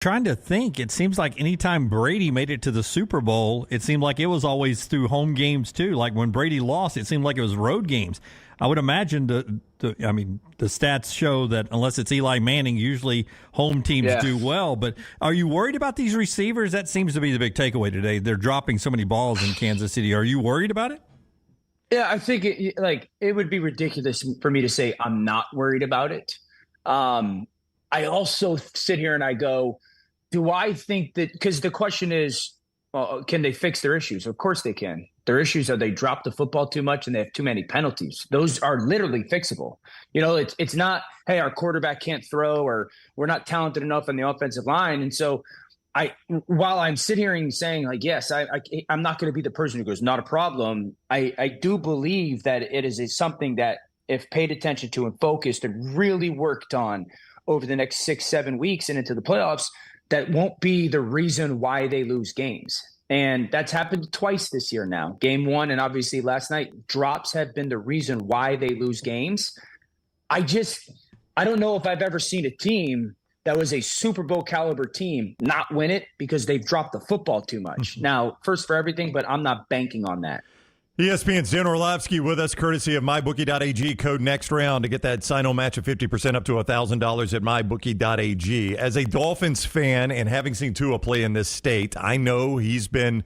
Trying to think, it seems like anytime Brady made it to the Super Bowl, it seemed like it was always through home games too. Like when Brady lost, it seemed like it was road games. I would imagine the stats show that unless it's Eli Manning, usually home teams do well. But are you worried about these receivers? That seems to be the big takeaway today. They're dropping so many balls in Kansas City. Are you worried about it? Yeah, I think it would be ridiculous for me to say I'm not worried about it. I also sit here and I go, do I think that, because the question is, can they fix their issues? Of course they can. Their issues are they drop the football too much and they have too many penalties. Those are literally fixable. You know, it's not, hey, our quarterback can't throw or we're not talented enough on the offensive line. And so while I'm sitting here and saying like, yes, I'm not going to be the person who goes, not a problem. I do believe that it is something that if paid attention to and focused and really worked on over the next 6-7 weeks and into the playoffs, that won't be the reason why they lose games. And that's happened twice this year now. Game one and obviously last night, drops have been the reason why they lose games. I don't know if I've ever seen a team that was a Super Bowl caliber team not win it because they've dropped the football too much. Now, first for everything, but I'm not banking on that. ESPN's Dan Orlovsky with us, courtesy of MyBookie.ag. Code next round to get that sign-on match of 50% up to $1,000 at MyBookie.ag. As a Dolphins fan and having seen Tua play in this state, I know he's been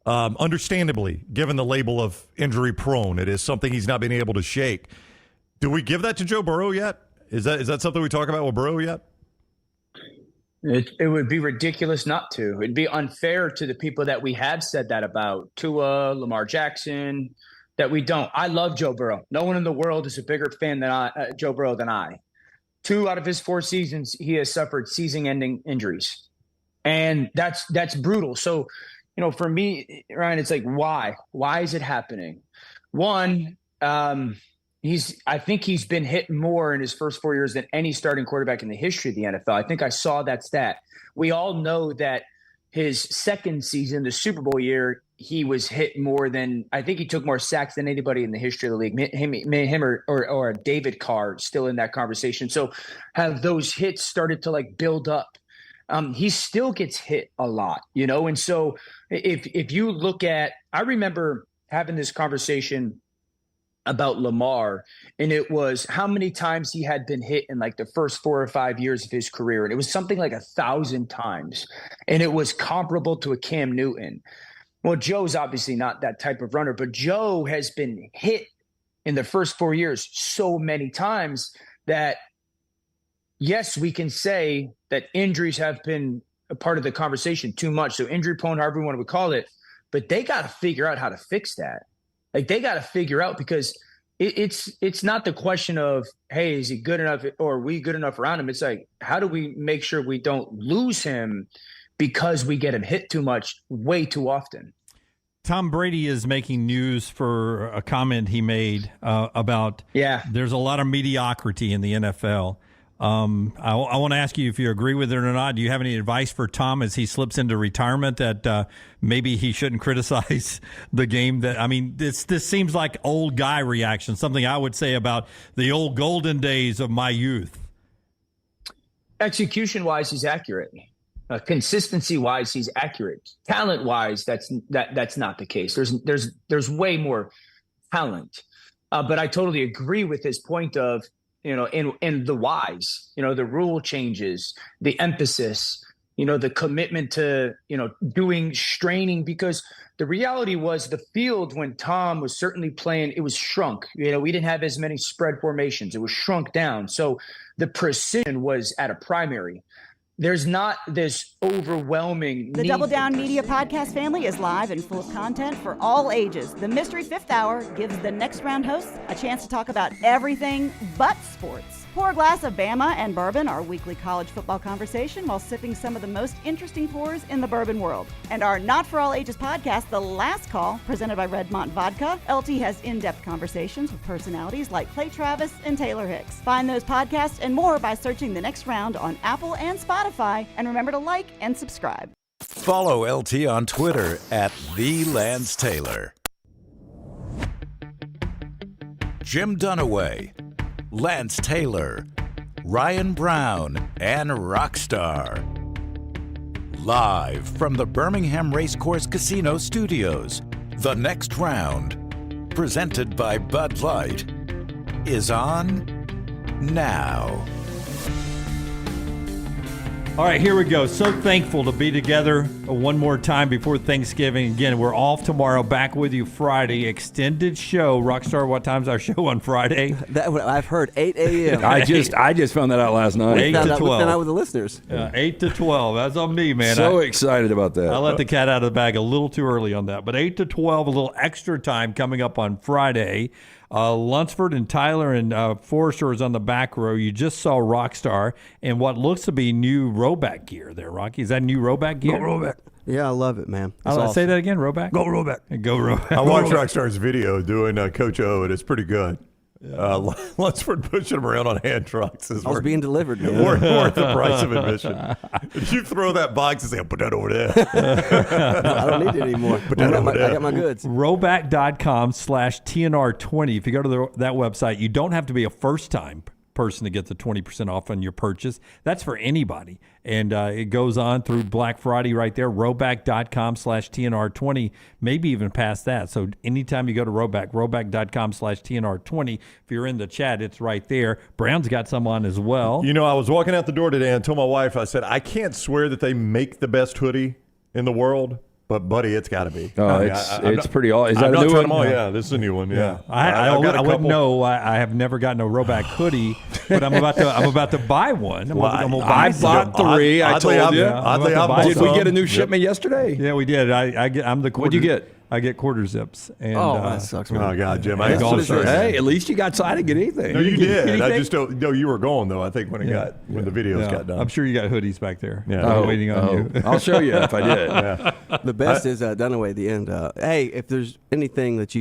understandably given the label of injury prone. It is something he's not been able to shake. Do we give that to Joe Burrow yet? Is that something we talk about with Burrow yet? It would be ridiculous not to. It'd be unfair to the people that we have said that about, Tua, Lamar Jackson, that we don't. I love Joe Burrow. No one in the world is a bigger fan than Joe Burrow than I. 2 out of his 4 seasons, he has suffered season-ending injuries, and that's brutal. So, you know, for me, Ryan, it's like, why? Why is it happening? One, I think he's been hit more in his first 4 years than any starting quarterback in the history of the NFL. I think I saw that stat. We all know that his second season, the Super Bowl year, he was hit more than – I think he took more sacks than anybody in the history of the league. Him or David Carr still in that conversation. So have those hits started to like build up? He still gets hit a lot, you know? And so if you look at – I remember having this conversation – about Lamar, and it was how many times he had been hit in like the first 4 or 5 years of his career. And it was something like 1,000 times. And it was comparable to a Cam Newton. Well, Joe's obviously not that type of runner, but Joe has been hit in the first 4 years so many times that, yes, we can say that injuries have been a part of the conversation too much. So injury prone, however you want to call it, but they got to figure out how to fix that. Like they got to figure out, because it's not the question of, hey, is he good enough or are we good enough around him? It's like, how do we make sure we don't lose him because we get him hit too much way too often? Tom Brady is making news for a comment he made about there's a lot of mediocrity in the NFL. I want to ask you if you agree with it or not. Do you have any advice for Tom as he slips into retirement that maybe he shouldn't criticize the game? That, I mean, this seems like old guy reaction, something I would say about the old golden days of my youth. Execution-wise, he's accurate. Consistency-wise, he's accurate. Talent-wise, that's not the case. There's way more talent. But I totally agree with his point of, you know, in the whys, you know, the rule changes, the emphasis, you know, the commitment to, you know, straining, because the reality was the field when Tom was certainly playing, it was shrunk. You know, we didn't have as many spread formations. It was shrunk down. So the precision was at a primary. There's not this overwhelming. The Double Down Media podcast family is live and full of content for all ages. The Mystery Fifth Hour gives the next round hosts a chance to talk about everything but sports. Pour a glass of Bama and bourbon, our weekly college football conversation, while sipping some of the most interesting pours in the bourbon world. And our Not For All Ages podcast, The Last Call, presented by Redmont Vodka. LT has in-depth conversations with personalities like Clay Travis and Taylor Hicks. Find those podcasts and more by searching The Next Round on Apple and Spotify. And remember to like and subscribe. Follow LT on Twitter at @TheLanceTaylor. Jim Dunaway, Lance Taylor, Ryan Brown, and Rockstar. Live from the Birmingham Racecourse Casino Studios, the next round, presented by Bud Light, is on now. All right, here we go. So thankful to be together one more time before Thanksgiving. Again, we're off tomorrow, back with you Friday. Extended show. Rockstar, what time's our show on Friday? I've heard 8 a.m. I just found that out last night. 8 to 12. We found out with the listeners. 8 to 12. That's on me, man. So excited about that. I let the cat out of the bag a little too early on that. But 8 to 12, a little extra time coming up on Friday. Lunsford and Tyler and Forrester is on the back row. You just saw Rockstar and what looks to be new Roback gear there, Rocky. Is that new Roback gear? Go Roback. Yeah, I love it, man. I'll say that again, Roback. Go Roback. Go Roback. I watched Rockstar's video doing Coach O, and it's pretty good. Lunsford pushing him around on hand trucks. I was being delivered, man. Worth the price of admission. If you throw that box and say, put that over there. No, I don't need it anymore. I got my goods. Roback.com/TNR20. If you go to that website, you don't have to be a first-time person to get the 20% off on your purchase. That's for anybody. And it goes on through Black Friday right there, roback.com/TNR20, maybe even past that. So anytime you go to roback.com/TNR20, if you're in the chat, it's right there. Brown's got some on as well. You know, I was walking out the door today and told my wife, I said, I can't swear that they make the best hoodie in the world. But, buddy, it's got to be. Oh, it's pretty all. Is that a new one? Them all. Yeah, this is a new one. Yeah, I wouldn't know. I have never gotten a Roback hoodie, but I'm about to buy one. I bought three. I told you. Did we get a new shipment yesterday? Yeah, we did. I'm the. What'd you get? I get quarter zips. And, that sucks, man. Oh, God, Jim. Hey, at least you got I didn't get anything. No, you did. I just don't know you were gone, though, I think, when the videos got done. I'm sure you got hoodies back there. Yeah. I'm waiting on you. I'll show you if I did. Yeah. The best is Dunaway at the end. Hey, if there's anything that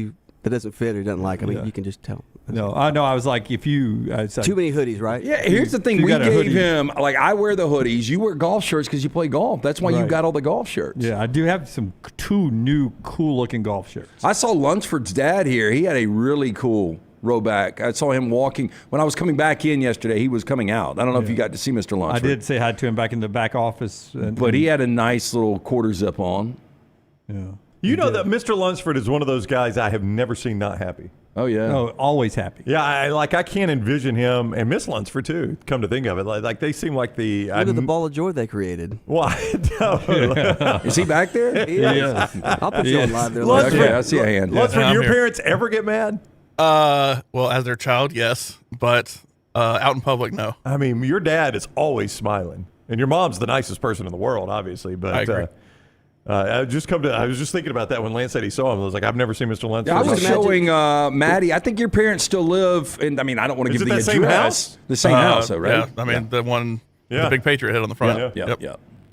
doesn't fit or doesn't like, you can just tell. No, I was like, if you too many hoodies, right? Yeah, here's the thing. We gave him, I wear the hoodies. You wear golf shirts because you play golf. That's why you got all the golf shirts. Yeah, I do have two new cool-looking golf shirts. I saw Lunsford's dad here. He had a really cool Roback. I saw him walking. When I was coming back in yesterday, he was coming out. I don't know if you got to see Mr. Lunsford. I did say hi to him back in the back office. But he had a nice little quarter zip on. Yeah. You know that Mr. Lunsford is one of those guys I have never seen not happy. Oh, yeah. No, always happy. Yeah, I can't envision him, and Miss Lunsford, too, come to think of it. Like they seem like the... Look at the ball of joy they created. Why? Is he back there? He is. I'll put you on live there. Lunsford, okay, I see a hand. Lunsford, your parents ever get mad? Well, as their child, yes. But out in public, no. I mean, your dad is always smiling. And your mom's the nicest person in the world, obviously. But I agree. I was just thinking about that when Lance said he saw him. I was like, I've never seen Mr. Lunsford. Yeah, I was showing Maddie. I think your parents still live in. I mean, I don't want to give the address. Same house? The same house, though, right? Yeah, I mean the one, the big Patriot head on the front. Yeah.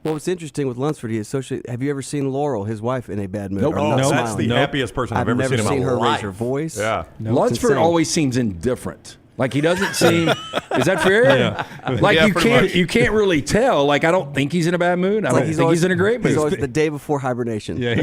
Well, what's interesting with Lunsford, have you ever seen Laurel, his wife, in a bad mood? Nope. That's the happiest person I've ever seen in my life. I've never seen her raise her voice. Yeah. Lunsford always seems indifferent. Like he doesn't seem. Is that fair? Yeah. Like you can't really tell. Like I don't think he's in a bad mood. I don't think he's in a great mood. He's always the day before hibernation. Yeah,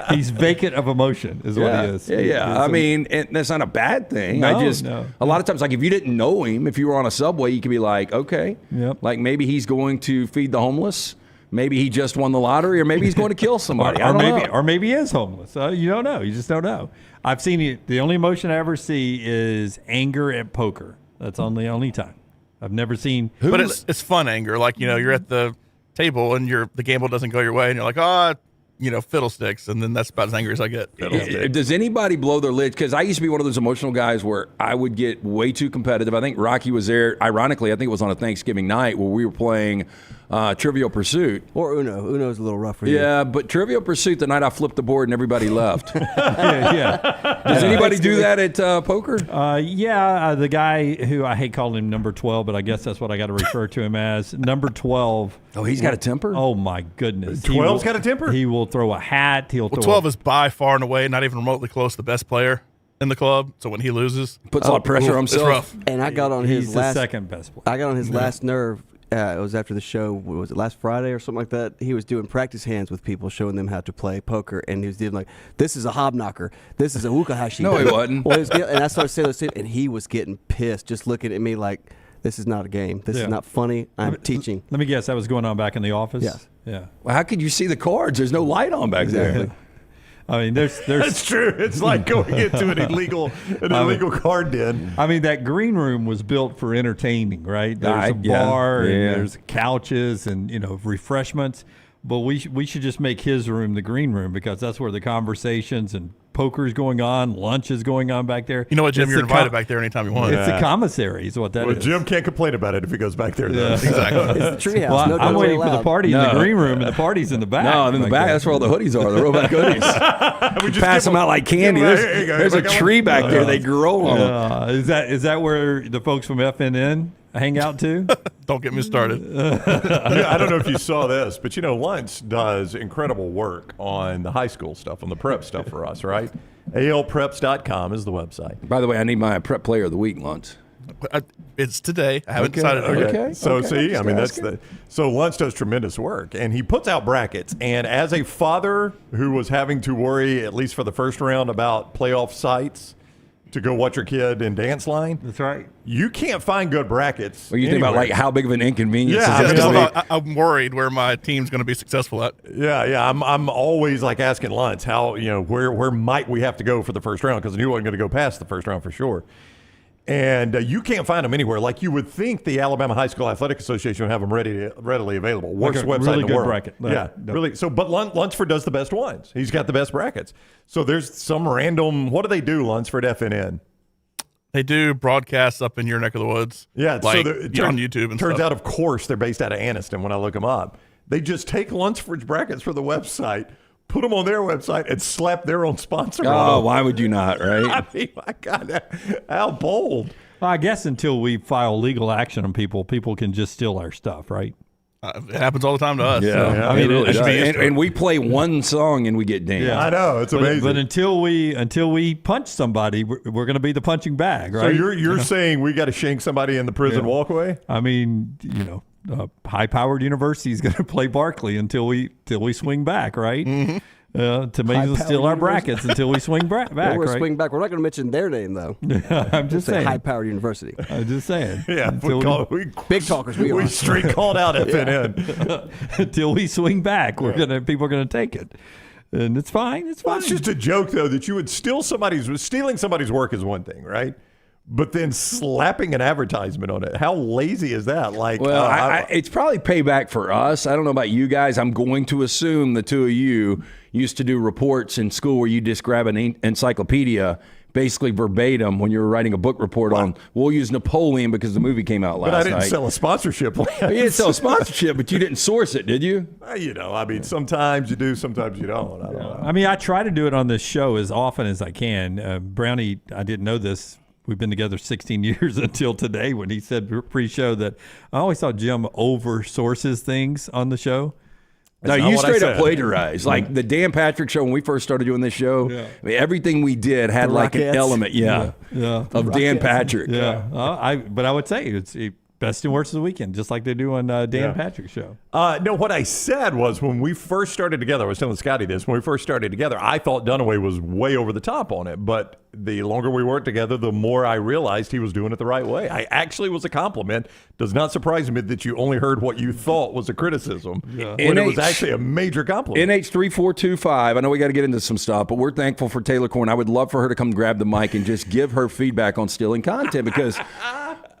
he's vacant of emotion is what he is. Yeah. I mean, that's not a bad thing. No, a lot of times, like if you didn't know him, if you were on a subway, you could be like, okay, like maybe he's going to feed the homeless. Maybe he just won the lottery, or maybe he's going to kill somebody. Or maybe he is homeless. You don't know. You just don't know. I've seen it. The only emotion I ever see is anger at poker. That's only time. I've never seen. But it's fun anger. Like you're at the table and the gamble doesn't go your way, and you're like, fiddlesticks, and then that's about as angry as I get. Does anybody blow their lid? Because I used to be one of those emotional guys where I would get way too competitive. I think Rocky was there. Ironically, I think it was on a Thanksgiving night where we were playing Trivial Pursuit. Or Uno. Uno's a little rough for you. Yeah, but Trivial Pursuit, the night I flipped the board and everybody left. Yeah. Does anybody do that at poker? The guy who, I hate calling him number 12, but I guess that's what I got to refer to him as. Number 12. Oh, he's got a temper? Oh, my goodness. 12's got a temper? He will throw a hat. 12 is by far and away not even remotely close to the best player in the club. So when he loses, puts a lot of pressure on himself. It's rough. And I got on he's the second best player. I got on his last nerve. It was after the show. Was it last Friday or something like that? He was doing practice hands with people, showing them how to play poker, and he was doing like, "This is a hobknocker. This is a wukahashi." No, he wasn't. And I started saying those things, and he was getting pissed, just looking at me like, This is not a game. This is not funny. I'm teaching. Let me guess. That was going on back in the office? Yes. Yeah. Well, how could you see the cards? There's no light on back there. I mean, there's That's true. It's like going into an illegal card den. I mean, that green room was built for entertaining, right? There's a bar and there's couches and, refreshments. But we should just make his room the green room, because that's where the conversations and poker's going on, lunch is going on back there. You know what, Jim? You're invited back there anytime you want. It's the commissary is what that is. Jim can't complain about it if he goes back there, though. Exactly. It's the treehouse. Well, I'm waiting for the party in the green room, and the party's in the back. No, in the back, that's where all the hoodies are, the robot hoodies. We just Pass them out like candy. There's a tree back there. They grow on them. Is that where the folks from FNN hang out too? Don't get me started. I don't know if you saw this, but Luntz does incredible work on the high school stuff, on the prep stuff for us, right? ALPreps.com is the website. By the way, I need my prep player of the week, Luntz. It's today. I haven't decided. Okay. So so Luntz does tremendous work, and he puts out brackets. And as a father who was having to worry, at least for the first round, about playoff sites to go watch your kid in dance line. That's right. You can't find good brackets. Well, you think about like how big of an inconvenience Yeah, is this? I'm worried where my team's going to be successful at. Yeah. I'm always like asking Luntz how where might we have to go for the first round, because I knew I wasn't going to go past the first round for sure. And you can't find them anywhere. Like you would think the Alabama High School Athletic Association would have them readily available. Worst website really in the good world. bracket. Yeah, really. So, but Lunsford does the best ones. He's got the best brackets. So there's some random. What do they do, Lunsford FNN? They do broadcasts up in your neck of the woods. Yeah, like so on YouTube and turns stuff. out, of course, they're based out of Anniston. When I look them up, they just take Lunsford's brackets for the website, put them on their website, and slap their own sponsor on Oh, them. why would you not, right? I mean, my God, how bold. Well, I guess until we file legal action on people can just steal our stuff, right? It happens all the time to us. Yeah, so, I mean, it should be used to it. and we play one song and we get dinged. I know, it's amazing. But until we punch somebody, we're going to be the punching bag, right? So you're saying we got to shank somebody in the prison walkway? I mean, high-powered university is going to play Barkley until we swing back, right? Mm-hmm. To maybe steal our brackets until we swing back, We're right? swing back. We're not going to mention their name though. I'm just saying. High-powered university. I'm just saying. Yeah, Big talkers. We are. straight called out FNN. Until we swing back, people are going to take it, and it's fine. It's fine. Well, it's just a joke though that you would stealing somebody's work is one thing, right? But then slapping an advertisement on it, how lazy is that? Like, well, it's probably payback for us. I don't know about you guys. I'm going to assume the two of you used to do reports in school where you just grab an encyclopedia, basically verbatim, when you were writing a book report on, we'll use Napoleon because the movie came out last night. But I didn't sell a sponsorship. You didn't sell a sponsorship, but you didn't source it, did you? I mean, sometimes you do, sometimes you don't. I don't know. I mean, I try to do it on this show as often as I can. Brownie, I didn't know this. We've been together 16 years until today when he said pre-show that I always thought Jim over-sources things on the show. No, you straight up plagiarize. Like the Dan Patrick show when we first started doing this show, I mean, everything we did had like an element, of Dan Patrick. Yeah. But I would say it's best and worst of the weekend, just like they do on Dan Patrick's show. No, what I said was when we first started together, I was telling Scotty this, when we first started together, I thought Dunaway was way over the top on it. But the longer we worked together, the more I realized he was doing it the right way. I actually was a compliment. Does not surprise me that you only heard what you thought was a criticism when it was actually a major compliment. NH3425, I know we got to get into some stuff, but we're thankful for Taylor Corn. I would love for her to come grab the mic and just give her feedback on stealing content, because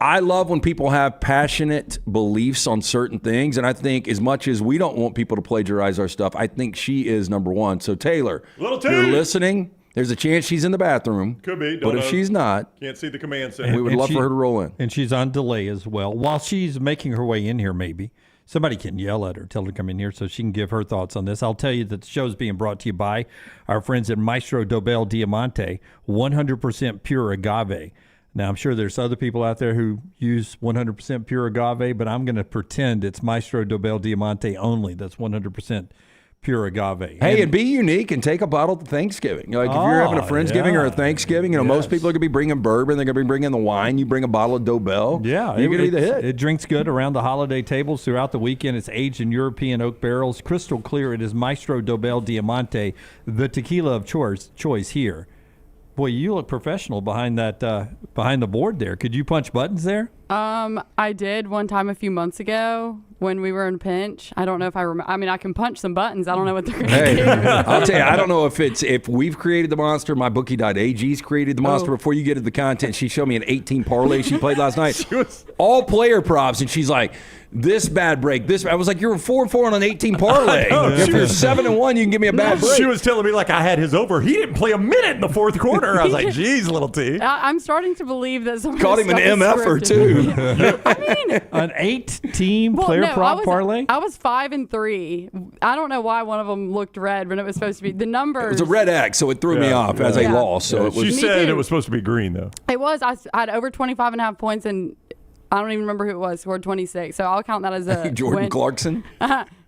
I love when people have passionate beliefs on certain things, and I think as much as we don't want people to plagiarize our stuff, I think she is number one. So Taylor, if you're listening, there's a chance she's in the bathroom. Could be. But if she's not, can't see the command center. We would love for her to roll in. And she's on delay as well. While she's making her way in here, maybe somebody can yell at her, tell her to come in here so she can give her thoughts on this. I'll tell you that the show is being brought to you by our friends at Maestro Dobel Diamante, 100% pure agave. Now, I'm sure there's other people out there who use 100% pure agave, but I'm going to pretend it's Maestro Dobel Diamante only. That's 100% pure agave. Hey, and be unique and take a bottle to Thanksgiving. Like if you're having a Friendsgiving or a Thanksgiving, most people are going to be bringing bourbon. They're going to be bringing the wine. You bring a bottle of Dobel. Yeah. You're going to be the hit. It drinks good around the holiday tables throughout the weekend. It's aged in European oak barrels. Crystal clear. It is Maestro Dobel Diamante, the tequila of choice here. Boy, you look professional behind the board there. Could you punch buttons there? I did one time a few months ago when we were in pinch. I don't know if I remember. I mean, I can punch some buttons. I don't know what they're going to do. I'll tell you, I don't know if we've created the monster. MyBookie.ag's created the monster. Before you get to the content, she showed me an 18 parlay she played last night. All player props, and she's like, this bad break. This I was like, you're 4-4 on an 18 parlay. If you're 7-1, you can give me a bad break. She was telling me like I had his over. He didn't play a minute in the fourth quarter. I was like, geez, little T. I'm starting to believe that some called him an MFer too. I mean, an 8-team player prop parlay. I was 5-3. I don't know why one of them looked red when it was supposed to be the numbers. It was a red X, so it threw me off as a loss. So it was. She said it was supposed to be green though. It was. I had over 25.5 points and. I don't even remember who it was. Scored 26, so I'll count that as a Jordan win. Clarkson.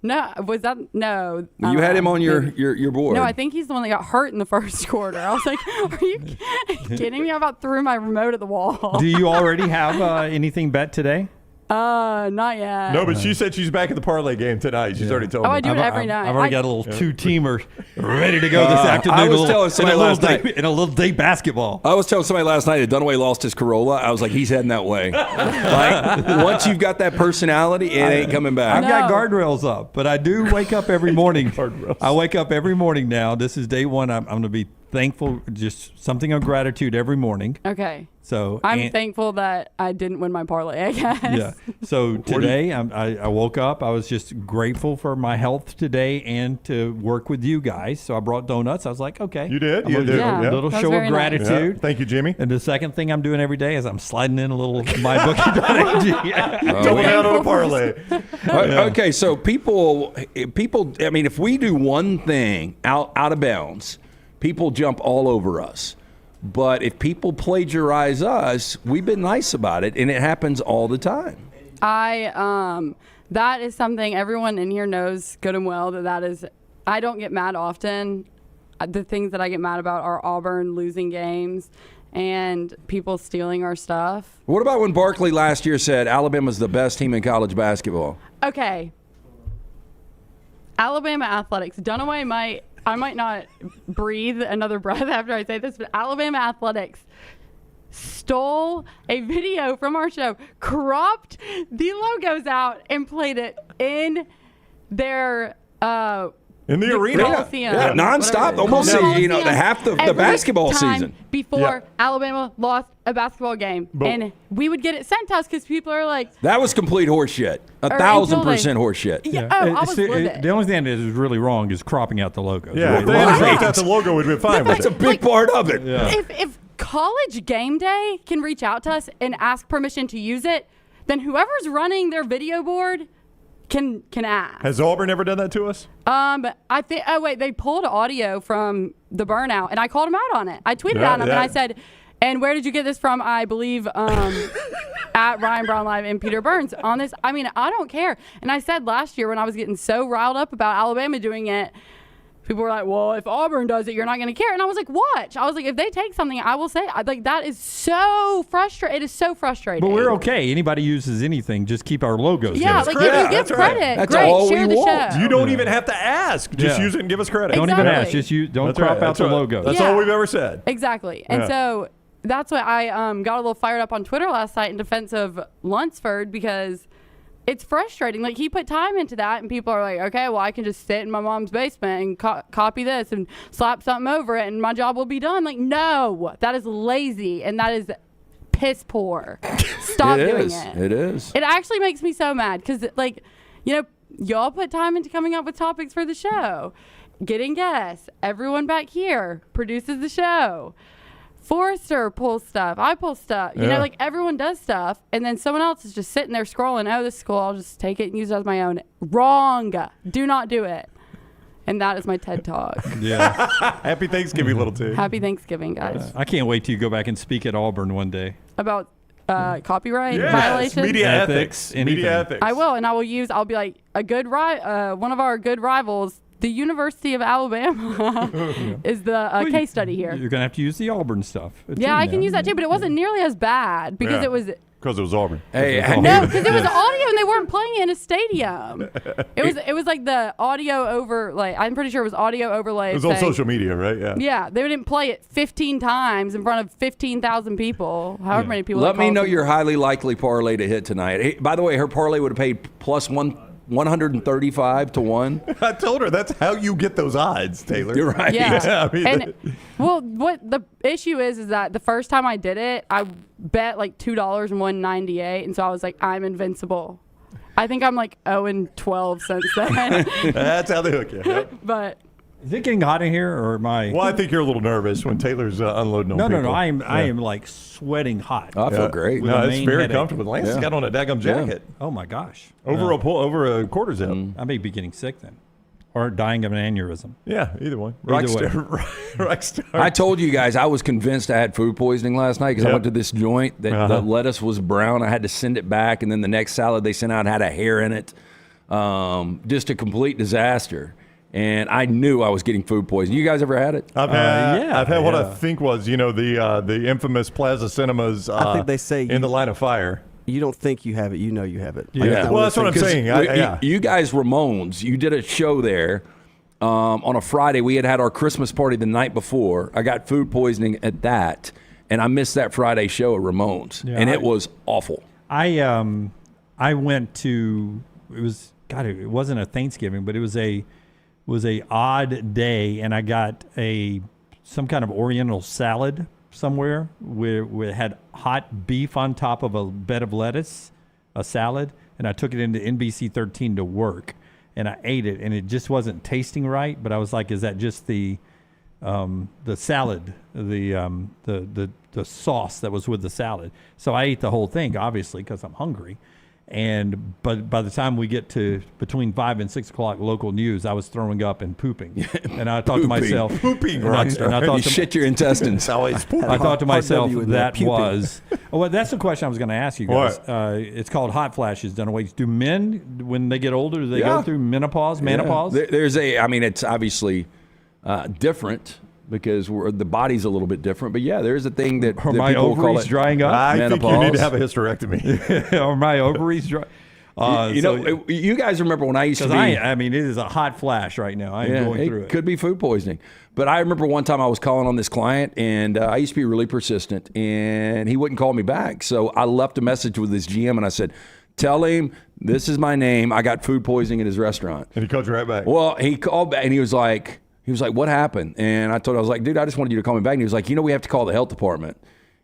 No, was that no? You had him on your board. No, I think he's the one that got hurt in the first quarter. I was like, "Are you kidding me?" I about threw my remote at the wall. Do you already have anything bet today? Not yet. No, but she said she's back at the parlay game tonight. She's already told me. I do it every night. I've already got a little 2-teamer ready to go this afternoon. I was telling somebody last night in a little day basketball. I was telling somebody last night that Dunaway lost his Corolla. I was like, he's heading that way. Like, once you've got that personality, it ain't coming back. I've got guardrails up, but I do wake up every morning. I wake up every morning now. This is day one. I'm going to be thankful, just something of gratitude every morning. Okay. So I'm thankful that I didn't win my parlay, I guess. Yeah. So today I woke up. I was just grateful for my health today and to work with you guys. So I brought donuts. I was like, okay. You did? You did. Yeah. A little show of gratitude. Nice. Yeah. Thank you, Jimmy. And the second thing I'm doing every day is I'm sliding in a little MyBookie.ag. Double down on a parlay. Okay, so people. I mean, if we do one thing out of bounds, people jump all over us. But if people plagiarize us, we've been nice about it, and it happens all the time. That is something everyone in here knows good and well that is. I don't get mad often. The things that I get mad about are Auburn losing games and people stealing our stuff. What about when Barkley last year said Alabama's the best team in college basketball? Okay. Alabama athletics. Dunaway I might not breathe another breath after I say this, but Alabama athletics stole a video from our show, cropped the logos out, and played it in their in the arena. Coliseum. Yeah, nonstop. Almost half the basketball season. Before Alabama lost a basketball game. And we would get it sent to us because people are like. That was complete horseshit. 1,000% horseshit. Yeah, I was with it. The only thing that is really wrong is cropping out the logos. Yeah, if they had cropped out the logo, we'd been fine with it. That's a big part of it. Yeah. If College Game Day can reach out to us and ask permission to use it, then whoever's running their video board can ask. Has Auburn ever done that to us? I think. Oh wait, they pulled audio from the burnout, and I called them out on it. I tweeted at them, and I said, "And where did you get this from?" I believe at Ryan Brown Live and Peter Burns on this. I mean, I don't care. And I said last year when I was getting so riled up about Alabama doing it, people were like, well, if Auburn does it, you're not going to care. And I was like, watch. I was like, if they take something, I will say, like, that is so frustrating. It is so frustrating. But we're okay. Anybody uses anything, just keep our logos. Yeah, like, if you give credit, That's great, all share we the want. show. You don't even have to ask. Just use it and give us credit. Don't even ask. Just don't crop out the logo. That's all we've ever said. Exactly. And so that's why I got a little fired up on Twitter last night in defense of Lunsford because it's frustrating. Like, he put time into that, and people are like, okay, well, I can just sit in my mom's basement and copy this and slap something over it, and my job will be done. Like, no, that is lazy, and that is piss poor. Stop doing it. It is. It actually makes me so mad because, like, y'all put time into coming up with topics for the show, getting guests. Everyone back here produces the show. Forrester pulls stuff. I pull stuff. You know, like, everyone does stuff, and then someone else is just sitting there scrolling. Oh, this is cool. I'll just take it and use it as my own. Wrong. Do not do it. And that is my TED Talk. Yeah. Happy Thanksgiving, little T. Happy Thanksgiving, guys. I can't wait till you go back and speak at Auburn one day. About copyright violations? Media ethics. Media ethics. I will, and I'll be like, one of our good rivals, the University of Alabama is the case study here. You're going to have to use the Auburn stuff. Yeah, I can use that too, but it wasn't nearly as bad because it was Because it was Auburn. Hey, no, because it was audio and they weren't playing in a stadium. It was like the audio overlay. I'm pretty sure it was audio overlay. It was on social media, right? Yeah. Yeah, they didn't play it 15 times in front of 15,000 people. However many people. Let me know your highly likely parlay to hit tonight. Hey, by the way, her parlay would have paid plus 135 to 1. I told her that's how you get those odds, Taylor. You're right. Yeah. I mean, what the issue is that the first time I did it, I bet like $2 and won 98, and so I was like, I'm invincible. I think I'm like 0-12 since then. That's how they hook you. Yep. But is it getting hot in here, or am I? Well, I think you're a little nervous when Taylor's unloading on people. No. I am like sweating hot. I feel great. No, it's very comfortable. Lance has got on a daggum jacket. Oh my gosh. Over a quarter zip. I may be getting sick then, or dying of an aneurysm. Yeah, either one. Rockstar. I told you guys I was convinced I had food poisoning last night because I went to this joint that the lettuce was brown. I had to send it back, and then the next salad they sent out had a hair in it. Just a complete disaster. And I knew I was getting food poisoning. You guys ever had it? I've had what I think was, the infamous Plaza Cinemas. I think they say in the line of fire. You don't think you have it, you know you have it. Yeah. Well, that's what I'm saying. You guys, Ramones, you did a show there on a Friday. We had our Christmas party the night before. I got food poisoning at that, and I missed that Friday show at Ramones, and it was awful. I went to, it wasn't a Thanksgiving, but it was a odd day, and I got some kind of Oriental salad somewhere where it had hot beef on top of a bed of lettuce, a salad, and I took it into NBC 13 to work, and I ate it, and it just wasn't tasting right. But I was like, is that just the salad, the sauce that was with the salad? So I ate the whole thing, obviously, because I'm hungry. But by the time we get to between 5 and 6 o'clock local news, I was throwing up and pooping. And I thought to myself, pooping, and I thought you shit your intestines. Always pooping. I thought to myself, that's the question I was going to ask you guys. It's called hot flashes. Do men, when they get older, do they go through menopause? It's obviously different, because the body's a little bit different. But yeah, there's a thing that are my people ovaries call it drying up? I think you need to have a hysterectomy. Are my ovaries dry? You guys remember when I used to be... it is a hot flash right now. I'm going through it. It could be food poisoning. But I remember one time I was calling on this client, and I used to be really persistent, and he wouldn't call me back. So I left a message with his GM, and I said, tell him this is my name. I got food poisoning at his restaurant. And he called you right back. Well, he called back, and he was like, what happened? And I told him, I was like, dude, I just wanted you to call me back. And he was like, we have to call the health department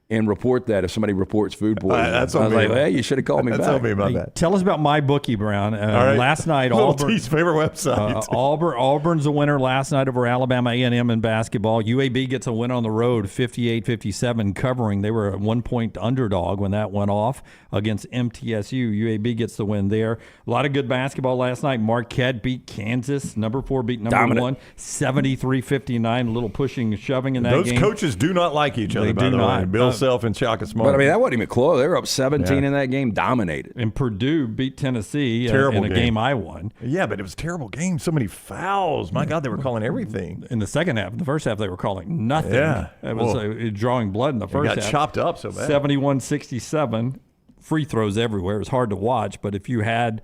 and report that if somebody reports food poisoning. That's I was like, hey, you should have called me back. That's on me about that. Tell us about MyBookie, Brown. Last night, T's favorite website. Auburn's a winner last night over Alabama A&M in basketball. UAB gets a win on the road, 58-57 covering. They were a 1-point underdog when that went off against MTSU. UAB gets the win there. A lot of good basketball last night. Marquette beat Kansas. Number 4 beat number 1. 73-59. A little pushing and shoving in that game. Those coaches do not like each other, by the way. Bill Self and Shaka Smart. But that wasn't even close. They were up 17 in that game, dominated. And Purdue beat Tennessee in a game I won. Yeah, but it was a terrible game. So many fouls. My God, they were calling everything. In the second half. In the first half, they were calling nothing. Yeah. It was drawing blood in the first half. Got chopped up so bad. 71-67. Free throws everywhere. It was hard to watch, but if you had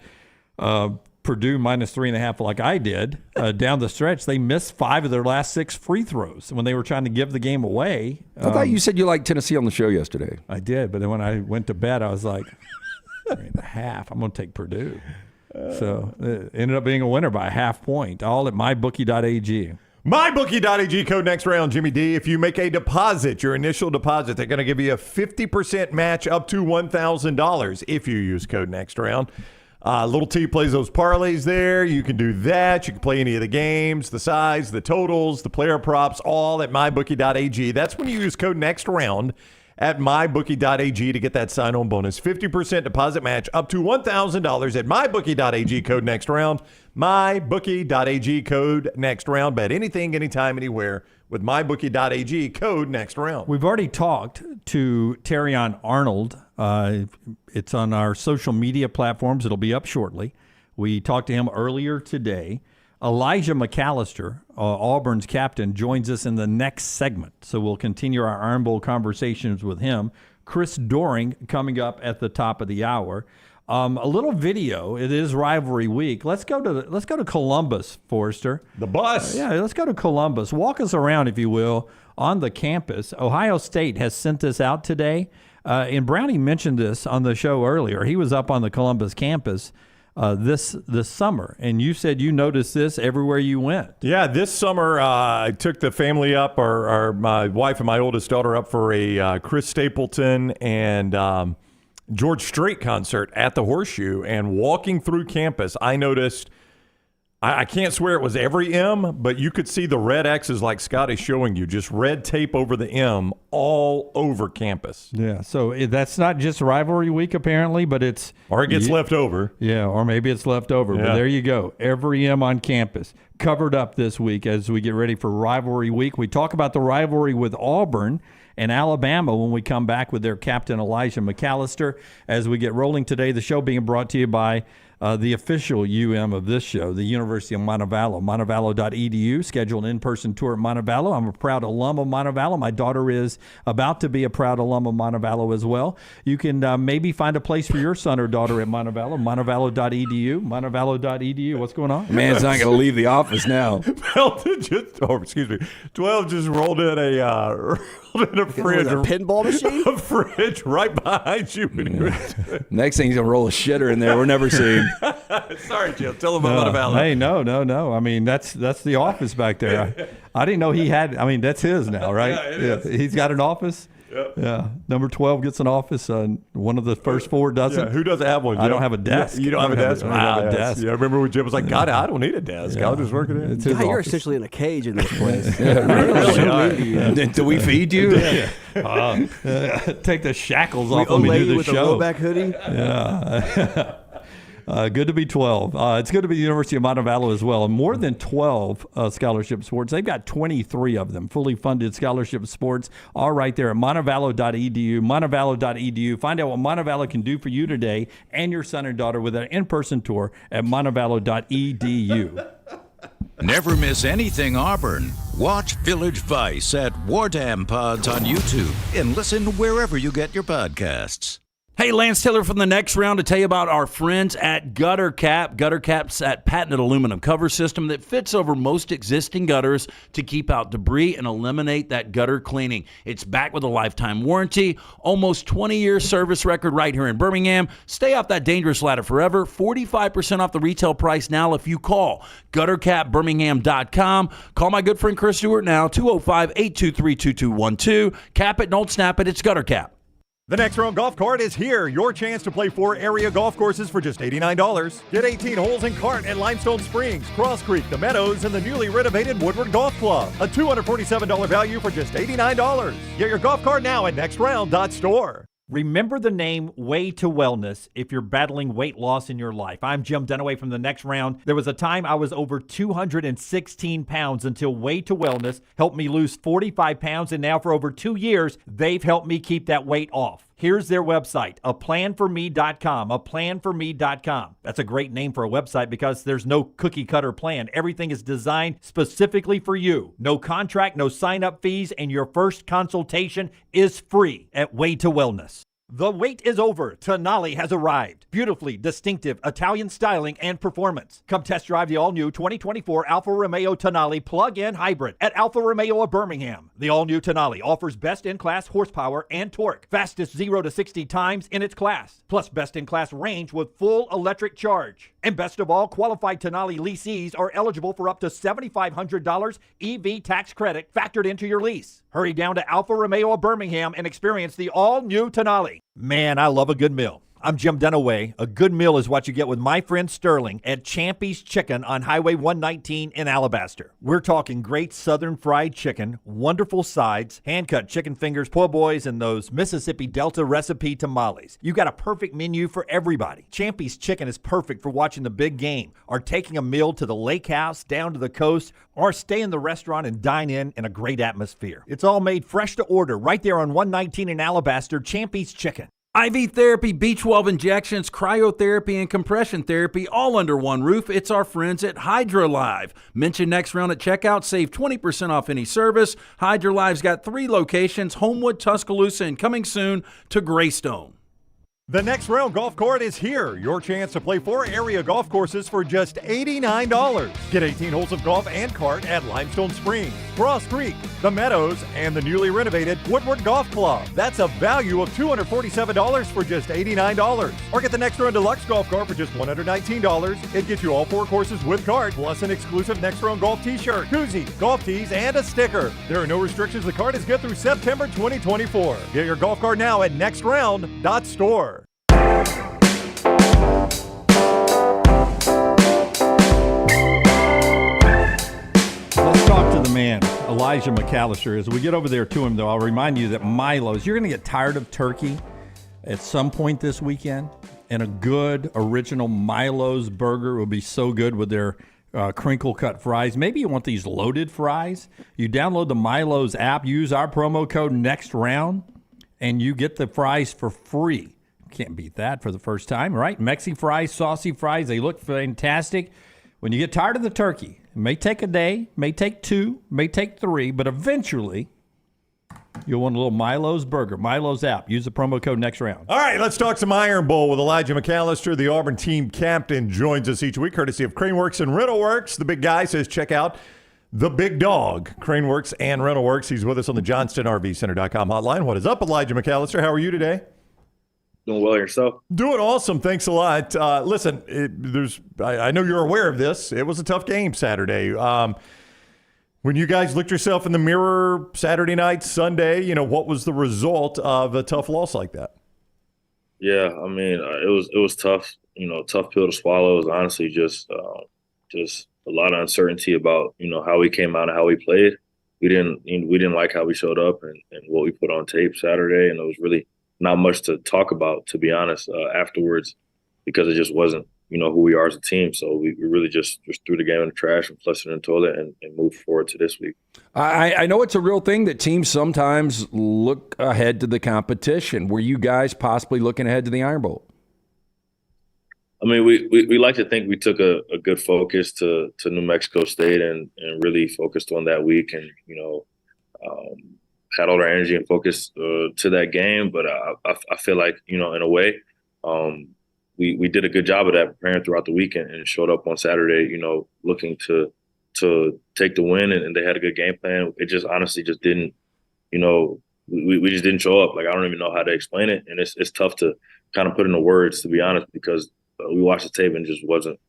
Purdue minus 3.5 like I did down the stretch, they missed 5 of their last 6 free throws when they were trying to give the game away. I thought you said you liked Tennessee on the show yesterday. I did, but then when I went to bed, I was like, 3.5. I'm going to take Purdue. So it ended up being a winner by a half point. All at mybookie.ag. MyBookie.ag, code next round, Jimmy D. If you make a deposit, your initial deposit, they're going to give you a 50% match up to $1,000 if you use code next round. Little T plays those parlays there. You can do that. You can play any of the games, the size, the totals, the player props, all at mybookie.ag. That's when you use code next round at mybookie.ag to get that sign-on bonus. 50% deposit match up to $1,000 at mybookie.ag, code next round. mybookie.ag, code next round. Bet anything, anytime, anywhere with mybookie.ag, code next round. We've already talked to Terrion Arnold. It's on our social media platforms. It'll be up shortly. We talked to him earlier today. Elijah McAllister, Auburn's captain, joins us in the next segment. So we'll continue our Iron Bowl conversations with him. Chris Doring coming up at the top of the hour. A little video. It is rivalry week. Let's go to Columbus, Forrester. The bus. Yeah, let's go to Columbus. Walk us around, if you will, on the campus. Ohio State has sent this out today. And Brownie mentioned this on the show earlier. He was up on the Columbus campus this summer, and you said you noticed this everywhere you went. Yeah, this summer I took the family up, or my wife and my oldest daughter up for a Chris Stapleton and George Strait concert at the Horseshoe. And walking through campus, I noticed, I can't swear it was every M, but you could see the red X's like Scott is showing you, just red tape over the M all over campus. Yeah, so that's not just rivalry week apparently, but it's... Or it gets left over. Yeah, or maybe it's left over. Yeah. But there you go. Every M on campus covered up this week as we get ready for rivalry week. We talk about the rivalry with Auburn and Alabama when we come back with their captain Elijah McAllister. As we get rolling today, the show being brought to you by the official UM of this show, the University of Montevallo, montevallo.edu. Schedule an in-person tour at Montevallo. I'm a proud alum of Montevallo. My daughter is about to be a proud alum of Montevallo as well. You can maybe find a place for your son or daughter at Montevallo, montevallo.edu, montevallo.edu. What's going on? Man's not going to leave the office now. Well, 12 just rolled in a fridge. A pinball machine? A fridge right behind you. Next thing he's going to roll a shitter in there we're never seeing. Sorry, Jim. Tell him about it. Hey, no. I mean, that's the office back there. I didn't know he had. I mean, that's his now, right? Yeah, it is. He's got an office. Yep. Yeah. Number 12 gets an office. One of the first four doesn't. Yeah. Who doesn't have one, Jim? I don't have a desk. You don't have a desk? I don't have a desk. Yeah, I remember when Jim was like, God, I don't need a desk. Yeah. I'll just work it in. It's his God, you're office. essentially in a cage in this place. Really? Do we feed you? Take the shackles off We when we do the with show. a low-back hoodie. Yeah. Good to be 12. It's good to be the University of Montevallo as well. More than 12 scholarship sports. They've got 23 of them, fully funded scholarship sports, all right there at montevallo.edu, montevallo.edu. Find out what Montevallo can do for you today and your son and daughter with an in-person tour at montevallo.edu. Never miss anything Auburn. Watch Village Vice at Wardam Pods on YouTube and listen wherever you get your podcasts. Hey, Lance Taylor from the next round to tell you about our friends at Gutter Cap. Gutter Cap's that patented aluminum cover system that fits over most existing gutters to keep out debris and eliminate that gutter cleaning. It's backed with a lifetime warranty, almost 20-year service record right here in Birmingham. Stay off that dangerous ladder forever. 45% off the retail price now if you call guttercapbirmingham.com. Call my good friend Chris Stewart now, 205-823-2212. Cap it, don't snap it. It's Gutter Cap. The Next Round Golf Cart is here. Your chance to play 4 area golf courses for just $89. Get 18 holes in cart at Limestone Springs, Cross Creek, The Meadows, and the newly renovated Woodward Golf Club. A $247 value for just $89. Get your golf cart now at nextround.store. Remember the name Way to Wellness if you're battling weight loss in your life. I'm Jim Dunaway from The Next Round. There was a time I was over 216 pounds until Way to Wellness helped me lose 45 pounds, and now for over 2 years, they've helped me keep that weight off. Here's their website, aplanforme.com, aplanforme.com. That's a great name for a website because there's no cookie cutter plan. Everything is designed specifically for you. No contract, no sign-up fees, and your first consultation is free at Way to Wellness. The wait is over. Tonali has arrived. Beautifully distinctive Italian styling and performance. Come test drive the all-new 2024 Alfa Romeo Tonali plug-in hybrid at Alfa Romeo of Birmingham. The all-new Tonali offers best-in-class horsepower and torque, fastest 0 to 60 times in its class, plus best-in-class range with full electric charge. And best of all, qualified Tonali leasees are eligible for up to $7,500 EV tax credit factored into your lease. Hurry down to Alfa Romeo of Birmingham and experience the all-new Tonali. Man, I love a good meal. I'm Jim Dunaway. A good meal is what you get with my friend Sterling at Champy's Chicken on Highway 119 in Alabaster. We're talking great southern fried chicken, wonderful sides, hand-cut chicken fingers, po' boys, and those Mississippi Delta recipe tamales. You got a perfect menu for everybody. Champy's Chicken is perfect for watching the big game, or taking a meal to the lake house, down to the coast, or stay in the restaurant and dine in a great atmosphere. It's all made fresh to order right there on 119 in Alabaster, Champy's Chicken. IV therapy, B12 injections, cryotherapy, and compression therapy all under one roof. It's our friends at HydroLive. Mention Next Round at checkout. Save 20% off any service. HydroLive's got 3 locations, Homewood, Tuscaloosa, and coming soon to Greystone. The Next Round Golf Cart is here. Your chance to play 4 area golf courses for just $89. Get 18 holes of golf and cart at Limestone Springs, Cross Creek, The Meadows, and the newly renovated Woodward Golf Club. That's a value of $247 for just $89. Or get the Next Round Deluxe Golf Cart for just $119. It gets you all 4 courses with cart, plus an exclusive Next Round Golf t-shirt, koozie, golf tees, and a sticker. There are no restrictions. The cart is good through September 2024. Get your golf cart now at nextround.store. Let's talk to the man, Elijah McAllister. As we get over there to him, though, I'll remind you that Milo's, you're going to get tired of turkey at some point this weekend, and a good original Milo's burger will be so good with their crinkle-cut fries. Maybe you want these loaded fries. You download the Milo's app, use our promo code NEXTROUND, and you get the fries for free. Can't beat that for the first time, right? Mexi fries, saucy fries, they look fantastic. When you get tired of the turkey, it may take a day, may take 2, may take 3, but eventually you'll want a little Milo's burger. Milo's app. Use the promo code NEXTROUND. All right, let's talk some Iron Bowl with Elijah McAllister. The Auburn team captain joins us each week, courtesy of Craneworks and Rentalworks. The big guy says check out the big dog, Craneworks and Rentalworks. He's with us on the JohnstonRVCenter.com hotline. What is up, Elijah McAllister? How are you today? Doing well yourself? Doing awesome. Thanks a lot. Listen, I know you're aware of this. It was a tough game Saturday. When you guys looked yourself in the mirror Saturday night, Sunday, what was the result of a tough loss like that? Yeah, I mean, it was tough. Tough pill to swallow. It was honestly just a lot of uncertainty about how we came out and how we played. We didn't like how we showed up and what we put on tape Saturday, and it was really not much to talk about, to be honest, afterwards, because it just wasn't, who we are as a team. So we really just threw the game in the trash and flushed it in the toilet and moved forward to this week. I know it's a real thing that teams sometimes look ahead to the competition. Were you guys possibly looking ahead to the Iron Bowl? I mean, we like to think we took a good focus to New Mexico State and really focused on that week and, had all our energy and focus to that game. But I feel like, in a way, we did a good job of that preparing throughout the weekend and showed up on Saturday, looking to take the win. And they had a good game plan. It just honestly just didn't, we just didn't show up. Like, I don't even know how to explain it. And it's tough to kind of put into words, to be honest, because we watched the tape and just wasn't,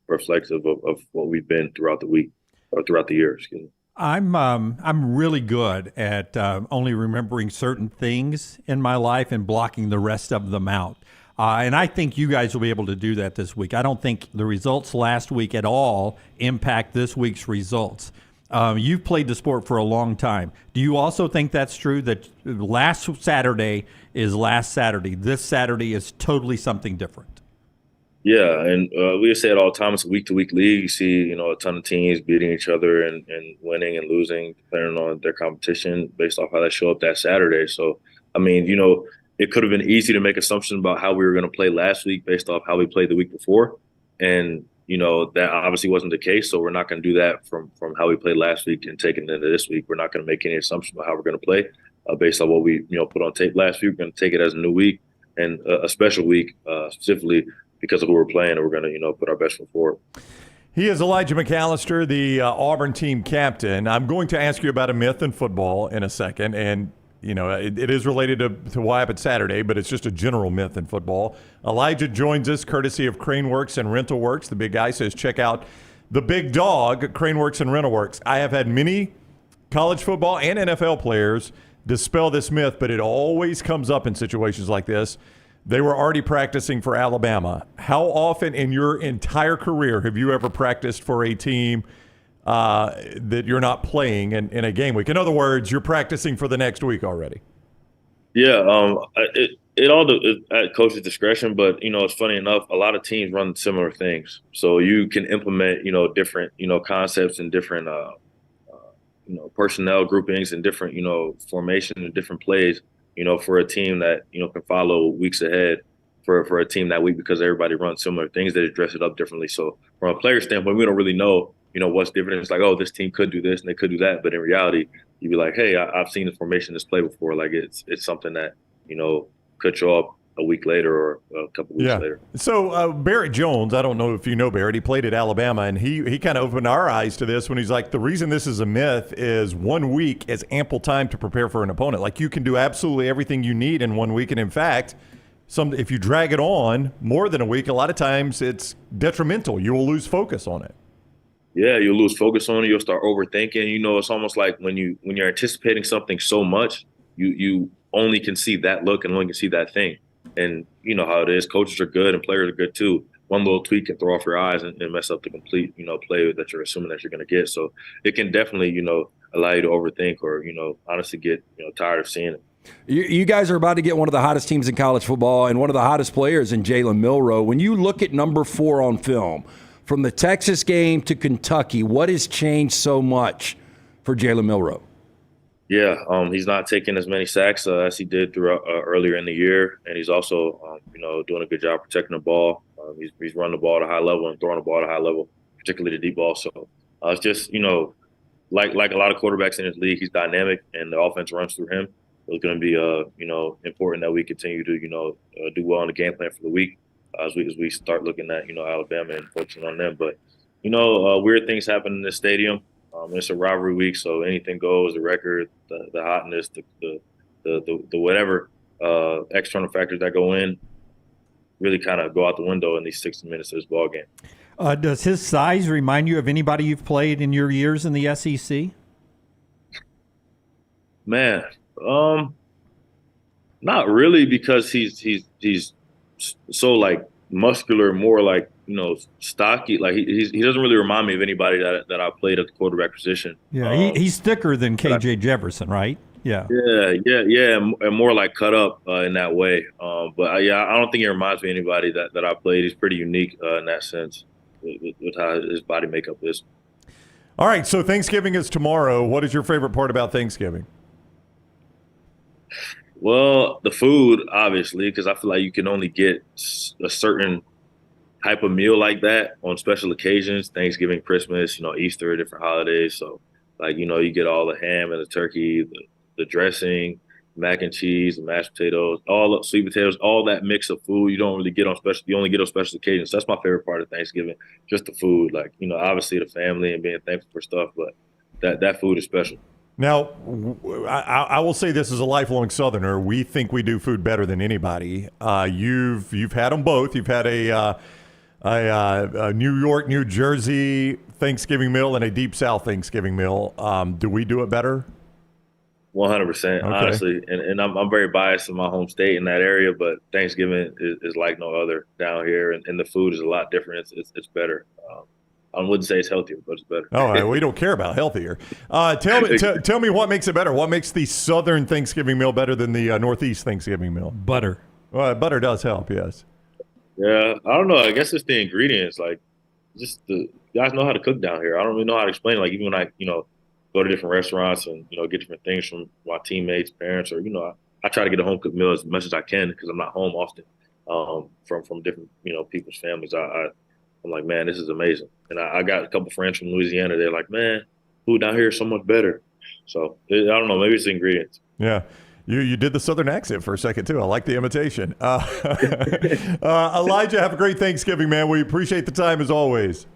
reflective of what we've been throughout the week or throughout the year. Excuse me. I'm really good at only remembering certain things in my life and blocking the rest of them out. And I think you guys will be able to do that this week. I don't think the results last week at all impact this week's results. You've played the sport for a long time. Do you also think that's true, that last Saturday is last Saturday? This Saturday is totally something different? Yeah, and we say it all the time. It's a week-to-week league. You see, a ton of teams beating each other and winning and losing, depending on their competition, based off how they show up that Saturday. So, I mean, it could have been easy to make assumptions about how we were going to play last week based off how we played the week before. And, that obviously wasn't the case. So we're not going to do that from how we played last week and take it into this week. We're not going to make any assumptions about how we're going to play based on what we, put on tape last week. We're going to take it as a new week and a special week, specifically because of who we're playing, and we're going to, put our best foot forward. He is Elijah McAllister, the Auburn team captain. I'm going to ask you about a myth in football in a second, and it is related to what happened Saturday, but it's just a general myth in football. Elijah joins us courtesy of Craneworks and Rentalworks. The big guy says check out the big dog, Craneworks and Rentalworks. I have had many college football and NFL players dispel this myth, but it always comes up in situations like this. They were already practicing for Alabama. How often in your entire career have you ever practiced for a team that you're not playing in a game week? In other words, you're practicing for the next week already. Yeah, it all is at coach's discretion, but it's funny enough, a lot of teams run similar things. So you can implement different concepts and different personnel groupings and different formation and different plays for a team that, can follow weeks ahead for a team that week because everybody runs similar things, they dress it up differently. So from a player standpoint, we don't really know, what's different. It's like, oh, this team could do this and they could do that. But in reality, you'd be like, hey, I've seen this formation, this play before. Like it's something that, could show up a week later or a couple weeks later. So Barrett Jones, I don't know if you know Barrett, he played at Alabama, and he kind of opened our eyes to this when he's like, the reason this is a myth is 1 week is ample time to prepare for an opponent. Like you can do absolutely everything you need in 1 week, and in fact, if you drag it on more than a week, a lot of times it's detrimental. You will lose focus on it. Yeah, you'll lose focus on it. You'll start overthinking. It's almost like when you're anticipating something so much, you only can see that look and only can see that thing. And you know how it is. Coaches are good and players are good too. One little tweak can throw off your eyes and mess up the complete, play that you're assuming that you're going to get. So it can definitely, allow you to overthink or, honestly get, tired of seeing it. You guys are about to get one of the hottest teams in college football and one of the hottest players in Jalen Milroe. When you look at number 4 on film, from the Texas game to Kentucky, what has changed so much for Jalen Milroe? Yeah, he's not taking as many sacks as he did throughout earlier in the year, and he's also, doing a good job protecting the ball. He's running the ball at a high level and throwing the ball at a high level, particularly the deep ball. So it's just, like a lot of quarterbacks in this league, he's dynamic, and the offense runs through him. So it's going to be, important that we continue to, do well in the game plan for the week as we start looking at, Alabama and focusing on them. But, weird things happen in this stadium. It's a rivalry week, so anything goes. The record, the hotness, the whatever external factors that go in really kind of go out the window in these 60 minutes of this ball game. Does his size remind you of anybody you've played in your years in the SEC? Man, not really, because he's so like muscular, more like stocky. Like he doesn't really remind me of anybody that I played at the quarterback position. Yeah, he's thicker than KJ Jefferson, right? Yeah. Yeah, and more like cut up in that way. But I don't think he reminds me of anybody that I played. He's pretty unique in that sense with how his body makeup is. All right, so Thanksgiving is tomorrow. What is your favorite part about Thanksgiving? Well, the food, obviously, because I feel like you can only get a certain type of meal like that on special occasions, Thanksgiving, Christmas, Easter, different holidays. So, like, you get all the ham and the turkey, the dressing, mac and cheese, the mashed potatoes, all the sweet potatoes, all that mix of food you don't really get on special. You only get on special occasions. So that's my favorite part of Thanksgiving, just the food. Like, obviously the family and being thankful for stuff, but that food is special. Now, I will say this as a lifelong Southerner. We think we do food better than anybody. You've had them both. You've had a New York, New Jersey Thanksgiving meal and a Deep South Thanksgiving meal. Do we do it better? 100%, honestly. And I'm very biased in my home state in that area, but Thanksgiving is like no other down here, and the food is a lot different. It's better. I wouldn't say it's healthier, but it's better. All right, we don't care about healthier. Tell me what makes it better. What makes the Southern Thanksgiving meal better than the Northeast Thanksgiving meal? Butter. Well, butter does help, yes. Yeah, I don't know. I guess it's the ingredients. Like, just the guys know how to cook down here. I don't really know how to explain it. Like, even when I, go to different restaurants and, get different things from my teammates, parents, or, I try to get a home cooked meal as much as I can because I'm not home often from different, people's families. I'm like, man, this is amazing. And I got a couple friends from Louisiana. They're like, man, food down here is so much better. So I don't know. Maybe it's the ingredients. Yeah. You did the Southern accent for a second, too. I like the imitation. Elijah, have a great Thanksgiving, man. We appreciate the time as always.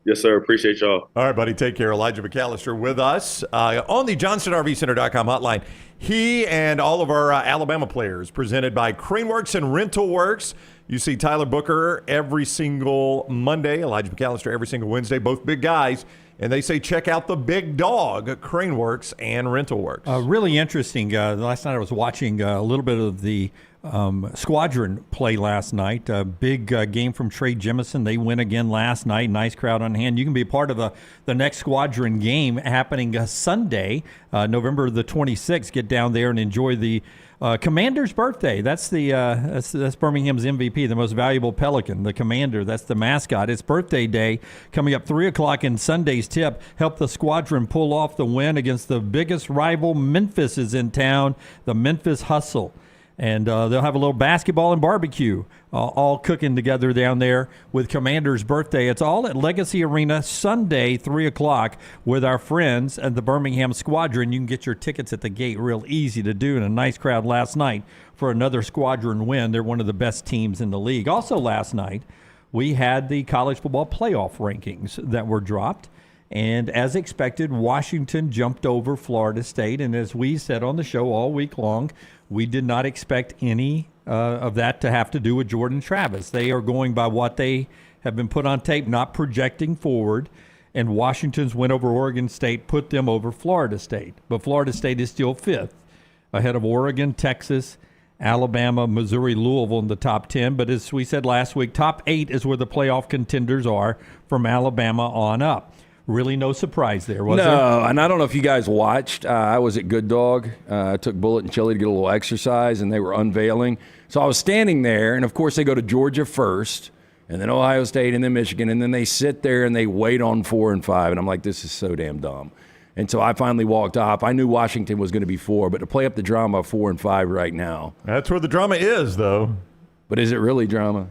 Yes, sir. Appreciate y'all. All right, buddy. Take care. Elijah McAllister with us on the JohnstonRVCenter.com hotline. He and all of our Alabama players presented by Craneworks and Rental Works. You see Tyler Booker every single Monday, Elijah McAllister every single Wednesday, both big guys. And they say check out the big dog, Craneworks and Rental Works. Really interesting. Last night I was watching a little bit of the Squadron play last night. A big game from Trey Jemison. They win again last night. Nice crowd on hand. You can be a part of the next Squadron game happening Sunday, November the 26th. Get down there and enjoy the Commander's birthday. That's that's Birmingham's MVP, the most valuable Pelican, the Commander. That's the mascot. It's birthday day coming up 3 o'clock in Sunday's tip. Help the Squadron pull off the win against the biggest rival. Memphis is in town, the Memphis Hustle. And they'll have a little basketball and barbecue all cooking together down there with Commander's birthday. It's all at Legacy Arena Sunday, 3 o'clock, with our friends at the Birmingham Squadron. You can get your tickets at the gate real easy to do, and a nice crowd last night for another Squadron win. They're one of the best teams in the league. Also last night, we had the college football playoff rankings that were dropped. And as expected, Washington jumped over Florida State. And as we said on the show all week long, we did not expect any of that to have to do with Jordan Travis. They are going by what they have been put on tape, not projecting forward. And Washington's win over Oregon State put them over Florida State. But Florida State is still fifth, ahead of Oregon, Texas, Alabama, Missouri, Louisville in the top 10. But as we said last week, top 8 is where the playoff contenders are from Alabama on up. Really no surprise there, was there? No, and I don't know if you guys watched. I was at Good Dog. I took Bullet and Chili to get a little exercise, and they were unveiling. So I was standing there, and, of course, they go to Georgia first, and then Ohio State, and then Michigan, and then they sit there and they wait on 4 and 5. And I'm like, this is so damn dumb. And so I finally walked off. I knew Washington was going to be 4, but to play up the drama of 4 and 5 right now. That's where the drama is, though. But is it really drama?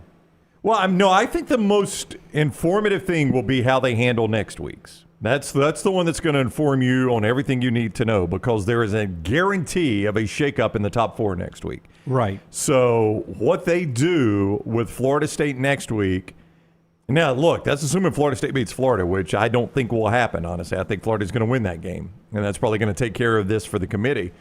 Well, I think the most informative thing will be how they handle next week's. That's the one that's going to inform you on everything you need to know, because there is a guarantee of a shakeup in the top 4 next week. Right. So what they do with Florida State next week, now look, that's assuming Florida State beats Florida, which I don't think will happen, honestly. I think Florida's going to win that game, and that's probably going to take care of this for the committee.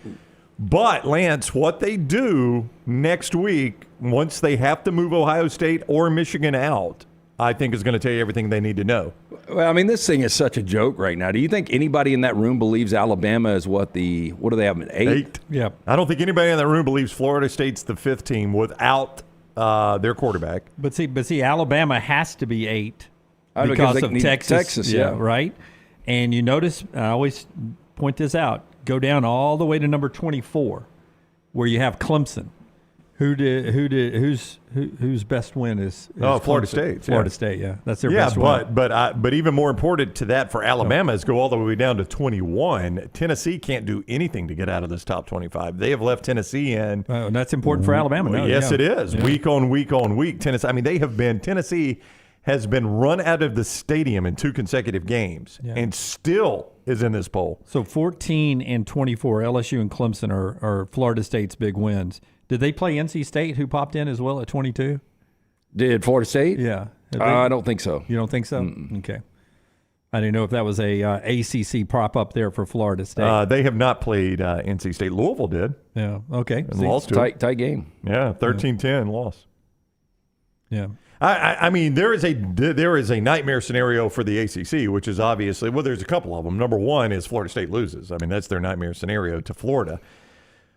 But, Lance, what they do next week, once they have to move Ohio State or Michigan out, I think is going to tell you everything they need to know. Well, I mean, this thing is such a joke right now. Do you think anybody in that room believes Alabama is what do they have, an 8? Yeah. I don't think anybody in that room believes Florida State's the 5th team without their quarterback. But see, Alabama has to be 8 because of Texas. Yeah, right? And you notice, I always point this out, go down all the way to number 24, where you have Clemson. Whose best win is Florida Clemson. State. Florida State, yeah, that's their best win. But even more important to that for Alabama is go all the way down to 21. Tennessee can't do anything to get out of this top 25. They have left Tennessee in. And that's important for Alabama. No, yes, yeah. It is. Yeah. Week on week. Tennessee. I mean, Tennessee has been run out of the stadium in 2 consecutive games, and still is in this poll. So 14 and 24, LSU and Clemson are Florida State's big wins. Did they play NC State, who popped in as well at 22? Did Florida State? Yeah. I don't think so. You don't think so? Mm-mm. Okay. I didn't know if that was a ACC prop up there for Florida State. They have not played NC State. Louisville did. Yeah. Okay. And lost to tight game. Yeah, 13-10 loss. Yeah. I mean, there is a nightmare scenario for the ACC, which is obviously, well, there's a couple of them. Number one is Florida State loses. I mean, that's their nightmare scenario to Florida.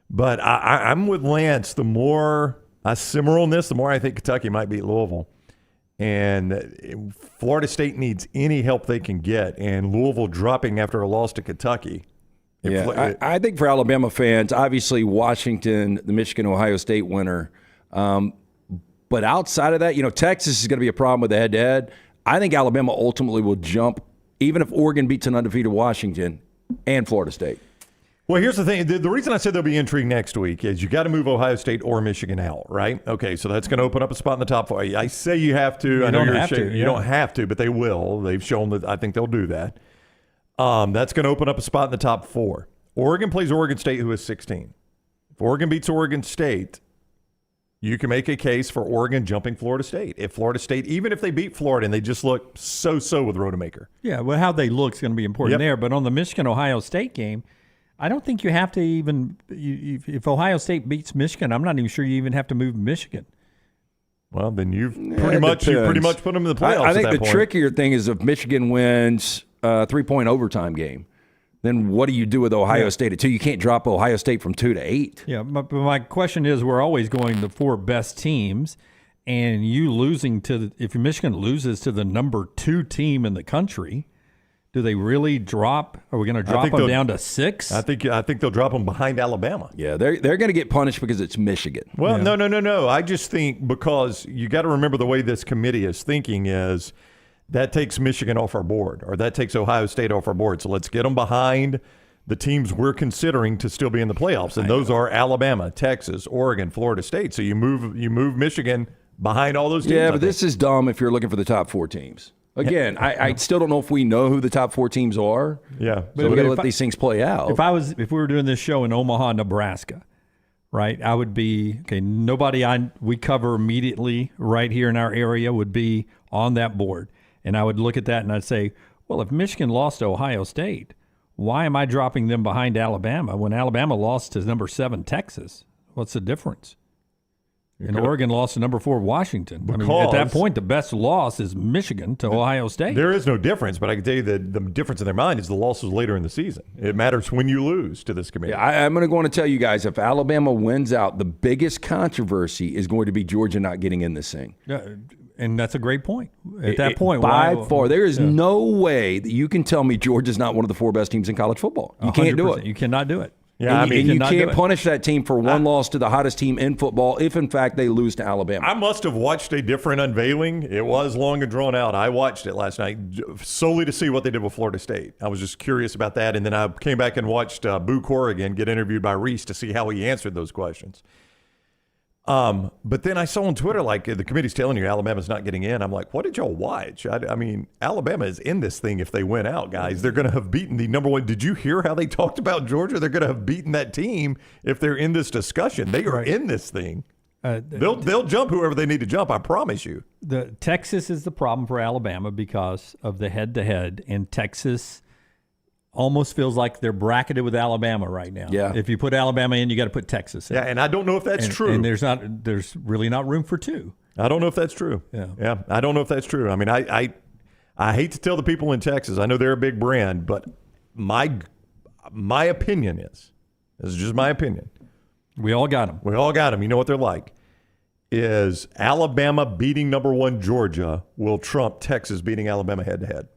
But I'm with Lance. The more I simmer on this, the more I think Kentucky might beat Louisville. And Florida State needs any help they can get. And Louisville dropping after a loss to Kentucky. Yeah, I think for Alabama fans, obviously Washington, the Michigan-Ohio State winner. But outside of that, Texas is going to be a problem with the head-to-head. I think Alabama ultimately will jump, even if Oregon beats an undefeated Washington and Florida State. Well, here's the thing. The reason I said there'll be intrigue next week is you got to move Ohio State or Michigan out, right? Okay, so that's going to open up a spot in the top 4. I say you have to. You don't have to. You don't have to, but they will. They've shown that I think they'll do that. That's going to open up a spot in the top 4. Oregon plays Oregon State, who is 16. If Oregon beats Oregon State, you can make a case for Oregon jumping Florida State. If Florida State, even if they beat Florida and they just look so-so with Rodemaker. Yeah, well, how they look is going to be important there. But on the Michigan-Ohio State game, I don't think you have to even – if Ohio State beats Michigan, I'm not even sure you even have to move Michigan. Well, then you've pretty much put them in the playoffs. I think at that the point. trickier thing is if Michigan wins a 3-point overtime game, then what do you do with Ohio State at 2? You can't drop Ohio State from 2 to 8. Yeah, but my question is, we're always going the 4 best teams, and you losing if Michigan loses to the number 2 team in the country, do they really drop? Are we going to drop them down to 6? I think they'll drop them behind Alabama. Yeah, they're going to get punished because it's Michigan. Well, no. I just think because you got to remember the way this committee is thinking is that takes Michigan off our board, or that takes Ohio State off our board. So let's get them behind the teams we're considering to still be in the playoffs, and those are Alabama, Texas, Oregon, Florida State. So you move Michigan behind all those teams. Yeah, but this is dumb if you're looking for the top 4 teams. Again, I still don't know if we know who the top 4 teams are. Yeah, so we got to let these things play out. If we were doing this show in Omaha, Nebraska, right, I would be nobody we cover immediately right here in our area would be on that board. And I would look at that and I'd say, well, if Michigan lost to Ohio State, why am I dropping them behind Alabama when Alabama lost to number 7 Texas? What's the difference? And Oregon lost to number 4 Washington. At that point, the best loss is Michigan to Ohio State. There is no difference, but I can tell you that the difference in their mind is the losses later in the season. It matters when you lose to this committee. Yeah, I'm going to go on and tell you guys, if Alabama wins out, the biggest controversy is going to be Georgia not getting in this thing. Yeah, and that's a great point. At that point, by far, there is no way that you can tell me Georgia's not one of the 4 best teams in college football. You can't do it. You cannot do it. Yeah, and you can't punish that team for one loss to the hottest team in football if, in fact, they lose to Alabama. I must have watched a different unveiling. It was long and drawn out. I watched it last night solely to see what they did with Florida State. I was just curious about that, and then I came back and watched Boo Corrigan get interviewed by Reese to see how he answered those questions. But then I saw on Twitter, like, the committee's telling you Alabama's not getting in. I'm like, what did y'all watch? I mean, Alabama is in this thing if they win out, guys. They're going to have beaten the number 1. Did you hear how they talked about Georgia? They're going to have beaten that team if they're in this discussion. They are in this thing. They'll jump whoever they need to jump, I promise you. The Texas is the problem for Alabama because of the head-to-head, and Texas almost feels like they're bracketed with Alabama right now. Yeah. If you put Alabama in, you got to put Texas in. Yeah, and I don't know if that's true. And there's really not room for 2. I don't know if that's true. Yeah, I don't know if that's true. I mean, I hate to tell the people in Texas. I know they're a big brand, but my opinion is, this is just my opinion. We all got them. We all got them. You know what they're like. Is Alabama beating number 1 Georgia will trump Texas beating Alabama head-to-head.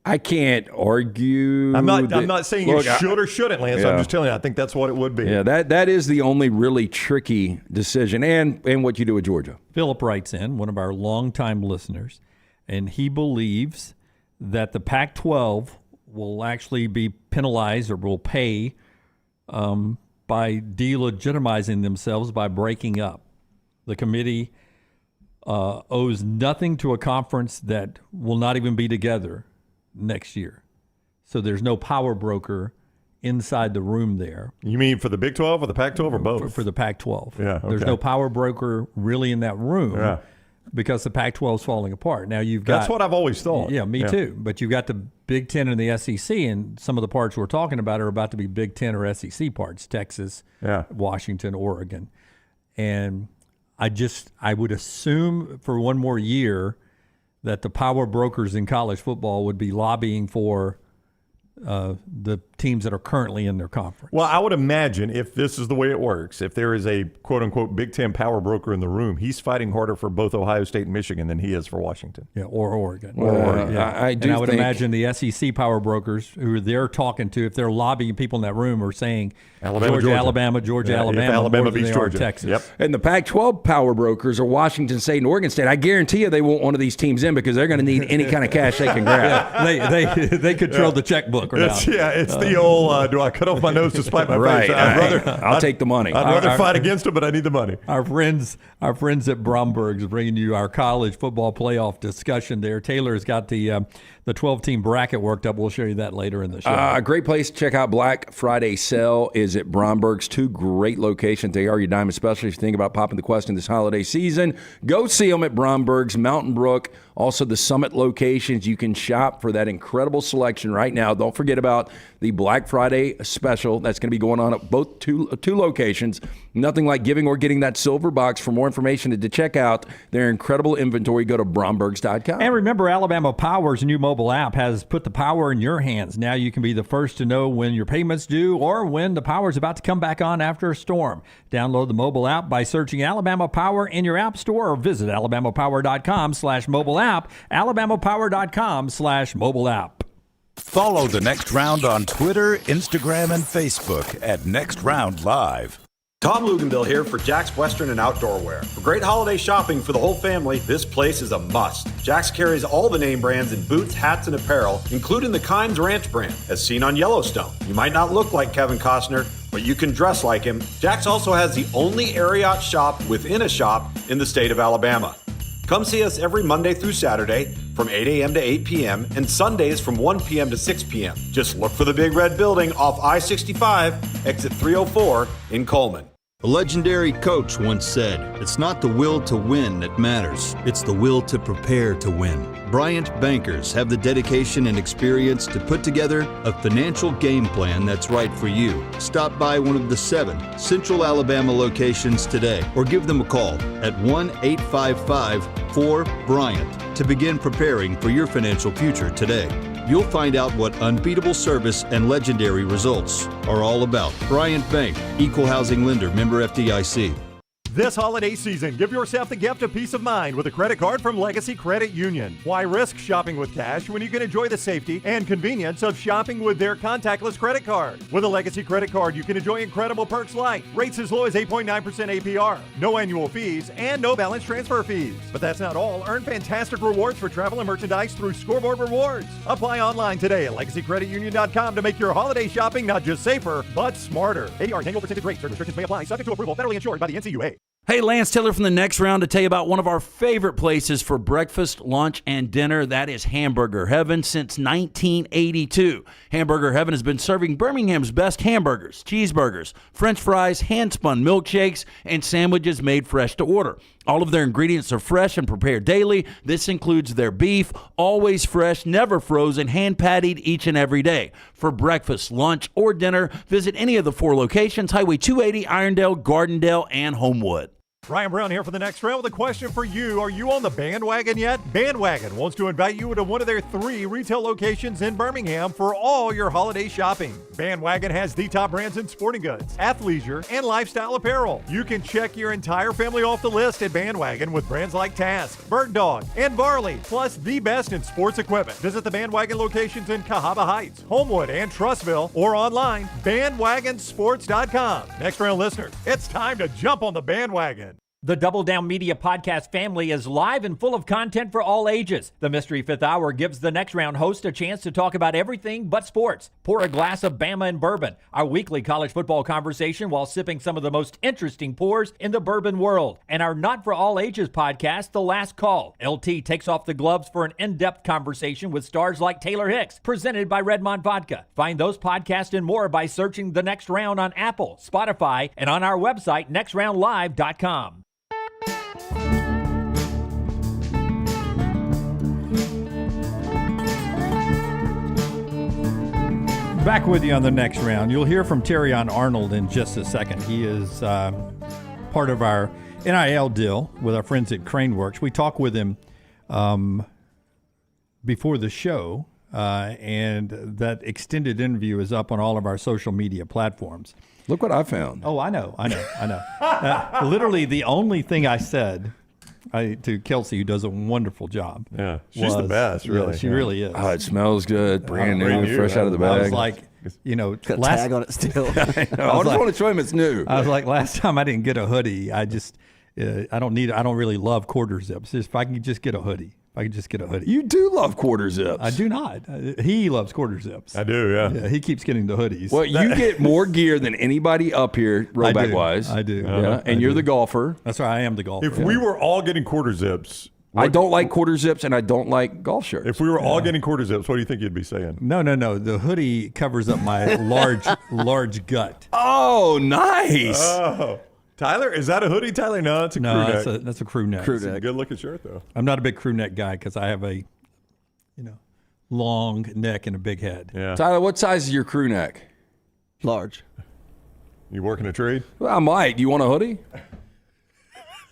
I can't argue. I'm not saying you should or shouldn't, Lance. I'm just telling you, I think that's what it would be. Yeah, that is the only really tricky decision, and what you do with Georgia. Philip writes in, one of our longtime listeners, and he believes that the Pac-12 will actually be penalized or will pay by delegitimizing themselves by breaking up. The committee owes nothing to a conference that will not even be together next year. So there's no power broker inside the room there. You mean for the Big 12 or the Pac-12 or both? For the Pac-12. Yeah, okay. There's no power broker really in that room because the Pac-12 is falling apart. Now you've got... That's what I've always thought. Yeah, me too. But you've got the Big 10 and the SEC, and some of the parts we're talking about are about to be Big 10 or SEC parts, Texas, Washington, Oregon. And I would assume for one more year that the power brokers in college football would be lobbying for the teams that are currently in their conference. Well, I would imagine if this is the way it works, if there is a quote-unquote Big Ten power broker in the room, he's fighting harder for both Ohio State and Michigan than he is for Washington. Yeah, or Oregon. I would imagine the SEC power brokers who they're talking to, if they're lobbying people in that room, are saying Georgia, Alabama, Alabama beats Georgia. Texas. Yep. And the Pac-12 power brokers are Washington State and Oregon State. I guarantee you they want one of these teams in because they're going to need any kind of cash they can grab. They control the checkbook. It's the old, do I cut off my nose to spite my face? I'll take the money. I'd rather fight against them, but I need the money. Our friends at Bromberg's bringing you our college football playoff discussion there. Taylor's got the 12-team bracket worked up. We'll show you that later in the show. A great place to check out Black Friday sale is at Bromberg's. 2 great locations. They are your dime, especially if you think about popping the question this holiday season. Go see them at Bromberg's, Mountain Brook, also the Summit locations. You can shop for that incredible selection right now. Don't forget about the Black Friday special that's going to be going on at both two locations. Nothing like giving or getting that silver box. For more information and to check out their incredible inventory, go to Brombergs.com. And remember, Alabama Power's new mobile app has put the power in your hands. Now you can be the first to know when your payment's due or when the power's about to come back on after a storm. Download the mobile app by searching Alabama Power in your app store or visit alabamapower.com/mobile app, alabamapower.com/mobile app. Follow The Next Round on Twitter, Instagram, and Facebook at Next Round Live. Tom Luganville here for Jack's Western and Outdoor Wear. For great holiday shopping for the whole family, this place is a must. Jack's carries all the name brands in boots, hats, and apparel, including the Kimes Ranch brand, as seen on Yellowstone. You might not look like Kevin Costner, but you can dress like him. Jack's also has the only Ariat shop within a shop in the state of Alabama. Come see us every Monday through Saturday from 8 a.m. to 8 p.m. and Sundays from 1 p.m. to 6 p.m. Just look for the big red building off I-65, exit 304 in Coleman. A legendary coach once said, "It's not the will to win that matters, it's the will to prepare to win." Bryant bankers have the dedication and experience to put together a financial game plan that's right for you. Stop by one of the 7 Central Alabama locations today or give them a call at 1-855-4-BRYANT to begin preparing for your financial future today. You'll find out what unbeatable service and legendary results are all about. Bryant Bank, Equal Housing Lender, member FDIC. This holiday season, give yourself the gift of peace of mind with a credit card from Legacy Credit Union. Why risk shopping with cash when you can enjoy the safety and convenience of shopping with their contactless credit card? With a Legacy credit card, you can enjoy incredible perks like rates as low as 8.9% APR, no annual fees, and no balance transfer fees. But that's not all. Earn fantastic rewards for travel and merchandise through Scoreboard Rewards. Apply online today at LegacyCreditUnion.com to make your holiday shopping not just safer, but smarter. APR and annual percentage rate. Certain restrictions may apply. Subject to approval. Federally insured by the NCUA. Hey, Lance Taylor from The Next Round to tell you about one of our favorite places for breakfast, lunch, and dinner. That is Hamburger Heaven since 1982. Hamburger Heaven has been serving Birmingham's best hamburgers, cheeseburgers, French fries, hand-spun milkshakes, and sandwiches made fresh to order. All of their ingredients are fresh and prepared daily. This includes their beef, always fresh, never frozen, hand-pattied each and every day. For breakfast, lunch, or dinner, visit any of the 4 locations, Highway 280, Irondale, Gardendale, and Homewood. Ryan Brown here for The Next Round with a question for you. Are you on the bandwagon yet? Bandwagon wants to invite you to one of their 3 retail locations in Birmingham for all your holiday shopping. Bandwagon has the top brands in sporting goods, athleisure, and lifestyle apparel. You can check your entire family off the list at Bandwagon with brands like Task, Bird Dog, and Varley, plus the best in sports equipment. Visit the Bandwagon locations in Cahaba Heights, Homewood, and Trussville, or online, bandwagonsports.com. Next Round listeners, it's time to jump on the bandwagon. The Double Down Media podcast family is live and full of content for all ages. The Mystery Fifth Hour gives the Next Round host a chance to talk about everything but sports. Pour a glass of Bama and bourbon, our weekly college football conversation while sipping some of the most interesting pours in the bourbon world. And our Not For All Ages podcast, The Last Call. LT takes off the gloves for an in-depth conversation with stars like Taylor Hicks, presented by Redmond Vodka. Find those podcasts and more by searching The Next Round on Apple, Spotify, and on our website, nextroundlive.com. Back with you on The Next Round. You'll hear from Terrion Arnold in just a second. He is part of our NIL deal with our friends at Craneworks. We talked with him before the show, and that extended interview is up on all of our social media platforms. Look what I found. Oh, I know. Literally the only thing I said to Kelsey, who does a wonderful job. Yeah, she's the best, really. Yeah, she really is. Oh, it smells good, brand new, fresh out of the bag. I was like, got a tag on it still. I just want to show him it's new. I was like, last time I didn't get a hoodie. I don't really love quarter zips. If I can just get a hoodie. You do love quarter zips. I do not. He loves quarter zips. I do, yeah. He keeps getting the hoodies. Well, you get more gear than anybody up here, rollback wise. I do. Yeah, and you're the golfer. That's right. I am the golfer. If we were all getting quarter zips, I don't like quarter zips and I don't like golf shirts. If we were all getting quarter zips, what do you think you'd be saying? No. The hoodie covers up my large gut. Oh, nice. Oh. Tyler, is that a hoodie, Tyler? No, it's a crew neck. That's a crew neck. It's a good looking shirt, though. I'm not a big crew neck guy because I have long neck and a big head. Yeah. Tyler, what size is your crew neck? Large. You working a trade? Well, I might. You want a hoodie?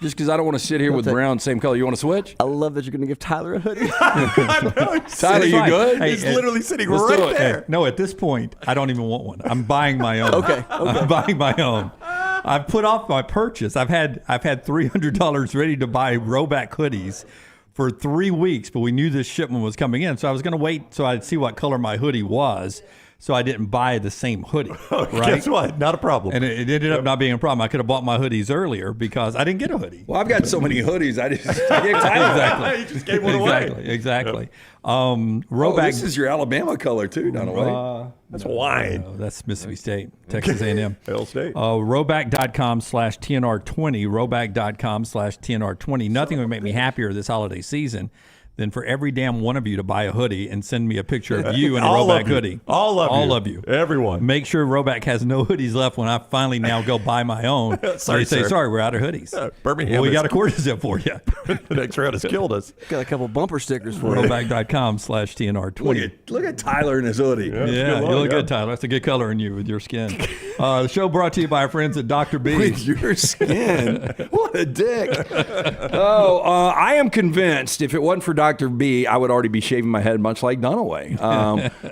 Just because I don't want to sit here with brown, same color. You want to switch? I love that you're going to give Tyler a hoodie. Tyler, you good? He's literally sitting right there. No, at this point, I don't even want one. I'm buying my own. Okay. I'm buying my own. I've put off my purchase. I've had $300 ready to buy Roback hoodies for 3 weeks, but we knew this shipment was coming in, so I was going to wait so I'd see what color my hoodie was. So I didn't buy the same hoodie. Right? Guess what? Not a problem. And it ended up not being a problem. I could have bought my hoodies earlier because I didn't get a hoodie. Well, I've got so many hoodies. I gave Tyler. Exactly. You just gave one away. Exactly. Roback. This is your Alabama color too, Dunaway. That's Hawaiian. No, that's Mississippi State, Texas A&M. Hail State. Roback.com/TNR20. Roback.com/TNR20. Nothing would make me happier this holiday season than for every damn one of you to buy a hoodie and send me a picture of you in a Roback hoodie. All of you. Everyone. Make sure Roback has no hoodies left when I finally now go buy my own. Sorry, we're out of hoodies. Birmingham. Well, we got a quarter zip for you. The next round has killed us. Got a couple bumper stickers for you. Roback.com/TNR20. Look at Tyler in his hoodie. Yeah, you look good, Tyler. That's a good color in you with your skin. The show brought to you by our friends at Dr. B. With your skin. What a dick. I am convinced if it wasn't for Dr. B, I would already be shaving my head much like Dunaway.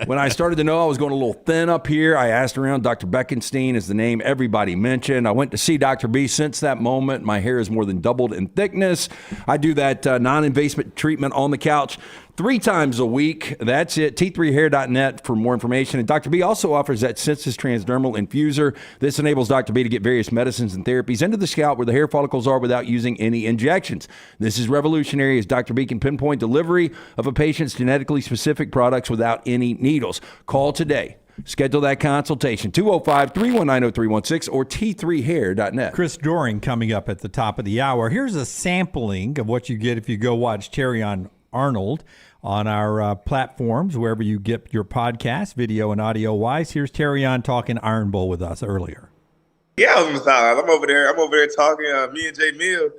When I started to know I was going a little thin up here, I asked around. Dr. Beckenstein is the name everybody mentioned. I went to see Dr. B. Since that moment, my hair has more than doubled in thickness. I do that non-invasive treatment on the couch 3 times a week. That's it. T3hair.net for more information. And Dr. B also offers that Sensus Transdermal Infuser. This enables Dr. B to get various medicines and therapies into the scalp where the hair follicles are without using any injections. This is revolutionary as Dr. B can pinpoint delivery of a patient's genetically specific products without any needles. Call today. Schedule that consultation, 205-319-0316 or T3hair.net. Chris Doring coming up at the top of the hour. Here's a sampling of what you get if you go watch Terrion Arnold on our platforms, wherever you get your podcast, video and audio-wise. Here's Terrion talking Iron Bowl with us earlier. Yeah, I was I'm over there talking. Me and Jay Mill,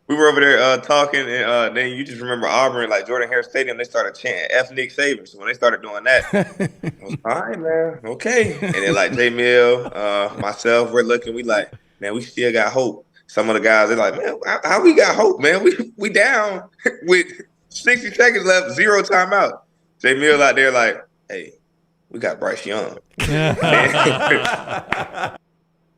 we were over there talking, and then you just remember Auburn, like Jordan Hare Stadium, they started chanting F Nick Saban. So when they started doing that, I was all right, man, okay. And then like Jay Mill, myself, we're looking, we like, man, we still got hope. Some of the guys, they're like, man, how we got hope, man? We down with 60 seconds left, 0 timeout. Jay Mill out there like, hey, we got Bryce Young.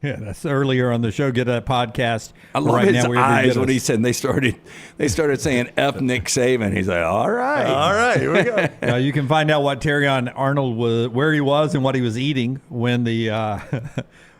Yeah, that's earlier on the show. Get that podcast. I love his eyes when he said they started saying F Nick Saban. He's like, all right, here we go. Now you can find out what Terrion Arnold was, where he was, and what he was eating when the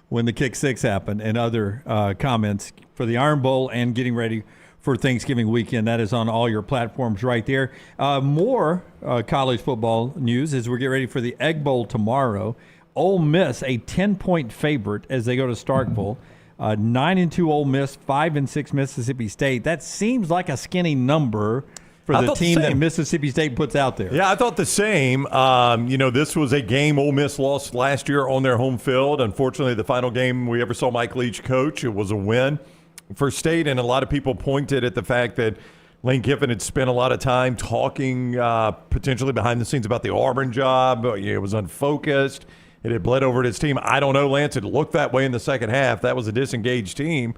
when the kick six happened, and other comments for the Iron Bowl and getting ready for Thanksgiving weekend. That is on all your platforms right there. More college football news as we get ready for the Egg Bowl tomorrow. Ole Miss, a 10-point favorite as they go to Starkville. 9-2 Ole Miss, 5-6 Mississippi State. That seems like a skinny number for the team that Mississippi State puts out there. Yeah, I thought the same. This was a game Ole Miss lost last year on their home field. Unfortunately, the final game we ever saw Mike Leach coach, it was a win for State, and a lot of people pointed at the fact that Lane Kiffin had spent a lot of time talking potentially behind the scenes about the Auburn job. It was unfocused. It had bled over to his team. I don't know, Lance. It looked that way in the second half. That was a disengaged team.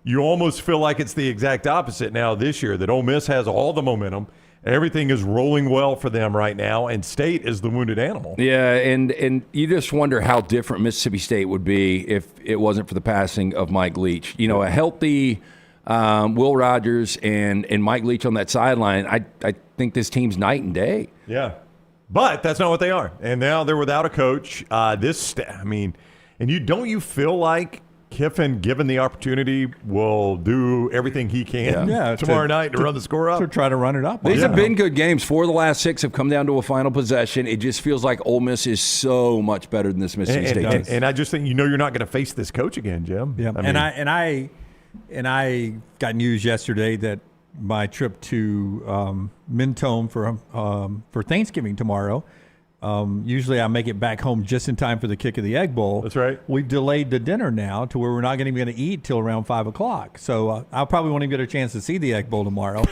You almost feel like it's the exact opposite now this year, that Ole Miss has all the momentum. Everything is rolling well for them right now, and State is the wounded animal. Yeah, and you just wonder how different Mississippi State would be if it wasn't for the passing of Mike Leach. A healthy Will Rogers and Mike Leach on that sideline, I think this team's night and day. Yeah. But that's not what they are. And now they're without a coach. Don't you feel like Kiffin, given the opportunity, will do everything he can tomorrow night to run the score up? To try to run it up. These have been good games. 4 of the last 6 have come down to a final possession. It just feels like Ole Miss is so much better than this Mississippi State team. And I just think you're not going to face this coach again, Jim. Yeah. I got news yesterday that my trip to Mentone for Thanksgiving tomorrow. Usually I make it back home just in time for the kick of the Egg Bowl. That's right. We've delayed the dinner now to where we're not going to eat till around 5 o'clock. So I probably won't even get a chance to see the Egg Bowl tomorrow.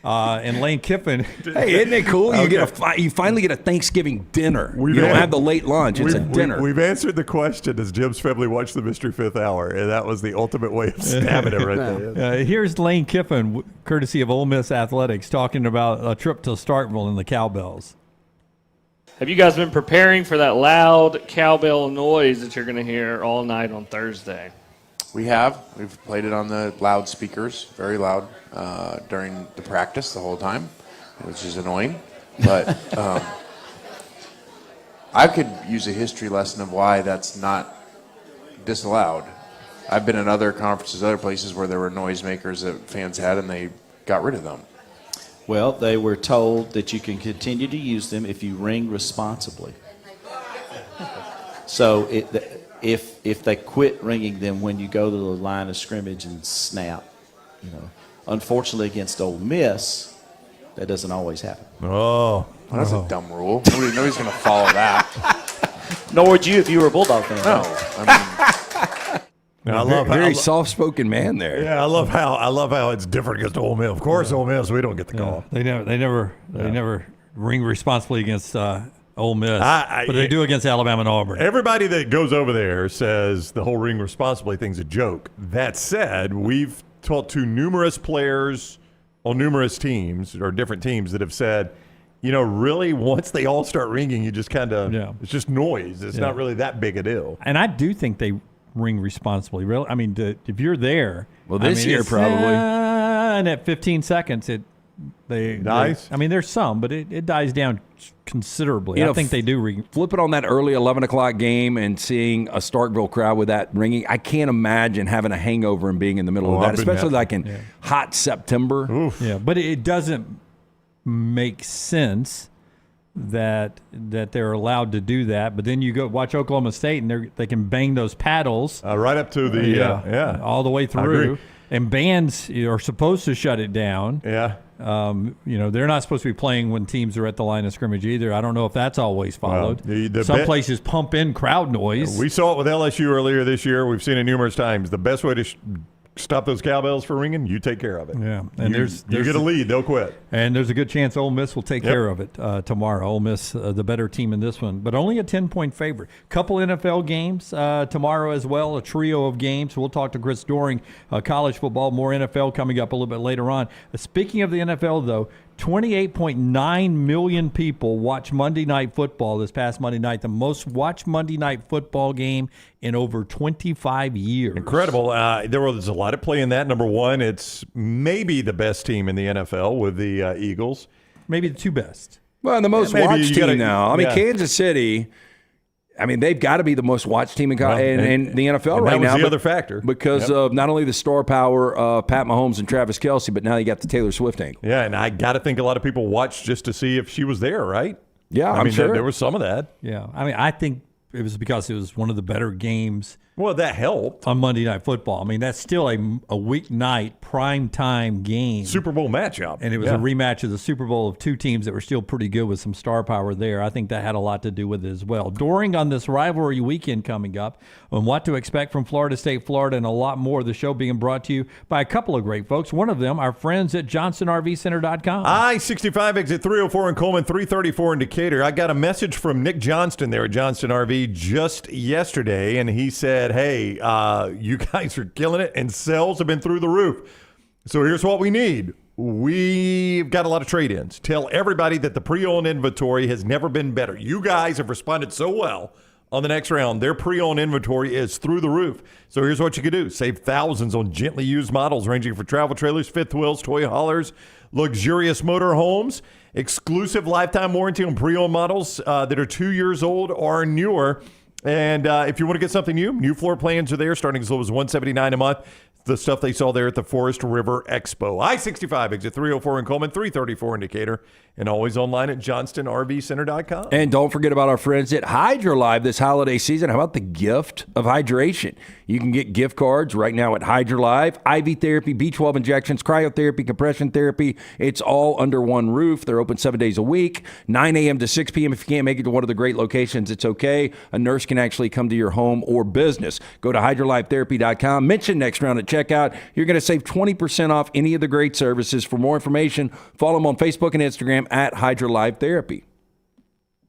And Lane Kiffin. Hey, isn't it cool? You finally get a Thanksgiving dinner. You don't have the late lunch. It's a dinner. We've answered the question, does Jim's family watch the Mystery Fifth Hour? And that was the ultimate way of stabbing it right there. Here's Lane Kiffin, courtesy of Ole Miss Athletics, talking about a trip to Starkville and the Cowbells. Have you guys been preparing for that loud cowbell noise that you're going to hear all night on Thursday? We have. We've played it on the loudspeakers, very loud, during the practice the whole time, which is annoying. But I could use a history lesson of why that's not disallowed. I've been in other conferences, other places where there were noisemakers that fans had, and they got rid of them. Well, they were told that you can continue to use them if you ring responsibly. So if they quit ringing them when you go to the line of scrimmage and snap, unfortunately against Ole Miss, that doesn't always happen. Oh, that's a dumb rule. Nobody's going to follow that. Nor would you if you were a Bulldog fan. No, I mean, Very soft-spoken man there. Yeah, I love how it's different against Ole Miss. Of course, Ole Miss, we don't get the call. They never ring responsibly against Ole Miss, but they do against Alabama and Auburn. Everybody that goes over there says the whole ring responsibly thing's a joke. That said, we've talked to numerous players on numerous teams or different teams that have said, really, once they all start ringing, you just kind of, it's just noise. It's not really that big a deal. And I do think they ring responsibly. Really, I mean, if you're there, this year probably, and at 15 seconds, they dies. There's some, but it dies down considerably. I think they do ring. Flip it on that early 11 o'clock game and seeing a Starkville crowd with that ringing. I can't imagine having a hangover and being in the middle of that, especially like in hot September. Oof. Yeah, but it doesn't make sense that they're allowed to do that. But then you go watch Oklahoma State, and they can bang those paddles right up to the all the way through. And bands are supposed to shut it down. Yeah. They're not supposed to be playing when teams are at the line of scrimmage either. I don't know if that's always followed. Some places pump in crowd noise. We saw it with LSU earlier this year. We've seen it numerous times. The best way to stop those cowbells from ringing, you take care of it. Yeah, and you get a lead, they'll quit. And there's a good chance Ole Miss will take care of it tomorrow. Ole Miss, the better team in this one, but only a 10-point favorite. Couple NFL games tomorrow as well, a trio of games. We'll talk to Chris Doring, college football, more NFL coming up a little bit later on. Speaking of the NFL, though, 28.9 million people watch Monday Night Football this past Monday night, the most watched Monday Night Football game in over 25 years. Incredible. There was a lot of play in that. Number one, it's maybe the best team in the NFL with the Eagles. Maybe the two best. Well, the most watched team now. Kansas City, they've got to be the most watched team in the NFL right now. That was the other factor. Because of not only the star power of Pat Mahomes and Travis Kelce, but now you got the Taylor Swift angle. Yeah, and I got to think a lot of people watched just to see if she was there, right? Yeah, I'm sure. There was some of that. Yeah, I think it was because it was one of the better games. Well, that helped. On Monday Night Football. That's still a weeknight primetime game. Super Bowl matchup. And it was a rematch of the Super Bowl of two teams that were still pretty good with some star power there. I think that had a lot to do with it as well. Doering on this rivalry weekend coming up, and what to expect from Florida State, Florida, and a lot more. The show being brought to you by a couple of great folks. One of them, our friends at JohnstonRVCenter.com. I-65 exit 304 in Coleman, 334 in Decatur. I got a message from Nick Johnston there at Johnston RV just yesterday, and he said, hey, you guys are killing it, and sales have been through the roof. So here's what we need. We've got a lot of trade-ins. Tell everybody that the pre-owned inventory has never been better. You guys have responded so well on the next round. Their pre-owned inventory is through the roof. So here's what you can do. Save thousands on gently used models ranging from travel trailers, fifth wheels, toy haulers, luxurious motor homes, exclusive lifetime warranty on pre-owned models that are 2 years old or newer. And if you want to get something new floor plans are there starting as low as $179 a month. The stuff they saw there at the Forest River Expo. I-65 exit 304 in Coleman, 334 in Decatur, and always online at JohnstonRVCenter.com. And don't forget about our friends at HydroLive this holiday season. How about the gift of hydration? You can get gift cards right now at HydroLive. IV therapy, B12 injections, cryotherapy, compression therapy. It's all under one roof. They're open 7 days a week, 9 a.m. to 6 p.m. If you can't make it to one of the great locations, it's okay. A nurse can actually come to your home or business. Go to hydrolifetherapy.com. Mention Next Round at checkout. You're going to save 20% off any of the great services. For more information, follow them on Facebook and Instagram at Hydrolife Therapy.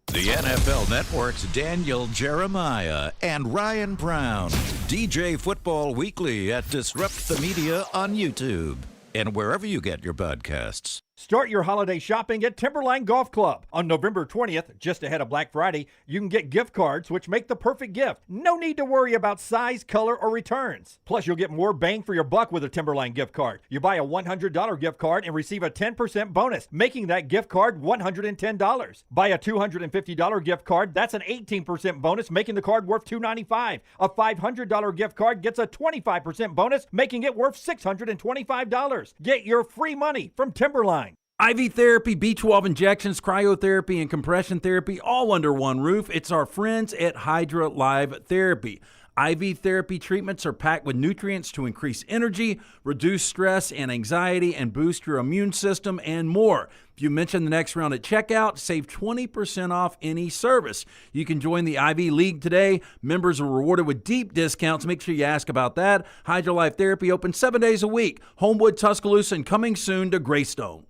The NFL Network's Daniel Jeremiah and Ryan Brown. DJ Football Weekly at Disrupt the Media on YouTube and wherever you get your podcasts. Start your holiday shopping at Timberline Golf Club. On November 20th, just ahead of Black Friday, you can get gift cards which make the perfect gift. No need to worry about size, color, or returns. Plus, you'll get more bang for your buck with a Timberline gift card. You buy a $100 gift card and receive a 10% bonus, making that gift card $110. Buy a $250 gift card, that's an 18% bonus, making the card worth $295. A $500 gift card gets a 25% bonus, making it worth $625. Get your free money from Timberline. IV therapy, B12 injections, cryotherapy, and compression therapy all under one roof. It's our friends at Hydra Live Therapy. IV therapy treatments are packed with nutrients to increase energy, reduce stress and anxiety, and boost your immune system, and more. If you mention the Next Round at checkout, save 20% off any service. You can join the IV League today. Members are rewarded with deep discounts. Make sure you ask about that. Hydra Life Therapy open 7 days a week. Homewood, Tuscaloosa, and coming soon to Greystone.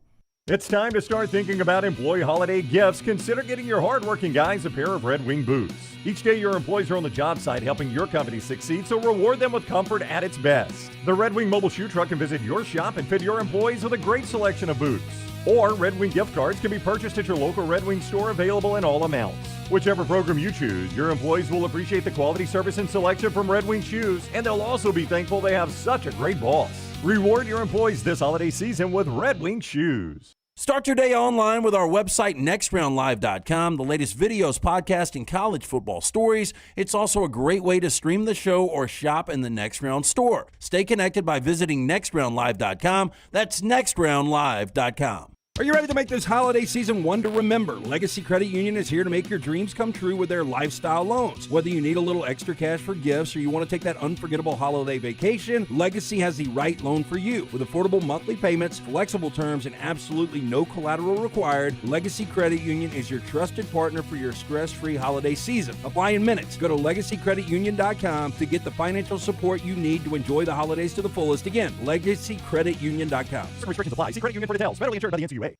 It's time to start thinking about employee holiday gifts. Consider getting your hardworking guys a pair of Red Wing boots. Each day your employees are on the job site helping your company succeed, so reward them with comfort at its best. The Red Wing mobile shoe truck can visit your shop and fit your employees with a great selection of boots. Or Red Wing gift cards can be purchased at your local Red Wing store, available in all amounts. Whichever program you choose, your employees will appreciate the quality, service, and selection from Red Wing shoes, and they'll also be thankful they have such a great boss. Reward your employees this holiday season with Red Wing shoes. Start your day online with our website, nextroundlive.com. The latest videos, podcasts, and college football stories. It's also a great way to stream the show or shop in the Next Round store. Stay connected by visiting nextroundlive.com. That's nextroundlive.com. Are you ready to make this holiday season one to remember? Legacy Credit Union is here to make your dreams come true with their lifestyle loans. Whether you need a little extra cash for gifts or you want to take that unforgettable holiday vacation, Legacy has the right loan for you. With affordable monthly payments, flexible terms, and absolutely no collateral required, Legacy Credit Union is your trusted partner for your stress-free holiday season. Apply in minutes. Go to LegacyCreditUnion.com to get the financial support you need to enjoy the holidays to the fullest. Again, LegacyCreditUnion.com. Restrictions apply. See credit union for details. Federally insured by the NCUA.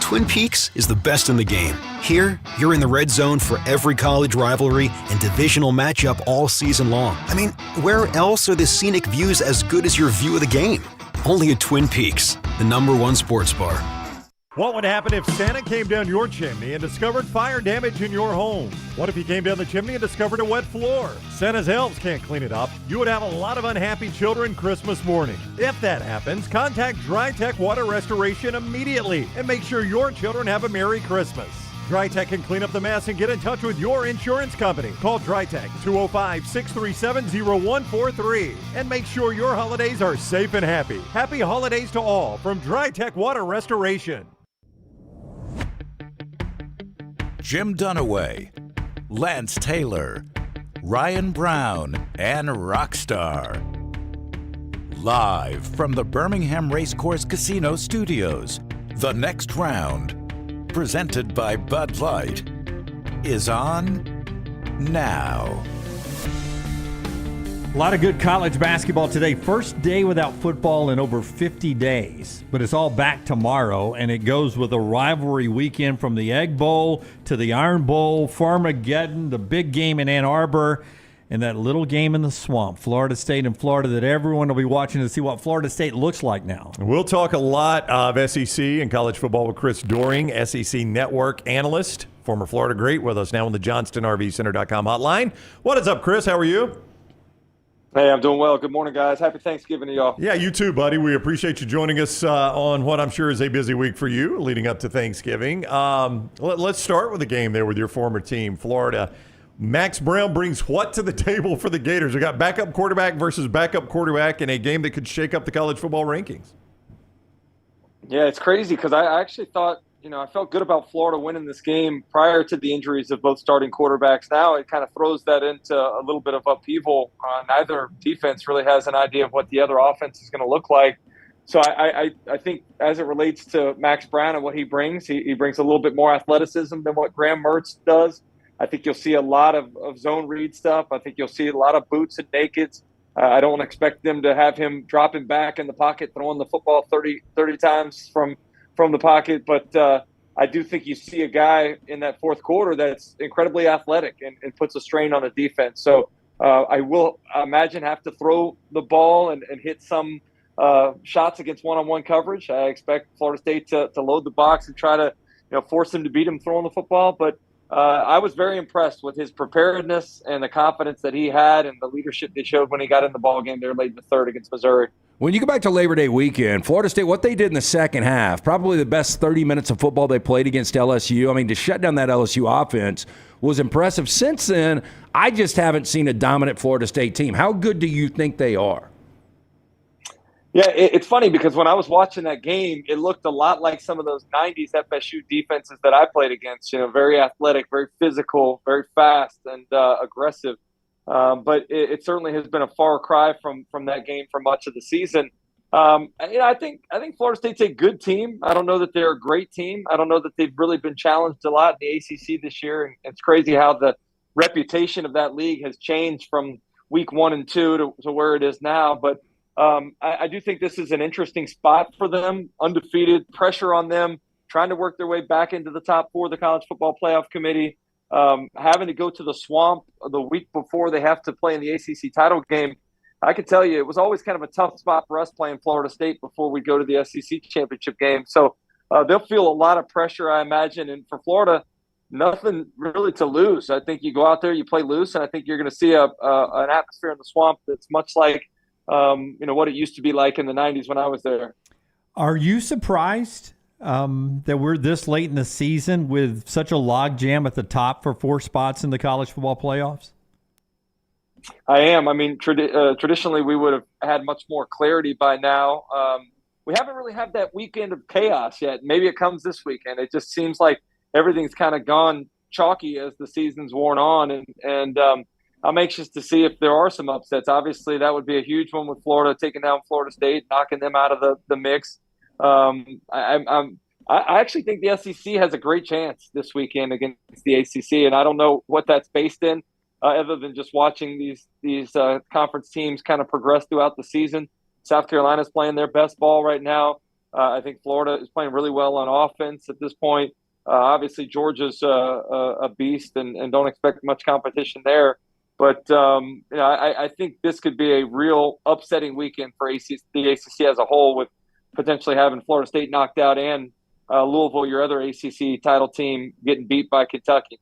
Twin Peaks is the best in the game. Here, you're in the red zone for every college rivalry and divisional matchup all season long. I mean, where else are the scenic views as good as your view of the game? Only at Twin Peaks, the #1 sports bar. What would happen if Santa came down your chimney and discovered fire damage in your home? What if he came down the chimney and discovered a wet floor? Santa's elves can't clean it up. You would have a lot of unhappy children Christmas morning. If that happens, contact DryTech Water Restoration immediately and make sure your children have a Merry Christmas. DryTech can clean up the mess and get in touch with your insurance company. Call DryTech 205-637-0143 and make sure your holidays are safe and happy. Happy holidays to all from DryTech Water Restoration. Jim Dunaway, Lance Taylor, Ryan Brown, and Rockstar. Live from the Birmingham Racecourse Casino Studios, The Next Round, presented by Bud Light, is on now. A lot of good college basketball today. First day without football in over 50 days. But it's all back tomorrow, and it goes with a rivalry weekend from the Egg Bowl to the Iron Bowl, Farmageddon, the big game in Ann Arbor, and that little game in the swamp, Florida State and Florida, that everyone will be watching to see what Florida State looks like now. We'll talk a lot of SEC and college football with Chris Doring, SEC Network analyst, former Florida great, with us now on the JohnstonRVCenter.com hotline. What is up, Chris? How are you? Hey, I'm doing well. Good morning, guys. Happy Thanksgiving to y'all. Yeah, you too, buddy. We appreciate you joining us on what I'm sure is a busy week for you leading up to Thanksgiving. Let's start with the game there with your former team, Florida. Max Brown brings what to the table for the Gators? We got backup quarterback versus backup quarterback in a game that could shake up the college football rankings. Yeah, it's crazy because I actually thought, I felt good about Florida winning this game prior to the injuries of both starting quarterbacks. Now it kind of throws that into a little bit of upheaval. Neither defense really has an idea of what the other offense is going to look like. So I think as it relates to Max Brown and what he brings, he brings a little bit more athleticism than what Graham Mertz does. I think you'll see a lot of zone read stuff. I think you'll see a lot of boots and nakeds. I don't expect them to have him dropping back in the pocket, throwing the football 30 times from the pocket. But I do think you see a guy in that fourth quarter that's incredibly athletic and puts a strain on the defense. So I will imagine have to throw the ball and hit some shots against one-on-one coverage. I expect Florida State to load the box and try to force him to beat him throwing the football. But I was very impressed with his preparedness and the confidence that he had and the leadership they showed when he got in the ball game there late in the third against Missouri. When you go back to Labor Day weekend, Florida State, what they did in the second half, probably the best 30 minutes of football they played against LSU. I mean, to shut down that LSU offense was impressive. Since then, I just haven't seen a dominant Florida State team. How good do you think they are? Yeah, it's funny because when I was watching that game, it looked a lot like some of those 90s FSU defenses that I played against, very athletic, very physical, very fast, and aggressive. But it certainly has been a far cry from that game for much of the season. I think Florida State's a good team. I don't know that they're a great team. I don't know that they've really been challenged a lot in the ACC this year. And it's crazy how the reputation of that league has changed from week 1 and 2 to where it is now. But I do think this is an interesting spot for them. Undefeated, pressure on them, trying to work their way back into the top 4 of the College Football Playoff Committee. Having to go to the Swamp the week before they have to play in the ACC title game. I can tell you it was always kind of a tough spot for us playing Florida State before we go to the SEC championship game. So they'll feel a lot of pressure, I imagine. And for Florida, nothing really to lose. I think you go out there, you play loose, and I think you're going to see an atmosphere in the Swamp that's much like what it used to be like in the 90s when I was there. Are you surprised that we're this late in the season with such a logjam at the top for 4 spots in the college football playoffs? I am. I mean, traditionally we would have had much more clarity by now. We haven't really had that weekend of chaos yet. Maybe it comes this weekend. It just seems like everything's kind of gone chalky as the season's worn on. And I'm anxious to see if there are some upsets. Obviously, that would be a huge one with Florida taking down Florida State, knocking them out of the mix. I actually think the SEC has a great chance this weekend against the ACC, and I don't know what that's based in, other than just watching these conference teams kind of progress throughout the season. South Carolina's playing their best ball right now. I think Florida is playing really well on offense at this point. Obviously, Georgia's a beast, and don't expect much competition there. But I think this could be a real upsetting weekend for the ACC as a whole, with potentially having Florida State knocked out and Louisville, your other ACC title team, getting beat by Kentucky.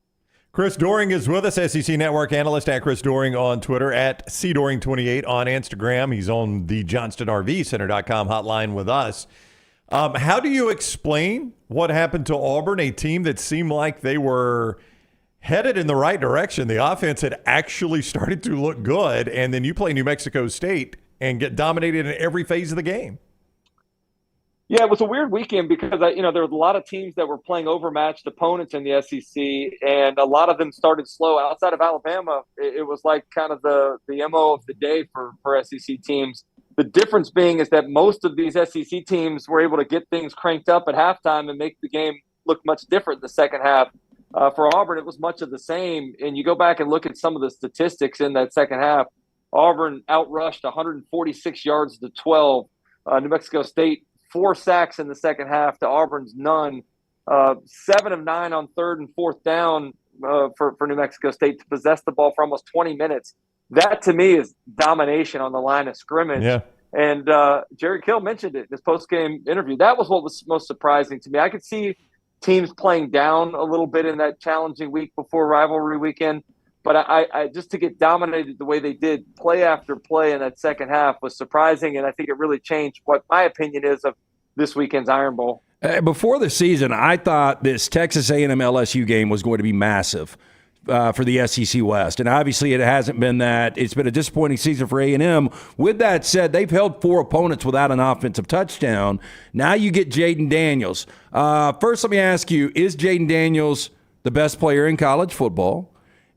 Chris Doring is with us, SEC Network analyst at Chris Doring on Twitter, at cdoring28 on Instagram. He's on the JohnstonRVCenter.com hotline with us. How do you explain what happened to Auburn, a team that seemed like they were headed in the right direction? The offense had actually started to look good, and then you play New Mexico State and get dominated in every phase of the game. Yeah, it was a weird weekend because, there were a lot of teams that were playing overmatched opponents in the SEC, and a lot of them started slow. Outside of Alabama, it was like kind of the MO of the day for SEC teams. The difference being is that most of these SEC teams were able to get things cranked up at halftime and make the game look much different in the second half. For Auburn, it was much of the same, and you go back and look at some of the statistics in that second half. Auburn outrushed 146 yards to 12. New Mexico State, 4 sacks in the second half to Auburn's none. 7 of 9 on third and fourth down for New Mexico State to possess the ball for almost 20 minutes. That, to me, is domination on the line of scrimmage. Yeah. And Jerry Kill mentioned it in his post-game interview. That was what was most surprising to me. I could see teams playing down a little bit in that challenging week before rivalry weekend. But I just to get dominated the way they did play after play in that second half was surprising, and I think it really changed what my opinion is of this weekend's Iron Bowl. Before the season, I thought this Texas A&M LSU game was going to be massive for the SEC West, and obviously it hasn't been that. It's been a disappointing season for A&M. With that said, they've held 4 opponents without an offensive touchdown. Now you get Jaden Daniels. First, let me ask you, is Jaden Daniels the best player in college football?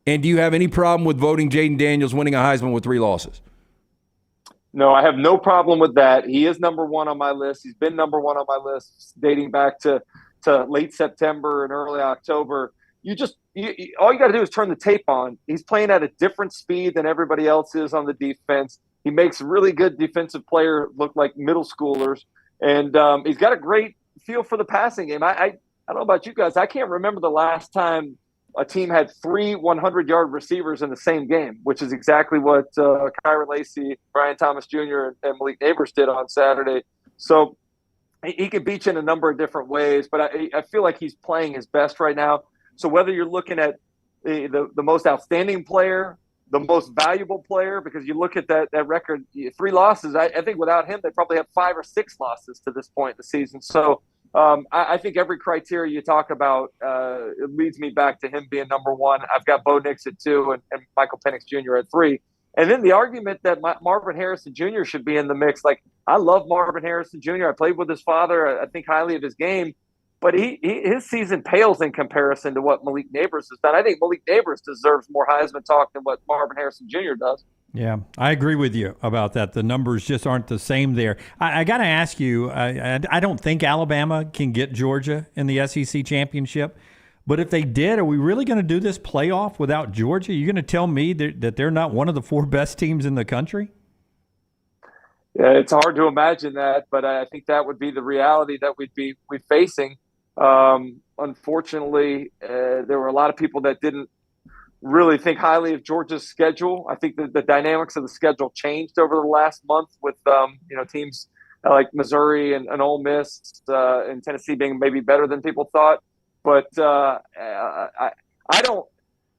And do you have any problem with voting Jaden Daniels winning a Heisman with 3 losses? No, I have no problem with that. He is number 1 on my list. He's been number 1 on my list dating back to late September and early October. You just all you got to do is turn the tape on. He's playing at a different speed than everybody else is on the defense. He makes really good defensive players look like middle schoolers, and he's got a great feel for the passing game. I don't know about you guys. I can't remember the last time a team had 3 100-yard receivers in the same game, which is exactly what Kyron Lacy, Brian Thomas Jr., and Malik Neighbors did on Saturday. So he can beat you in a number of different ways, but I feel like he's playing his best right now. So whether you're looking at the most outstanding player, the most valuable player, because you look at that record, 3 losses, I think without him, they probably have 5 or 6 losses to this point in the season. So I think every criteria you talk about, it leads me back to him being number 1. I've got Bo Nix at 2 and Michael Penix Jr. at 3. And then the argument that Marvin Harrison Jr. should be in the mix. Like, I love Marvin Harrison Jr. I played with his father. I think highly of his game. But his season pales in comparison to what Malik Neighbors has done. I think Malik Neighbors deserves more Heisman talk than what Marvin Harrison Jr. does. Yeah, I agree with you about that. The numbers just aren't the same there. I got to ask you, I don't think Alabama can get Georgia in the SEC championship. But if they did, are we really going to do this playoff without Georgia? You're going to tell me that they're not one of the 4 best teams in the country? Yeah, it's hard to imagine that, but I think that would be the reality that we'd be facing. Unfortunately, there were a lot of people that didn't really think highly of Georgia's schedule. I think that the dynamics of the schedule changed over the last month with teams like Missouri and Ole Miss and Tennessee being maybe better than people thought. But I don't.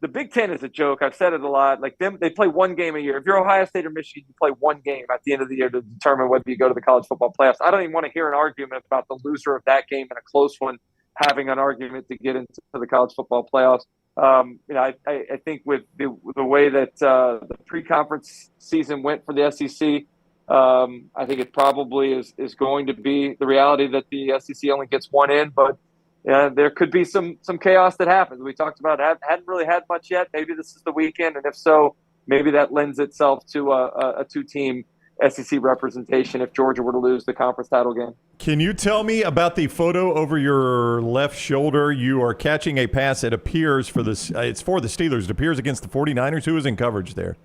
The Big Ten is a joke. I've said it a lot. Like they play one game a year. If you're Ohio State or Michigan, you play one game at the end of the year to determine whether you go to the college football playoffs. I don't even want to hear an argument about the loser of that game and a close one having an argument to get into the college football playoffs. I think with the way that the pre-conference season went for the SEC, I think it probably is going to be the reality that the SEC only gets one in, but there could be some chaos that happens. We talked about hadn't really had much yet. Maybe this is the weekend, and if so, maybe that lends itself to a 2-team SEC representation if Georgia were to lose the conference title game. Can you tell me about the photo over your left shoulder? You are catching a pass. It appears it's for the Steelers. It appears against the 49ers. Who is in coverage there?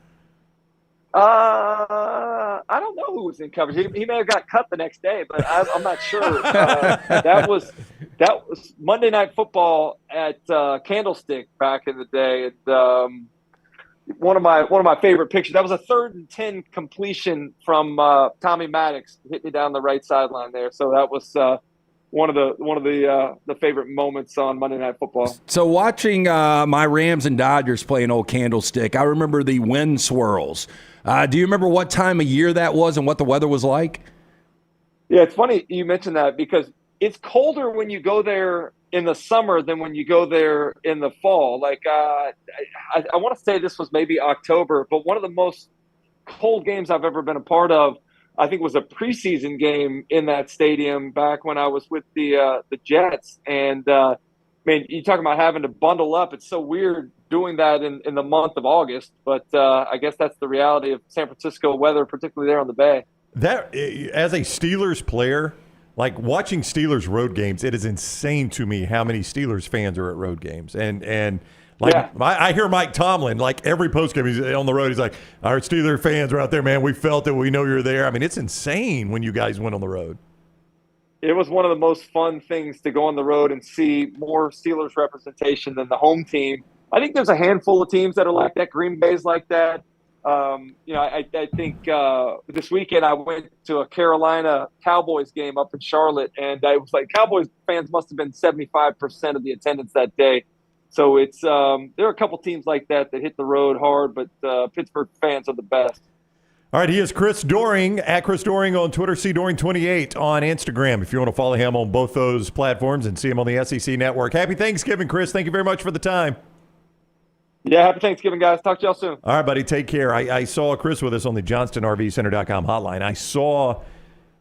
I don't know who was in coverage. He may have got cut the next day, but I'm not sure. That was Monday Night Football at Candlestick back in the day. And one of my favorite pictures. That was a 3rd and 10 completion from Tommy Maddox, hit me down the right sideline there. So that was one of the favorite moments on Monday Night Football. So watching my Rams and Dodgers play an old Candlestick, I remember the wind swirls. Do you remember what time of year that was and what the weather was like? Yeah, it's funny you mentioned that because it's colder when you go there in the summer than when you go there in the fall. Like I want to say this was maybe October, but one of the most cold games I've ever been a part of, I think, was a preseason game in that stadium back when I was with the Jets. And you talk about having to bundle up. It's so weird doing that in the month of August, but I guess that's the reality of San Francisco weather, particularly there on the Bay. That, as a Steelers player, like watching Steelers road games, it is insane to me how many Steelers fans are at road games. And I hear Mike Tomlin, like every postgame he's on the road, he's like, our Steeler fans are out there, man. We felt it. We know you're there. I mean, it's insane when you guys went on the road. It was one of the most fun things to go on the road and see more Steelers representation than the home team. I think there's a handful of teams that are like that. Green Bay's like that. I think this weekend I went to a Carolina Cowboys game up in Charlotte, and I was like, Cowboys fans must have been 75% of the attendance that day. So it's there are a couple teams like that hit the road hard, but Pittsburgh fans are the best. All right, he is Chris Doring, at Chris Doring on Twitter, CDoring28 on Instagram. If you want to follow him on both those platforms and see him on the SEC Network. Happy Thanksgiving, Chris. Thank you very much for the time. Yeah, happy Thanksgiving, guys. Talk to y'all soon. All right, buddy. Take care. I saw Chris with us on the JohnstonRVCenter.com hotline. I saw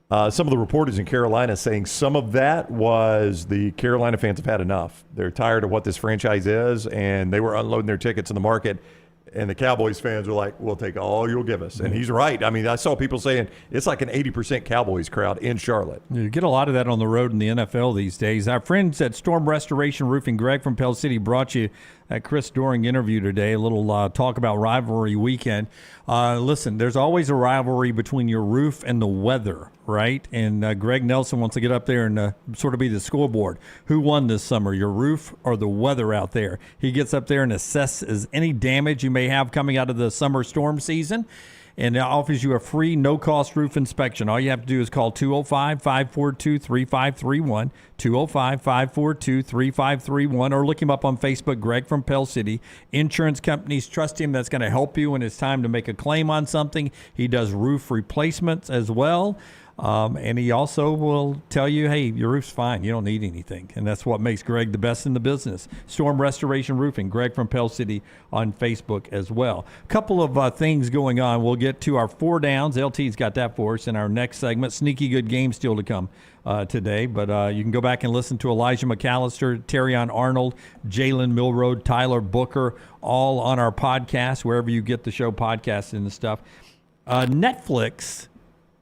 some of the reporters in Carolina saying some of that was the Carolina fans have had enough. They're tired of what this franchise is, and they were unloading their tickets in the market. And the Cowboys fans were like, we'll take all you'll give us. And he's right. I mean, I saw people saying it's like an 80% Cowboys crowd in Charlotte. You get a lot of that on the road in the NFL these days. Our friends at Storm Restoration Roofing, Greg from Pell City, brought you that Chris Doring interview today, a little talk about rivalry weekend. Listen, there's always a rivalry between your roof and the weather, right? And Greg Nelson wants to get up there and sort of be the scoreboard. Who won this summer, your roof or the weather out there? He gets up there and assesses any damage you may have coming out of the summer storm season, and offers you a free, no-cost roof inspection. All you have to do is call 205-542-3531, 205-542-3531, or look him up on Facebook, Greg from Pell City. Insurance companies trust him. That's going to help you when it's time to make a claim on something. He does roof replacements as well. And he also will tell you, hey, your roof's fine. You don't need anything. And that's what makes Greg the best in the business. Storm Restoration Roofing, Greg from Pell City on Facebook as well. A couple of things going on. We'll get to our 4 downs. LT's got that for us in our next segment. Sneaky good game still to come today. But you can go back and listen to Elijah McAllister, Terrion Arnold, Jalen Milroad, Tyler Booker, all on our podcast, wherever you get the show podcasting and stuff. Netflix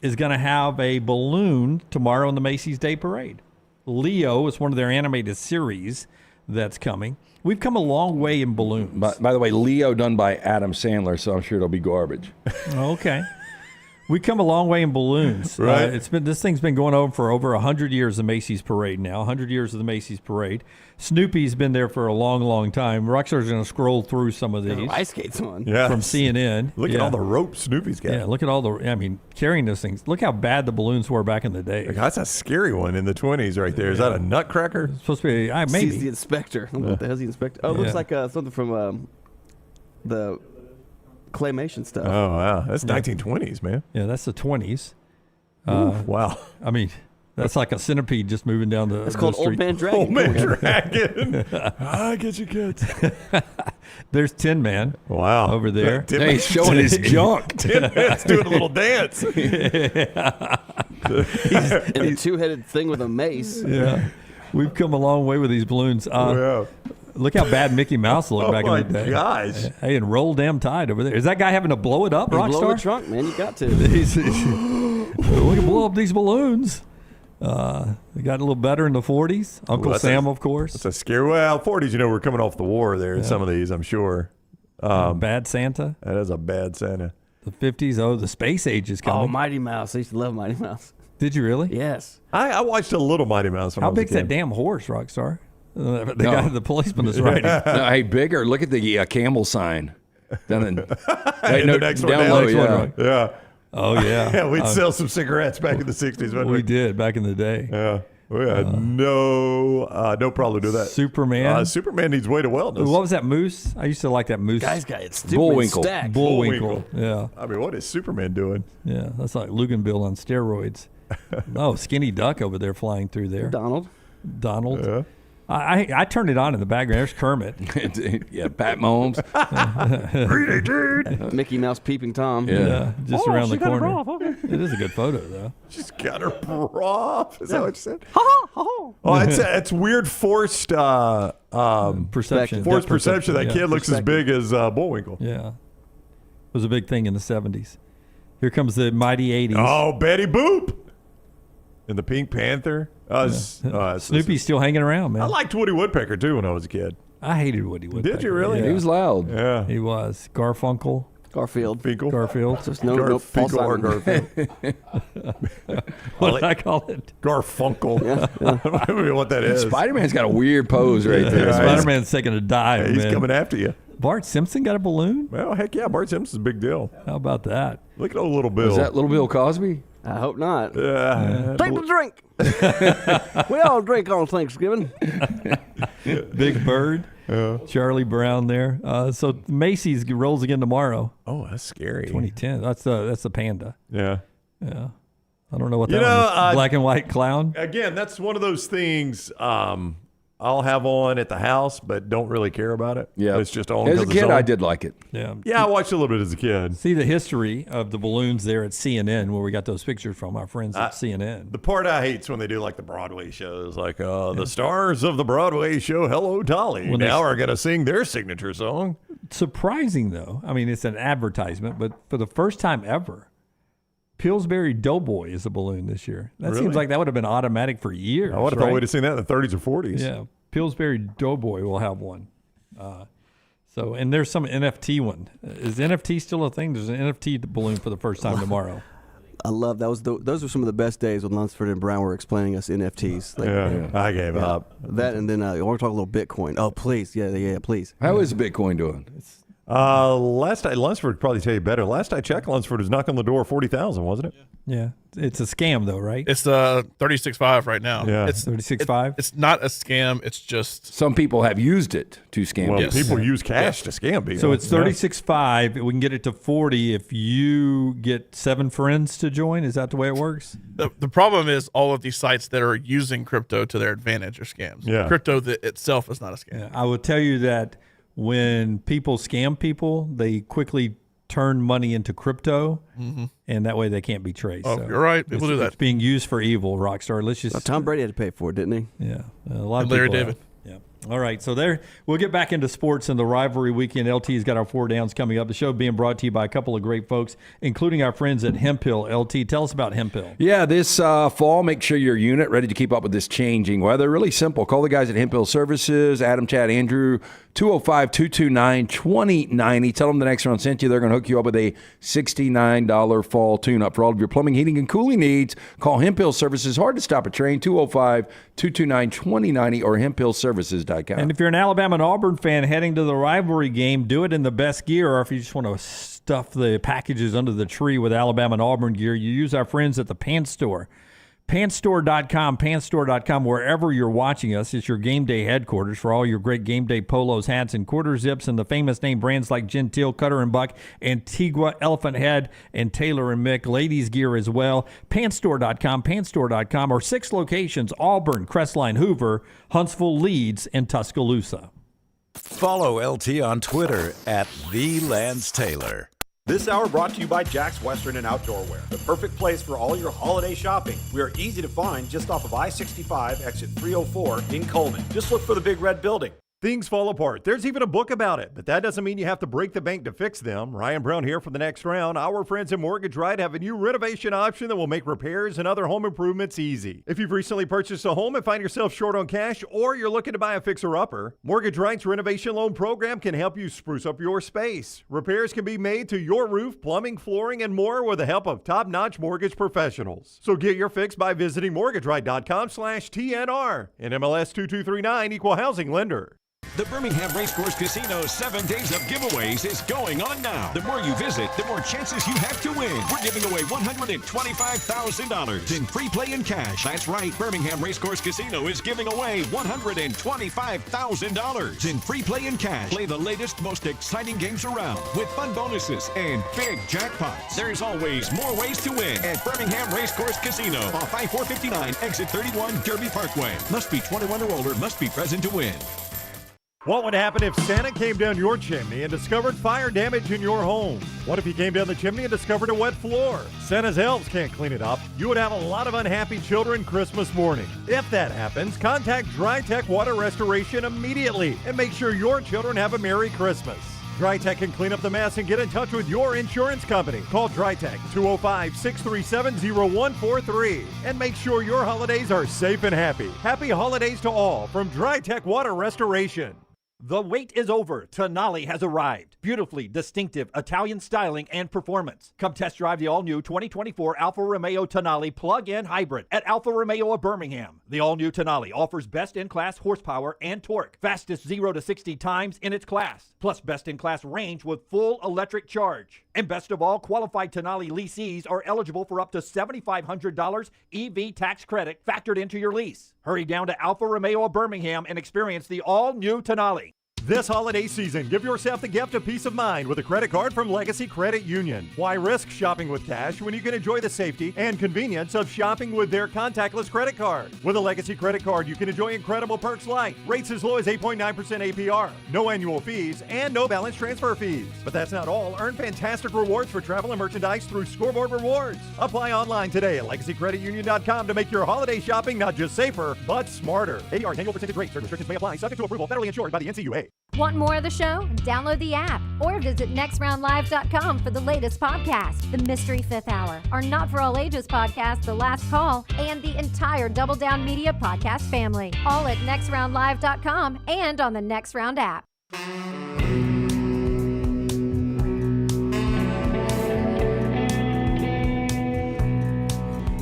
is going to have a balloon tomorrow in the Macy's Day Parade. Leo is one of their animated series that's coming. We've come a long way in balloons. By the way, Leo done by Adam Sandler, so I'm sure it'll be garbage. Okay. We come a long way in balloons. Right. This thing's been going on for over 100 years, the Macy's Parade now, 100 years of the Macy's Parade. Snoopy's been there for a long, long time. Rockstar's going to scroll through some of these. Ice skates on. Yeah. From CNN. Look at all the ropes Snoopy's got. Yeah, look at all carrying those things. Look how bad the balloons were back in the day. That's a scary one in the 20s right there. Is that a nutcracker? It's supposed to be, maybe. He's the inspector. What the hell's the inspector? Oh, it looks like something from the claymation stuff. Oh, wow. That's 1920s, man. Yeah, that's the 20s. Wow. I mean, that's like a centipede just moving down the It's called street. Old Man Dragon. Old Man Dragon. Get you kids. There's Tin Man. Wow. Over there. Hey, he's showing his junk. Tin Man's doing a little dance. He's in a two-headed thing with a mace. Yeah. We've come a long way with these balloons. Look how bad Mickey Mouse looked back in the day. Oh, my gosh. Hey, and Roll Damn Tide over there. Is that guy having to blow it up, Rockstar? Blow the trunk, man. You got to. We can blow up these balloons. They got a little better in the 40s. Uncle Sam, of course. It's a scary. Well, 40s, we're coming off the war there in some of these, I'm sure. Bad Santa. That is a bad Santa. The 50s. The space age is coming. Oh, Mighty Mouse. I used to love Mighty Mouse. Did you really? Yes. I watched a little Mighty Mouse when I was a kid. How big's that damn horse, Rockstar? The policeman is riding. No, hey, bigger. Look at the camel sign. Down in, the next one down down. low, Yeah. Oh, yeah. Yeah, we'd sell some cigarettes back in the 60s, wouldn't we? We did back in the day. Yeah. We had no problem to do that. Superman. Superman needs way to wellness. What was that moose? I used to like that moose. Guy's got it. Bullwinkle. Bullwinkle. Yeah. I mean, what is Superman doing? Yeah, that's like Luganbill on steroids. Skinny Duck over there flying through there. Donald. Yeah. I turned it on in the background. There's Kermit. Yeah, Pat Mahomes. Mickey Mouse peeping Tom. Yeah, just around the corner. It is a good photo, though. She's got her bra off. Is that what you said? Oh, it's weird forced perception. Forced perception. That kid looks as big as Bullwinkle. Yeah. It was a big thing in the 70s. Here comes the mighty 80s. Oh, Betty Boop. And the Pink Panther. Snoopy's still hanging around, man. I liked Woody Woodpecker, too, when I was a kid. I hated Woody Woodpecker. Did you really? Yeah. He was loud. Yeah. He was. Garfunkel. Garfield. Garfield. Just no Finkel or Garfield. What did I call it? Garfunkel. I don't know what that is. Spider-Man's got a weird pose right there. Spider-Man's taking a dive, He's man. coming after you. Bart Simpson got a balloon? Well, heck yeah. Bart Simpson's a big deal. How about that? Look at old little Bill. Is that little Bill Cosby? I hope not. Yeah. Take the drink. We all drink on Thanksgiving. Big Bird. Charlie Brown there. So Macy's rolls again tomorrow. Oh, that's scary. 2010. That's the panda. Yeah. Yeah. I don't know what that one is. Black and white clown. Again, that's one of those things I'll have on at the house, but don't really care about it. Yeah. It's just on. As a kid, I did like it. Yeah. Yeah, I watched a little bit as a kid. See the history of the balloons there at CNN, where we got those pictures from our friends at CNN. The part I hate is when they do like the Broadway shows, like the stars of the Broadway show, Hello Dolly, now are going to sing their signature song. surprising, though. I mean, it's an advertisement, but for the first time ever, Pillsbury Doughboy is a balloon this year. That seems like that would have been automatic for years. I would have thought we'd have seen that in the 30s or 40s. Yeah, Pillsbury Doughboy will have one. So, and there's some NFT one. Is NFT still a thing? There's an NFT balloon for the first time tomorrow. I love that. Those were some of the best days when Lunsford and Brown were explaining us NFTs. I gave up. That, and then I want to talk a little Bitcoin. Oh, please. Yeah, please. How is Bitcoin doing? Last I, Lunsford would probably tell you better. Last I checked, Lunsford was knocking on the door of 40,000, wasn't it? Yeah. It's a scam, though, right? It's 36.5 right now. Yeah. It's 36.5. It's not a scam. It's just some people have used it to scam. Well, people use cash to scam people. So it's 36.5. We can get it to 40 if you get 7 friends to join. Is that the way it works? The problem is all of these sites that are using crypto to their advantage are scams. Yeah. Crypto itself is not a scam. Yeah, I will tell you that when people scam people, they quickly turn money into crypto, and that way they can't be traced. Oh, you're right. People do that. It's being used for evil, Rockstar. Let's just. Tom Brady had to pay for it, didn't he? Yeah, a lot of And Larry people David. have. Yeah. All right, so there we'll get back into sports and the rivalry weekend. LT's got our 4 downs coming up. The show being brought to you by a couple of great folks, including our friends at Hemp Hill. LT, tell us about Hemp Hill. Yeah, this fall, make sure your unit ready to keep up with this changing weather. Really simple. Call the guys at Hemp Hill Services, Adam, Chad, Andrew, 205-229-2090. Tell them the next round sent you. They're going to hook you up with a $69 fall tune-up. For all of your plumbing, heating, and cooling needs, call Hemp Hill Services. Hard to stop a train, 205-229-2090 or hemphillservices.com. And if you're an Alabama and Auburn fan heading to the rivalry game, do it in the best gear, or if you just want to stuff the packages under the tree with Alabama and Auburn gear, you use our friends at the Pants Store. Pantstore.com, wherever you're watching us, it's your game day headquarters for all your great game day polos, hats, and quarter zips, and the famous name brands like Gentile, Cutter and Buck, Antigua, Elephant Head, and Taylor and Mick. Ladies gear as well. Pantstore.com, or 6 locations: Auburn, Crestline, Hoover, Huntsville, Leeds, and Tuscaloosa. Follow LT on Twitter at @TheLanceTaylor. This hour brought to you by Jack's Western and Outdoor Wear, the perfect place for all your holiday shopping. We are easy to find just off of I-65, exit 304 in Coleman. Just look for the big red building. Things fall apart. There's even a book about it, but that doesn't mean you have to break the bank to fix them. Ryan Brown here for the next round. Our friends at Mortgage Right have a new renovation option that will make repairs and other home improvements easy. If you've recently purchased a home and find yourself short on cash, or you're looking to buy a fixer-upper, Mortgage Right's renovation loan program can help you spruce up your space. Repairs can be made to your roof, plumbing, flooring, and more with the help of top-notch mortgage professionals. So get your fix by visiting mortgageright.com/TNR. And MLS 2239, Equal Housing Lender. The Birmingham Racecourse Casino's 7 days of giveaways is going on now. The more you visit, the more chances you have to win. We're giving away $125,000 in free play and cash. That's right, Birmingham Racecourse Casino is giving away $125,000 in free play and cash. Play the latest, most exciting games around with fun bonuses and big jackpots. There's always more ways to win at Birmingham Racecourse Casino off I-459, exit 31, Derby Parkway. Must be 21 or older, must be present to win. What would happen if Santa came down your chimney and discovered fire damage in your home? What if he came down the chimney and discovered a wet floor? Santa's elves can't clean it up. You would have a lot of unhappy children Christmas morning. If that happens, contact DryTech Water Restoration immediately and make sure your children have a Merry Christmas. DryTech can clean up the mess and get in touch with your insurance company. Call DryTech 205-637-0143 and make sure your holidays are safe and happy. Happy holidays to all from DryTech Water Restoration. The wait is over. Tonali has arrived. Beautifully distinctive Italian styling and performance. Come test drive the all-new 2024 Alfa Romeo Tonali plug-in hybrid at Alfa Romeo of Birmingham. The all-new Tonali offers best-in-class horsepower and torque, fastest 0 to 60 times in its class, plus best-in-class range with full electric charge. And best of all, qualified Tonali leasees are eligible for up to $7,500 EV tax credit factored into your lease. Hurry down to Alfa Romeo of Birmingham and experience the all-new Tonali. This holiday season, give yourself the gift of peace of mind with a credit card from Legacy Credit Union. Why risk shopping with cash when you can enjoy the safety and convenience of shopping with their contactless credit card? With a Legacy credit card, you can enjoy incredible perks like rates as low as 8.9% APR, no annual fees, and no balance transfer fees. But that's not all. Earn fantastic rewards for travel and merchandise through Scoreboard Rewards. Apply online today at LegacyCreditUnion.com to make your holiday shopping not just safer, but smarter. APR, annual percentage rate. Certain restrictions may apply. Subject to approval. Federally insured by the NCUA. Want more of the show? Download the app or visit nextroundlive.com for the latest podcast, The Mystery Fifth Hour, our Not For All Ages podcast, The Last Call, and the entire Double Down Media podcast family. All at nextroundlive.com and on the Next Round app.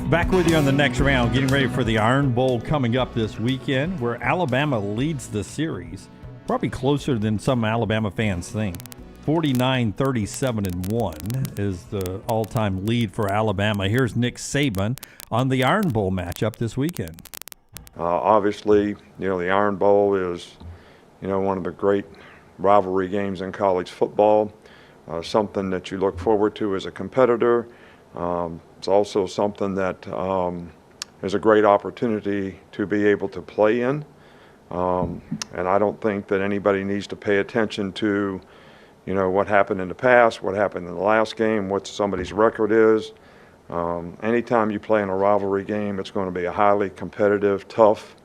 Back with you on the next round, getting ready for the Iron Bowl coming up this weekend, where Alabama leads the series. Probably closer than some Alabama fans think. 49-37-1 is the all-time lead for Alabama. Here's Nick Saban on the Iron Bowl matchup this weekend. Obviously, the Iron Bowl is, one of the great rivalry games in college football. Something that you look forward to as a competitor. It's also something that is a great opportunity to be able to play in. And I don't think that anybody needs to pay attention to, what happened in the past, what happened in the last game, what somebody's record is. Anytime you play in a rivalry game, it's going to be a highly competitive, tough,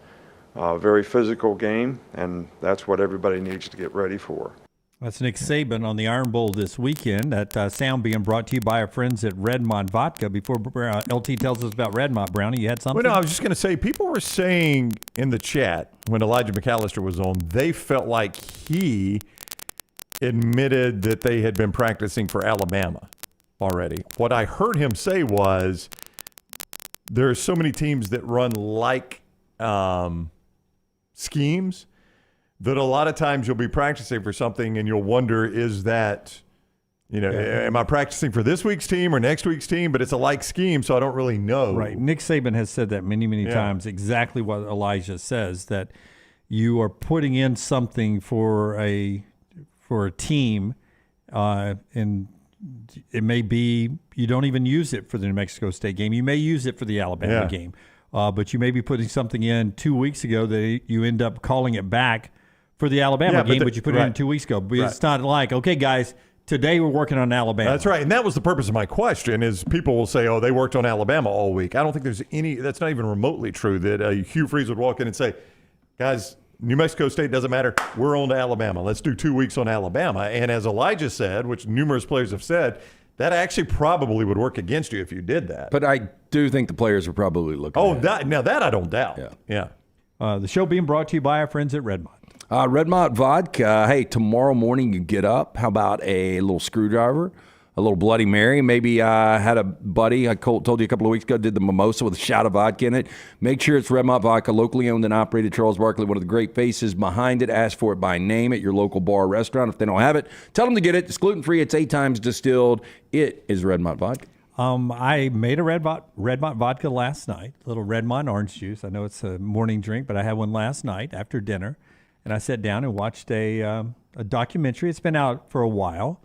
very physical game, and that's what everybody needs to get ready for. That's Nick Saban on the Iron Bowl this weekend. That sound being brought to you by our friends at Redmont Vodka. Before LT tells us about Redmont, Brownie, you had something? Well, no, I was just going to say, people were saying in the chat when Elijah McAllister was on, they felt like he admitted that they had been practicing for Alabama already. What I heard him say was there are so many teams that run like schemes that a lot of times you'll be practicing for something and you'll wonder, is that, am I practicing for this week's team or next week's team? But it's a like scheme, so I don't really know. Right. Nick Saban has said that many, many times, exactly what Elijah says, that you are putting in something for a team, and it may be you don't even use it for the New Mexico State game. You may use it for the Alabama game, but you may be putting something in 2 weeks ago that you end up calling it back for the Alabama game, but you put it in 2 weeks ago. But it's not like, okay, guys, today we're working on Alabama. That's right, and that was the purpose of my question, is people will say, oh, they worked on Alabama all week. I don't think there's that's not even remotely true that Hugh Freeze would walk in and say, guys, New Mexico State doesn't matter. We're on to Alabama. Let's do 2 weeks on Alabama. And as Elijah said, which numerous players have said, that actually probably would work against you if you did that. But I do think the players are probably looking at it. That I don't doubt. Yeah. The show being brought to you by our friends at Redmont. Redmont Vodka. Hey, tomorrow morning you get up. How about a little screwdriver, a little Bloody Mary? Maybe I had a buddy, I told you a couple of weeks ago, did the mimosa with a shot of vodka in it. Make sure it's Redmont Vodka, locally owned and operated. Charles Barkley, one of the great faces behind it. Ask for it by name at your local bar or restaurant. If they don't have it, tell them to get it. It's gluten-free. It's 8 times distilled. It is Redmont Vodka. I made a Redmont vodka last night, a little Redmont orange juice. I know it's a morning drink, but I had one last night after dinner. And I sat down and watched a documentary. It's been out for a while.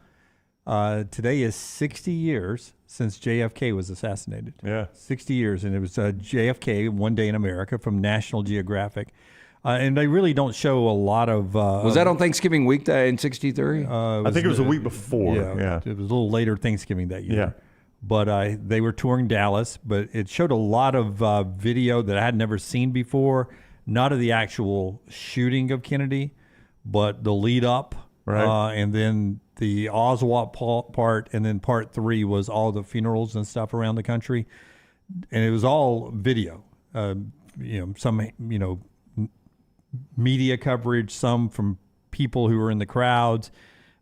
Today is 60 years since JFK was assassinated. Yeah. 60 years. And it was JFK, One Day in America, from National Geographic. And they really don't show a lot of... was that on Thanksgiving week in 63? I think it was a week before. Yeah. It was a little later Thanksgiving that year. Yeah. But they were touring Dallas, but it showed a lot of video that I had never seen before. Not of the actual shooting of Kennedy, but the lead up. Right. And then the Oswald part, and then part 3 was all the funerals and stuff around the country. And it was all video. Some, media coverage, some from people who were in the crowds.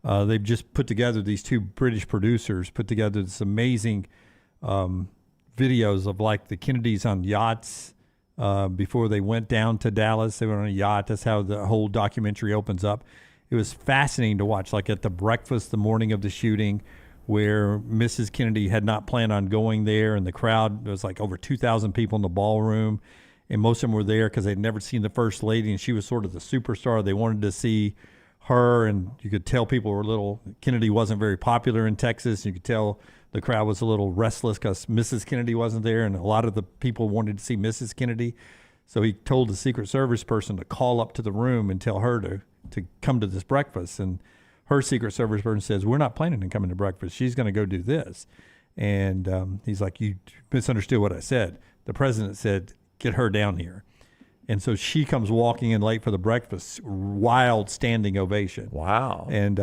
They've just put together, these 2 British producers put together this amazing videos of like the Kennedys on yachts before they went down to Dallas. They were on a yacht. That's how the whole documentary opens up. It was fascinating to watch, like at the breakfast the morning of the shooting, where Mrs. Kennedy had not planned on going there, and the crowd, there was like over 2,000 people in the ballroom, and most of them were there because they'd never seen the First Lady, and she was sort of the superstar. They wanted to see her, and you could tell people were a little, Kennedy wasn't very popular in Texas. You could tell the crowd was a little restless because Mrs. Kennedy wasn't there, and a lot of the people wanted to see Mrs. Kennedy. So he told the Secret Service person to call up to the room and tell her to come to this breakfast. And her Secret Service person says, we're not planning on coming to breakfast. She's going to go do this. And he's like, you misunderstood what I said. The president said, get her down here. And so she comes walking in late for the breakfast, wild standing ovation. Wow. And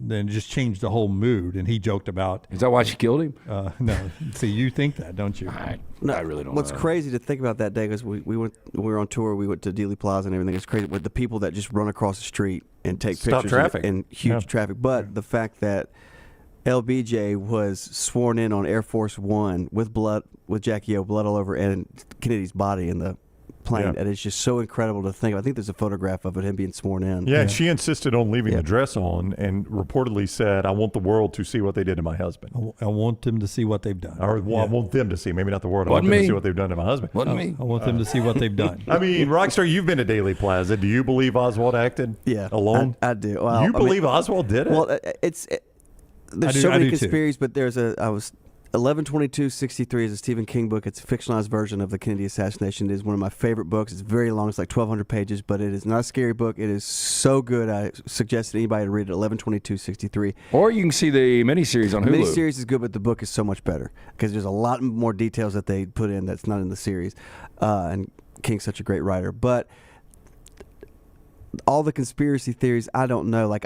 then just changed the whole mood. And he joked about. Is that why she killed him? No. See, you think that, don't you? I really don't What's know. crazy to think about that day is we were on tour. We went to Dealey Plaza and everything. It's crazy with the people that just run across the street and take Stop pictures traffic. and huge traffic. But the fact that LBJ was sworn in on Air Force One with Jackie O, blood all over, and Kennedy's body in the plane. Yeah. And it's just so incredible to think. I think there's a photograph of it, him being sworn in. Yeah, and she insisted on leaving the dress on and reportedly said, I want the world to see what they did to my husband. I want them to see what they've done. Or I want them to see, maybe not the world. I Wasn't want them me. to see what they've done to my husband. Wasn't me. I want them to see what they've done. I mean, Rockstar, you've been to Dealey Plaza. Do you believe Oswald acted alone? I do. Well, you believe Oswald did it? Well, there's so I many do too. conspiracies, but I was 11/22/63 is a Stephen King book. It's a fictionalized version of the Kennedy assassination. It is one of my favorite books. It's very long. It's like 1,200 pages, but it is not a scary book. It is so good. I suggest anybody to read it. 11/22/63. Or you can see the miniseries on Hulu. The miniseries is good, but the book is so much better because there's a lot more details that they put in that's not in the series. And King's such a great writer, but all the conspiracy theories, I don't know.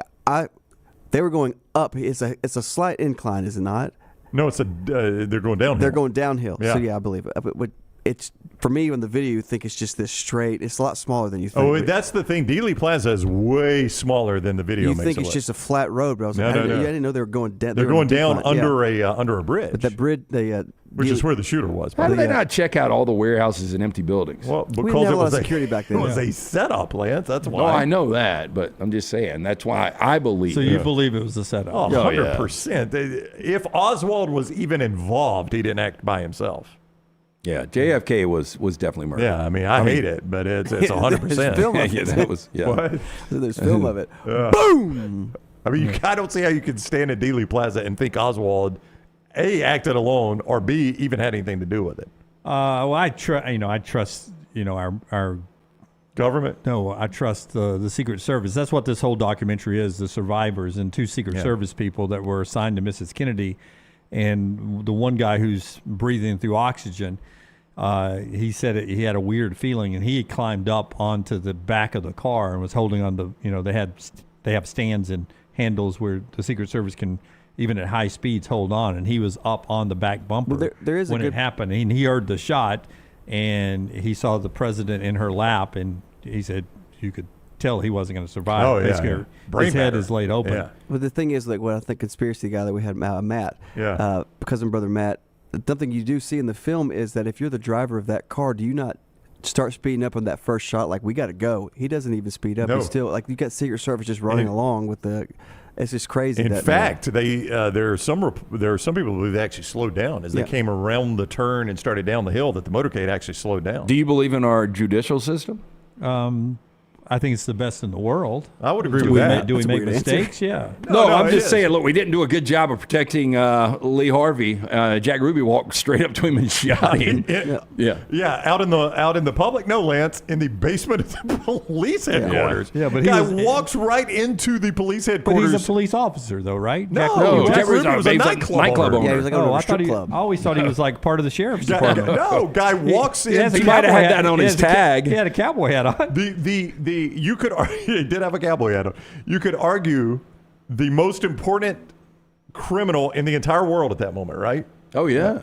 They were going up. It's a slight incline, is it not? No, it's they're going downhill. They're going downhill. Yeah. So yeah, I believe it. But it's for me on the video, you think it's just this straight. It's a lot smaller than you think. Oh, that's the thing. Dealey Plaza is way smaller than the video You makes think it it's look. just a flat road, but I was like, I didn't know they were going down. They're going down under a bridge. But that bridge, which is where the shooter was. How did they not check out all the warehouses and empty buildings? Well, We because didn't have it a lot was of security back then. It was a setup, Lance. That's why. No, I know that, but I'm just saying that's why I believe. So you believe it was a setup? Oh, 100%. If Oswald was even involved, he didn't act by himself. Yeah, JFK was definitely murdered. Yeah, I mean, I hate it, but it's 100%. There's film of Yeah, it. that was What? There's film of it. Boom! I mean, I don't see how you can stand at Dealey Plaza and think Oswald A, acted alone, or B, even had anything to do with it. Well, I trust our government. No, I trust the Secret Service. That's what this whole documentary is: the survivors and two Secret Service people that were assigned to Mrs. Kennedy, and the one guy who's breathing through oxygen. He said he had a weird feeling, and he climbed up onto the back of the car and was holding on to. They have stands and handles where the Secret Service can, even at high speeds, hold on, and he was up on the back bumper there is when it happened. And he heard the shot, and he saw the president in her lap, and he said you could tell he wasn't going to survive. Oh, yeah, Basically, yeah. Brain his head matter. is laid open. Yeah. But the thing is, like, what I think conspiracy guy that we had, Matt, cousin brother Matt, something you do see in the film is that if you're the driver of that car, do you not start speeding up on that first shot? Like, we got to go. He doesn't even speed up. No. He's still, like, you got Secret Service just running along with the. It's just crazy. In fact, there are some people who believe they actually slowed down as they came around the turn and started down the hill. That the motorcade actually slowed down. Do you believe in our judicial system? I think it's the best in the world. I would agree with that. Do we That's a make weird answer. mistakes? Yeah. No, No, I'm it just is. saying, look, we didn't do a good job of protecting Lee Harvey. Jack Ruby walked straight up to him and shot him. Yeah, out in the public. No, Lance, in the basement of the police headquarters. Yeah, but guy walks right into the police But headquarters. he's a police officer, though, right? No, Jack Ruby was a nightclub owner. Yeah, he was like Oh, a I strip thought club. I always thought he was like part of the sheriff's department. No, guy walks in. He might have had that on his tag. He had a cowboy hat on. You could he did have a cowboy hat on. You could argue the most important criminal in the entire world at that moment, right? Oh yeah.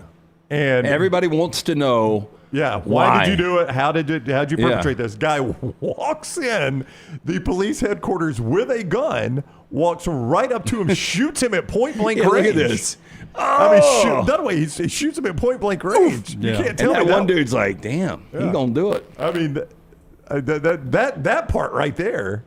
And everybody wants to know. Yeah, why did you do it? How'd you perpetrate this? Guy walks in the police headquarters with a gun, walks right up to him, shoots him at point blank range. Look at this. I mean, that way he shoots him at point blank range. You can't tell And me that one dude's like, "Damn, he gonna do it." I mean, that part right there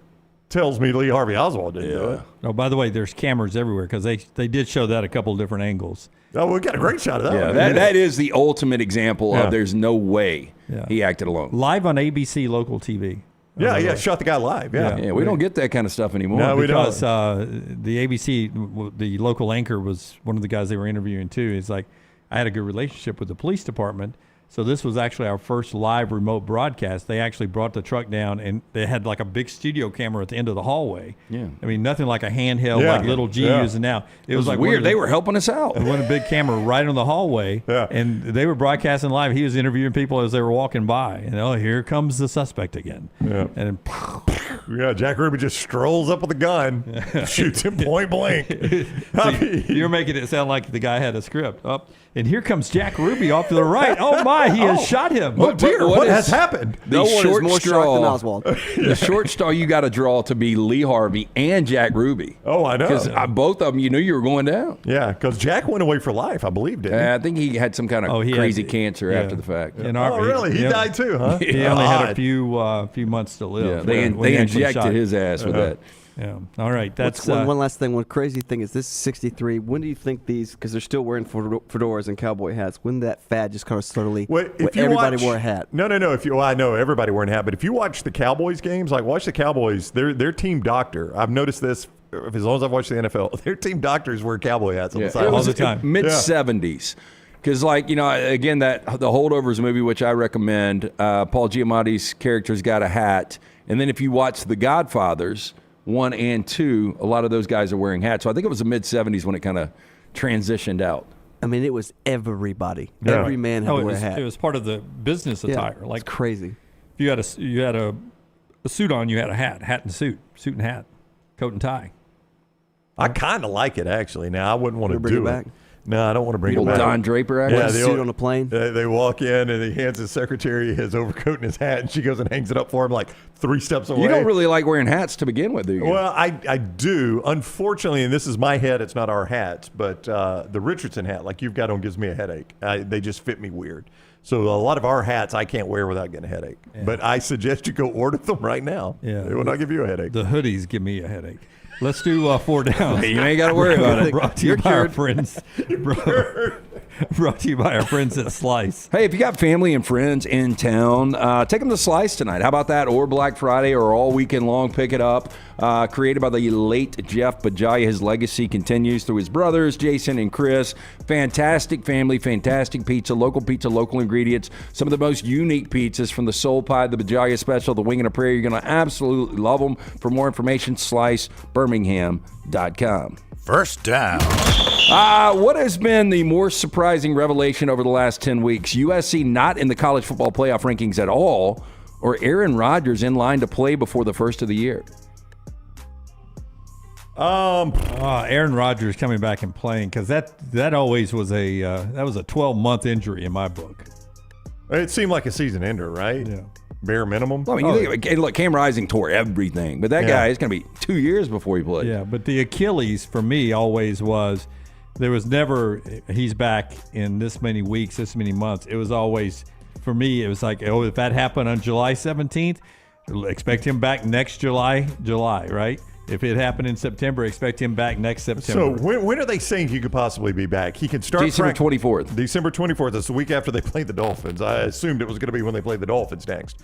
tells me Lee Harvey Oswald didn't do it. Oh, by the way, there's cameras everywhere because they did show that a couple of different angles. Oh, we got a great shot of that. Yeah, one. that is the ultimate example of there's no way he acted alone. Live on ABC local TV. Yeah, shot the guy live. Yeah, we don't get that kind of stuff anymore. No, we don't. Because the ABC, the local anchor was one of the guys they were interviewing too. He's like, I had a good relationship with the police department, So this was actually our first live remote broadcast. They actually brought the truck down, and they had like a big studio camera at the end of the hallway. Yeah. I mean, nothing like a handheld like little G using now. It was like weird. They were helping us out. One big camera right on the hallway, and they were broadcasting live. He was interviewing people as they were walking by, and here comes the suspect again. Yeah. And Jack Ruby just strolls up with a gun, shoots him point blank. So you're making it sound like the guy had a script. And here comes Jack Ruby off to the right. Oh my, he has shot him. Oh dear, what has happened? The short more straw, shocked than Oswald. The short straw you got to draw to be Lee Harvey and Jack Ruby. Oh, I know. Because both of them, you knew you were going down. Yeah, because Jack went away for life, I believe, didn't he? I think he had some kind of crazy cancer after the fact. Really? He died too, huh? He only had a few months to live. Yeah, they injected his ass with that. Yeah. All right. That's one last thing. One crazy thing is this is 63. When do you think these, because they're still wearing fedoras and cowboy hats, when that fad just kind of slowly, everybody wore a hat? No. I know everybody wearing a hat, but if you watch the Cowboys games, like watch the Cowboys, their team doctor, I've noticed this as long as I've watched the NFL, their team doctors wear cowboy hats on the side all the time. Mid-70s. Because, again, the Holdovers movie, which I recommend, Paul Giamatti's character's got a hat. And then if you watch The Godfathers 1 and 2, a lot of those guys are wearing hats. So I think it was the mid-70s when it kind of transitioned out. I mean, it was everybody. Yeah. Every man had to wear a hat. It was part of the business attire. Like crazy. If you had a suit on, you had a hat and suit and hat, coat and tie. I kind of like it, actually. Now, I wouldn't want to do it. No, I don't want to bring it back. Don Draper act? Yeah, suit on a plane. They walk in and he hands his secretary his overcoat and his hat, and she goes and hangs it up for him like 3 steps away. You don't really like wearing hats to begin with, do you? Well, I do. Unfortunately, and this is my head, it's not our hats, but the Richardson hat, like you've got on, gives me a headache. They just fit me weird. So a lot of our hats I can't wear without getting a headache. Yeah. But I suggest you go order them right now. Yeah. They will not give you a headache. The hoodies give me a headache. Let's do 4 downs. You ain't got to worry about it. Brought to you by our friends. Brought to you by our friends at Slice. Hey, if you got family and friends in town, take them to Slice tonight. How about that? Or Black Friday or all weekend long. Pick it up. Created by the late Jeff Bajaya. His legacy continues through his brothers, Jason and Chris. Fantastic family, fantastic pizza, local ingredients. Some of the most unique pizzas, from the soul pie, the Bajaya special, the wing and a prayer. You're going to absolutely love them. For more information, SliceBirmingham.com. First down. What has been the more surprising revelation over the last 10 weeks? USC not in the college football playoff rankings at all, or Aaron Rodgers in line to play before the first of the year? Aaron Rodgers coming back and playing, because that always was a 12-month injury in my book. It seemed like a season ender, right? Yeah. Bare minimum. Well, I mean, look, Cam Rising tore everything, but that guy is going to be 2 years before he plays. Yeah, but the Achilles for me always was, there was never he's back in this many weeks, this many months. It was always, for me, it was like, if that happened on July 17th, expect him back next July, right? If it happened in September, expect him back next September. So when are they saying he could possibly be back? He can start December 24th. December 24th. That's the week after they played the Dolphins. I assumed it was going to be when they played the Dolphins next.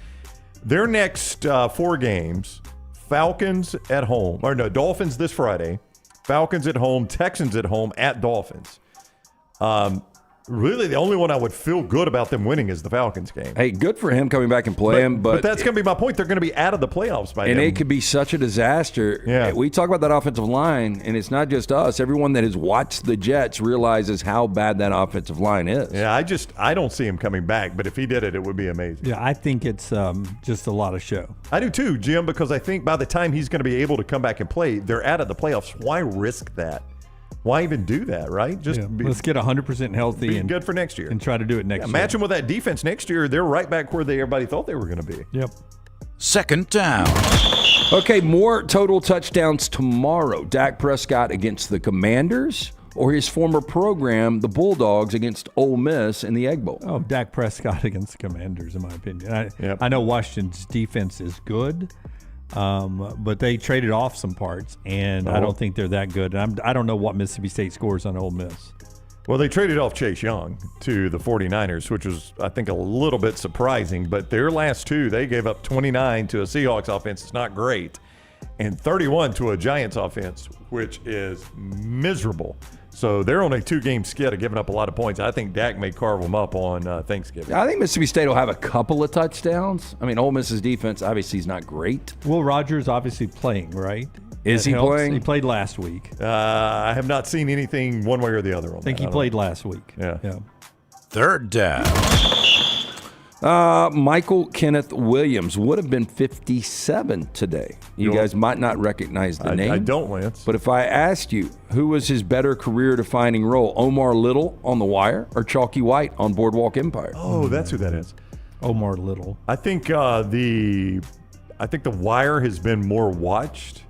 Their next 4 games, Falcons at home. Or no, Dolphins this Friday. Falcons at home, Texans at home, at Dolphins. Really, the only one I would feel good about them winning is the Falcons game. Hey, good for him coming back and playing. But that's going to be my point. They're going to be out of the playoffs by then. And it could be such a disaster. Yeah. We talk about that offensive line, and it's not just us. Everyone that has watched the Jets realizes how bad that offensive line is. Yeah, I don't see him coming back, but if he did it, it would be amazing. Yeah, I think it's just a lot of show. I do too, Jim, because I think by the time he's going to be able to come back and play, they're out of the playoffs. Why risk that? Why even do that, right? Let's get 100% healthy and good for next year, and try to do it next year. Match them with that defense next year. They're right back where everybody thought they were going to be. Yep. Second down. Okay, more total touchdowns tomorrow. Dak Prescott against the Commanders, or his former program, the Bulldogs, against Ole Miss in the Egg Bowl? Oh, Dak Prescott against the Commanders, in my opinion. I know Washington's defense is good. But they traded off some parts, and I don't think they're that good. And I don't know what Mississippi State scores on Ole Miss. Well, they traded off Chase Young to the 49ers, which was, I think, a little bit surprising. But their last 2, they gave up 29 to a Seahawks offense. It's not great. and 31 to a Giants offense, which is miserable. So they're on a 2-game skid of giving up a lot of points. I think Dak may carve them up on Thanksgiving. I think Mississippi State will have a couple of touchdowns. I mean, Ole Miss's defense obviously is not great. Will Rogers obviously playing, right? Is he playing? He played last week. I have not seen anything one way or the other on that. I think he played last week. Yeah. Third down. Michael Kenneth Williams would have been 57 today. You guys might not recognize the name. I don't, Lance. But if I asked you who was his better career-defining role, Omar Little on The Wire or Chalky White on Boardwalk Empire? Oh, that's who that is. Omar Little. I think the Wire has been more watched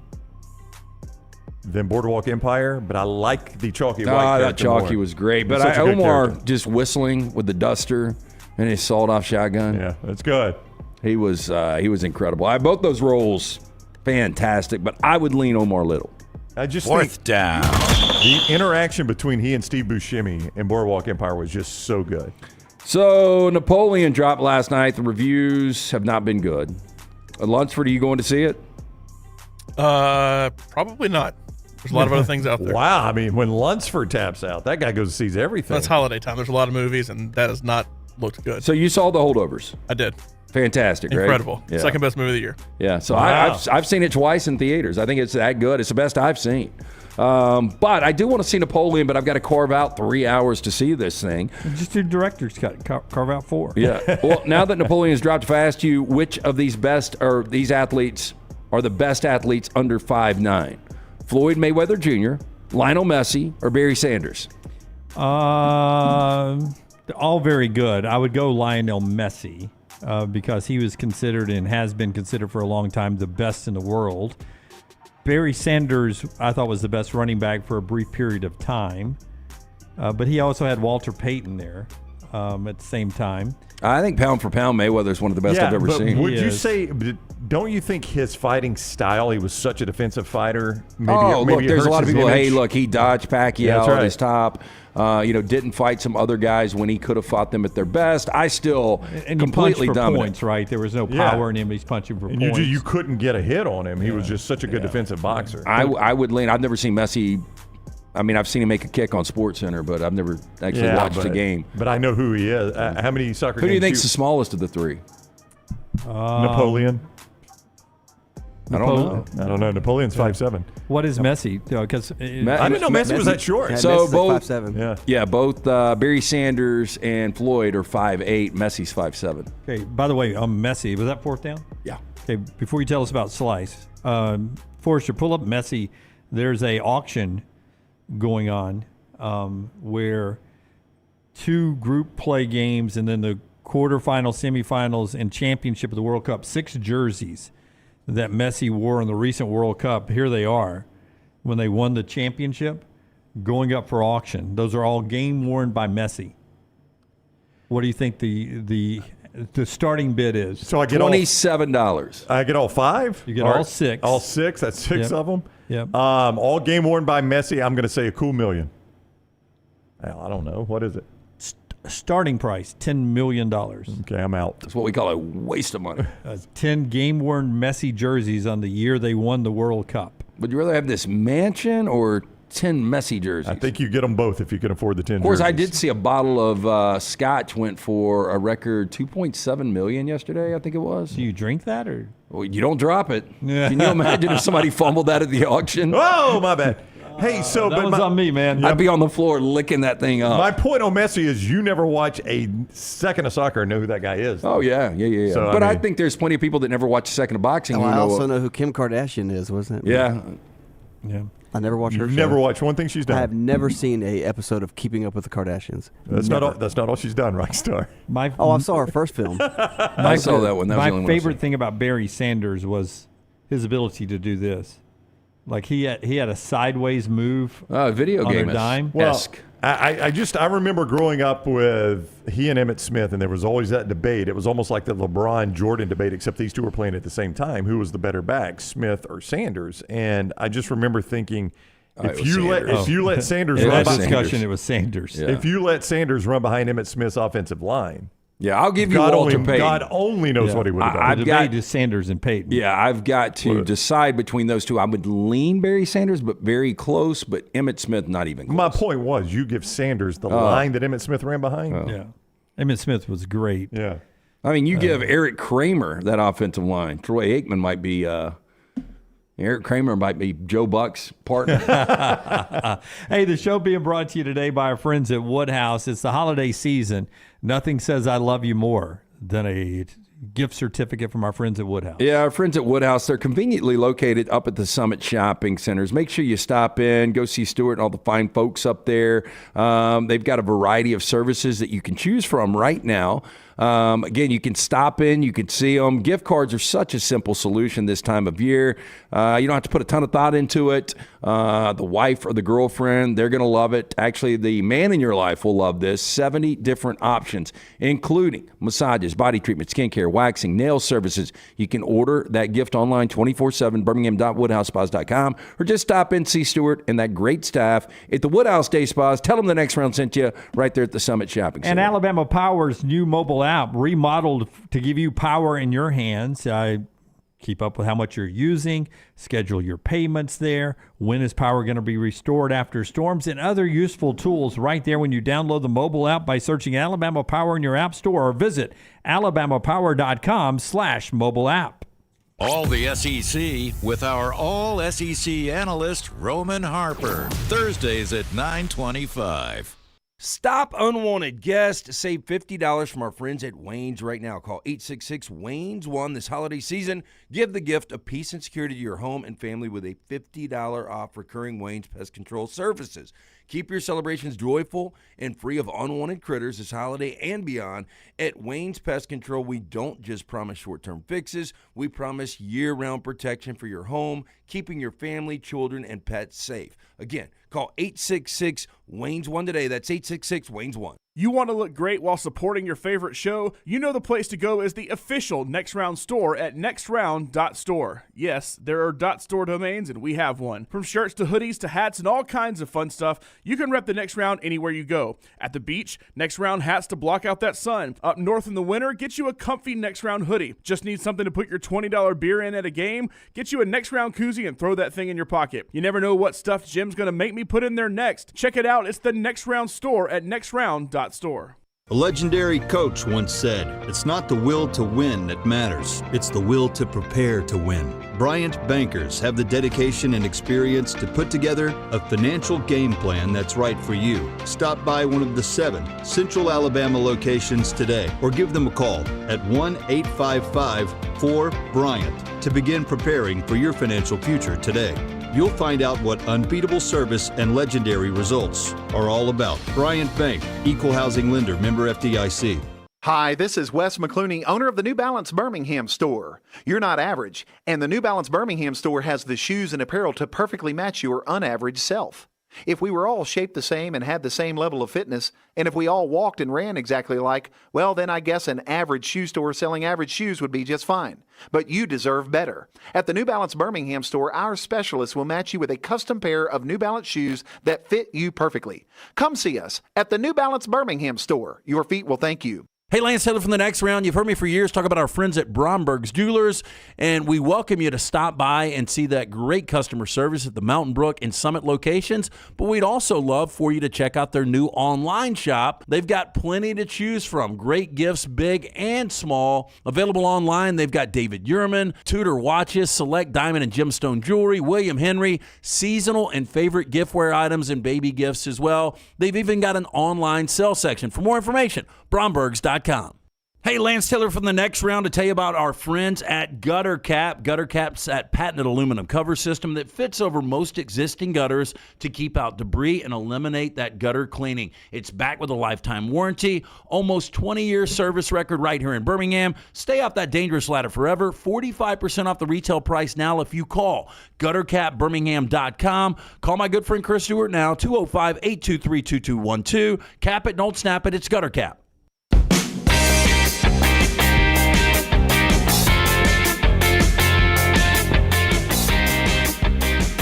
than Boardwalk Empire, but I like the Chalky White. That Chalky was great. But Omar just whistling with the duster and his sawed-off shotgun. Yeah, that's good. He was incredible. Both those roles, fantastic. But I would lean Omar Little. I just Fourth down. The interaction between he and Steve Buscemi in Boardwalk Empire was just so good. So Napoleon dropped last night. The reviews have not been good. Lunsford, are you going to see it? Probably not. There's a lot of other things out there. Wow, I mean, when Lunsford taps out, that guy goes and sees everything. That's holiday time. There's a lot of movies, and that has not looked good. So you saw The Holdovers? I did. Fantastic, right? Incredible. Yeah. Second best movie of the year. Yeah, so Wow. I've seen it twice in theaters. I think it's that good. It's the best I've seen. But I do want to see Napoleon, but I've got to carve out 3 hours to see this thing. Just do director's cut. Carve out 4. Yeah. Well, now that Napoleon's dropped, if I asked you which of these athletes are the best athletes under 5'9", Floyd Mayweather Jr., Lionel Messi, or Barry Sanders? All very good. I would go Lionel Messi because he was considered and has been considered for a long time the best in the world. Barry Sanders, I thought, was the best running back for a brief period of time. But he also had Walter Payton there at the same time. I think pound for pound, Mayweather is one of the best I've ever seen. Would you say, don't you think his fighting style, he was such a defensive fighter? Maybe there's a lot of people, he dodged Pacquiao at his top. Didn't fight some other guys when he could have fought them at their best. I still completely dominant. Points, right? There was no power in him. He's punching for points. You couldn't get a hit on him. He was just such a good defensive boxer. I would lean. I've never seen Messi. I mean, I've seen him make a kick on SportsCenter, but I've never actually watched a game. But I know who he is. How many soccer games? Who do you think's the smallest of the three? Napoleon. I don't know. Napoleon's 5'7". What is Messi? Because I didn't know Messi was that short. Yeah, So Messi's both, like 5'7". both Barry Sanders and Floyd are 5'8". Messi's 5'7". Okay. By the way, Messi, was that fourth down? Yeah. Okay. Before you tell us about Slice, Forrester, pull up Messi. There's a auction going on where 2 group play games and then the quarterfinals, semifinals, and championship of the World Cup. 6 jerseys that Messi wore in the recent World Cup. Here they are when they won the championship, going up for auction. Those are all game worn by Messi. What do you think the starting bid is? So I get $27. I get all 5? You get all 6. All 6? That's 6 of them? Yep. All game worn by Messi, I'm going to say a cool $1 million. Well, I don't know. What is it? Starting price, $10 million. Okay, I'm out. That's what we call a waste of money. 10 game-worn Messi jerseys on the year they won the World Cup. Would you rather have this mansion or 10 Messi jerseys? I think you get them both if you can afford the 10 jerseys. Of course, I did see a bottle of scotch went for a record $2.7 million yesterday, I think it was. Do you drink that? Or? Well, you don't drop it. Can you imagine if somebody fumbled that at the auction? Oh, my bad. Hey, so that was on me, man. I'd be on the floor licking that thing up. My point on Messi is you never watch a second of soccer and know who that guy is. Oh, yeah. So, but I think there's plenty of people that never watch a second of boxing. I also know who Kim Kardashian is, wasn't it? Yeah. I never watched her show. Never watched one thing she's done. I have never seen a episode of Keeping Up with the Kardashians. That's not all she's done, Rockstar. I saw her first film. I saw that one. That was the only my favorite thing about Barry Sanders was his ability to do this. Like he had a sideways move. Video game dime. Well, I remember growing up with he and Emmitt Smith, and there was always that debate. It was almost like the LeBron-Jordan debate, except these two were playing at the same time. Who was the better back, Smith or Sanders? And I just remember thinking, if you let Sanders in run that discussion, it was Sanders. Yeah. If you let Sanders run behind Emmitt Smith's offensive line, Yeah, I'll give you God Walter only, Payton. God only knows what he would have done. I've got to Sanders and Payton. Yeah, I've got to decide between those two. I would lean Barry Sanders, but very close. But Emmitt Smith, not even close. My point was, you give Sanders the line that Emmitt Smith ran behind. Yeah, Emmitt Smith was great. Yeah, I mean, you give Eric Kramer that offensive line. Troy Aikman might be. Eric Kramer might be Joe Buck's partner. Hey, the show being brought to you today by our friends at Woodhouse. It's the holiday season. Nothing says I love you more than a gift certificate from our friends at Woodhouse. Yeah, our friends at Woodhouse, they're conveniently located up at the Summit Shopping Centers. Make sure you stop in, go see Stuart and all the fine folks up there. They've got a variety of services that you can choose from right now. Again, you can stop in, you can see them. Gift cards are such a simple solution this time of year. You don't have to put a ton of thought into it. The wife or the girlfriend, they're going to love it. Actually, the man in your life will love this. 70 different options, including massages, body treatment, skincare, waxing, nail services. You can order that gift online 24/7, birmingham.woodhousespas.com, or just stop in, see Stuart and that great staff at the Woodhouse Day Spas. Tell them the next round sent you right there at the Summit Shopping Center. And Alabama Power's new mobile app, remodeled to give you power in your hands. Keep up with how much you're using, schedule your payments there, when is power going to be restored after storms, and other useful tools right there when you download the mobile app by searching Alabama Power in your app store or visit alabamapower.com/mobile app. All the SEC with our all-SEC analyst, Roman Harper. Thursdays at 9:25. Stop unwanted guests. Save $50 from our friends at Wayne's right now. Call 866-WAYNES-1 this holiday season. Give the gift of peace and security to your home and family with a $50 off recurring Wayne's Pest Control services. Keep your celebrations joyful and free of unwanted critters this holiday and beyond. At Wayne's Pest Control, we don't just promise short-term fixes. We promise year-round protection for your home, keeping your family, children, and pets safe. Again, call 866-WAYNES-1 today. That's 866-WAYNES-1. You want to look great while supporting your favorite show? You know the place to go is the official Next Round store at nextround.store. Yes, there are .store domains, and we have one. From shirts to hoodies to hats and all kinds of fun stuff, you can rep the Next Round anywhere you go. At the beach, Next Round hats to block out that sun. Up north in the winter, get you a comfy Next Round hoodie. Just need something to put your $20 beer in at a game? Get you a Next Round koozie and throw that thing in your pocket. You never know what stuff Jim's going to make me put in there next. Check it out. It's the Next Round store at nextround.store. A legendary coach once said, "It's not the will to win that matters, it's the will to prepare to win." Bryant bankers have the dedication and experience to put together a financial game plan that's right for you. Stop by one of the 7 Central Alabama locations today or give them a call at 1-855-4-BRYANT to begin preparing for your financial future today. You'll find out what unbeatable service and legendary results are all about. Bryant Bank, Equal Housing Lender, member FDIC. Hi, this is Wes McClooney, owner of the New Balance Birmingham store. You're not average, and the New Balance Birmingham store has the shoes and apparel to perfectly match your unaverage self. If we were all shaped the same and had the same level of fitness, and if we all walked and ran exactly alike, well, then I guess an average shoe store selling average shoes would be just fine. But you deserve better. At the New Balance Birmingham store, our specialists will match you with a custom pair of New Balance shoes that fit you perfectly. Come see us at the New Balance Birmingham store. Your feet will thank you. Hey, Lance Taylor from the Next Round. You've heard me for years talk about our friends at Bromberg's Jewelers, and we welcome you to stop by and see that great customer service at the Mountain Brook and Summit locations, but we'd also love for you to check out their new online shop. They've got plenty to choose from. Great gifts, big and small. Available online, they've got David Yurman, Tudor watches, select diamond and gemstone jewelry, William Henry, seasonal and favorite giftware items, and baby gifts as well. They've even got an online sale section. For more information, brombergs.com. Hey, Lance Taylor from the Next Round to tell you about our friends at Gutter Cap. Gutter Cap's that patented aluminum cover system that fits over most existing gutters to keep out debris and eliminate that gutter cleaning. It's backed with a lifetime warranty, almost 20-year service record right here in Birmingham. Stay off that dangerous ladder forever. 45% off the retail price now if you call guttercapbirmingham.com. Call my good friend Chris Stewart now, 205-823-2212. Cap it, don't snap it. It's Gutter Cap.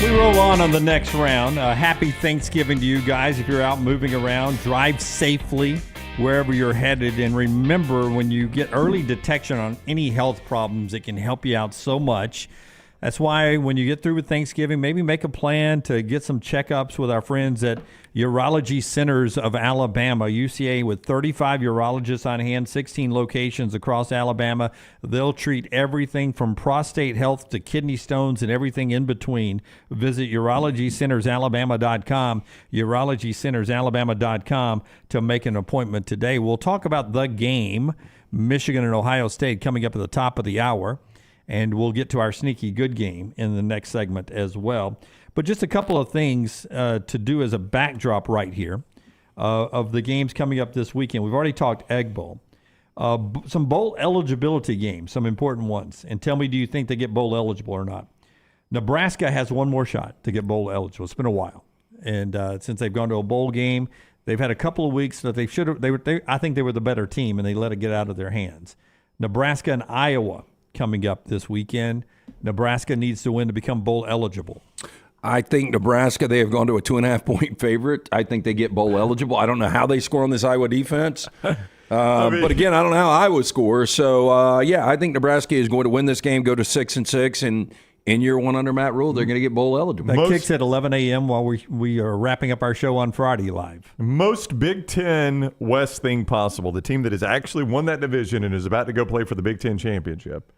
We roll on the Next Round. Happy Thanksgiving to you guys. If you're out moving around, drive safely. wherever you're headed. And remember, when you get early detection on any health problems, it can help you out so much. That's why when you get through with Thanksgiving, maybe make a plan to get some checkups with our friends at Urology Centers of Alabama, UCA, with 35 urologists on hand, 16 locations across Alabama. They'll treat everything from prostate health to kidney stones and everything in between. Visit urologycentersalabama.com, urologycentersalabama.com to make an appointment today. We'll talk about the game, Michigan and Ohio State, coming up at the top of the hour. And we'll get to our sneaky good game in the next segment as well. But just a couple of things to do as a backdrop right here of the games coming up this weekend. We've already talked Egg Bowl. Some bowl eligibility games, some important ones. And tell me, do you think they get bowl eligible or not? Nebraska has one more shot to get bowl eligible. It's been a while. And since they've gone to a bowl game, they've had a couple of weeks that they should have. I think they were the better team, and they let it get out of their hands. Nebraska and Iowa coming up this weekend. Nebraska needs to win to become bowl eligible. I think Nebraska, they have gone to a 2.5-point favorite. I think they get bowl eligible. I don't know how they score on this Iowa defense. But again, I don't know how Iowa scores. So, I think Nebraska is going to win this game, go to 6-6, and in year one under Matt Rule, they're going to get bowl eligible. That kicks at 11 a.m. while we are wrapping up our show on Friday live. Most Big Ten West thing possible, the team that has actually won that division and is about to go play for the Big Ten championship,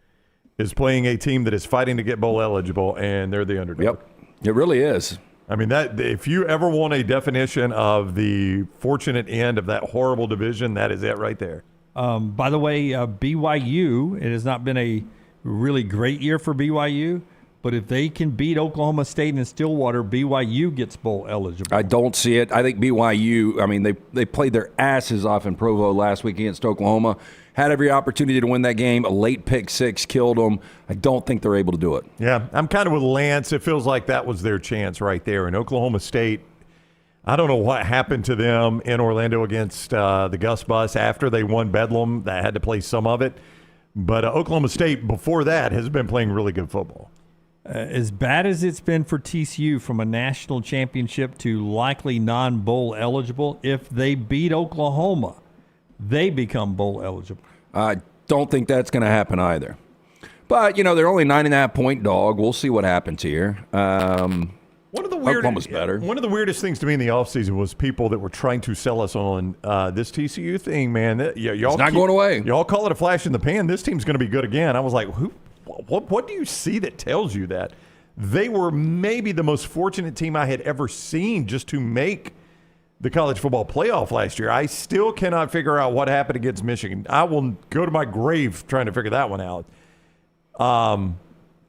is playing a team that is fighting to get bowl eligible, and they're the underdog. Yep, it really is. I mean, that if you ever want a definition of the fortunate end of that horrible division, that is it right there. By the way, BYU, it has not been a really great year for BYU, but if they can beat Oklahoma State and Stillwater, BYU gets bowl eligible. I don't see it. I think BYU, I mean, they played their asses off in Provo last week against Oklahoma. Had every opportunity to win that game. A late pick six killed them. I don't think they're able to do it. Yeah, I'm kind of with Lance. It feels like that was their chance right there. And Oklahoma State, I don't know what happened to them in Orlando against the Gus Bus after they won Bedlam. That had to play some of it. But Oklahoma State, before that, has been playing really good football. As bad as it's been for TCU from a national championship to likely non-bowl eligible, if they beat Oklahoma, they become bowl eligible. I don't think that's going to happen either. But, they're only 9.5-point dog. We'll see what happens here. Oklahoma's better. One of the weirdest things to me in the offseason was people that were trying to sell us on this TCU thing, man. Y'all it's not going away. Y'all call it a flash in the pan. This team's going to be good again. I was like, what do you see that tells you that? They were maybe the most fortunate team I had ever seen just to make the college football playoff last year. I still cannot figure out what happened against Michigan. I will go to my grave trying to figure that one out.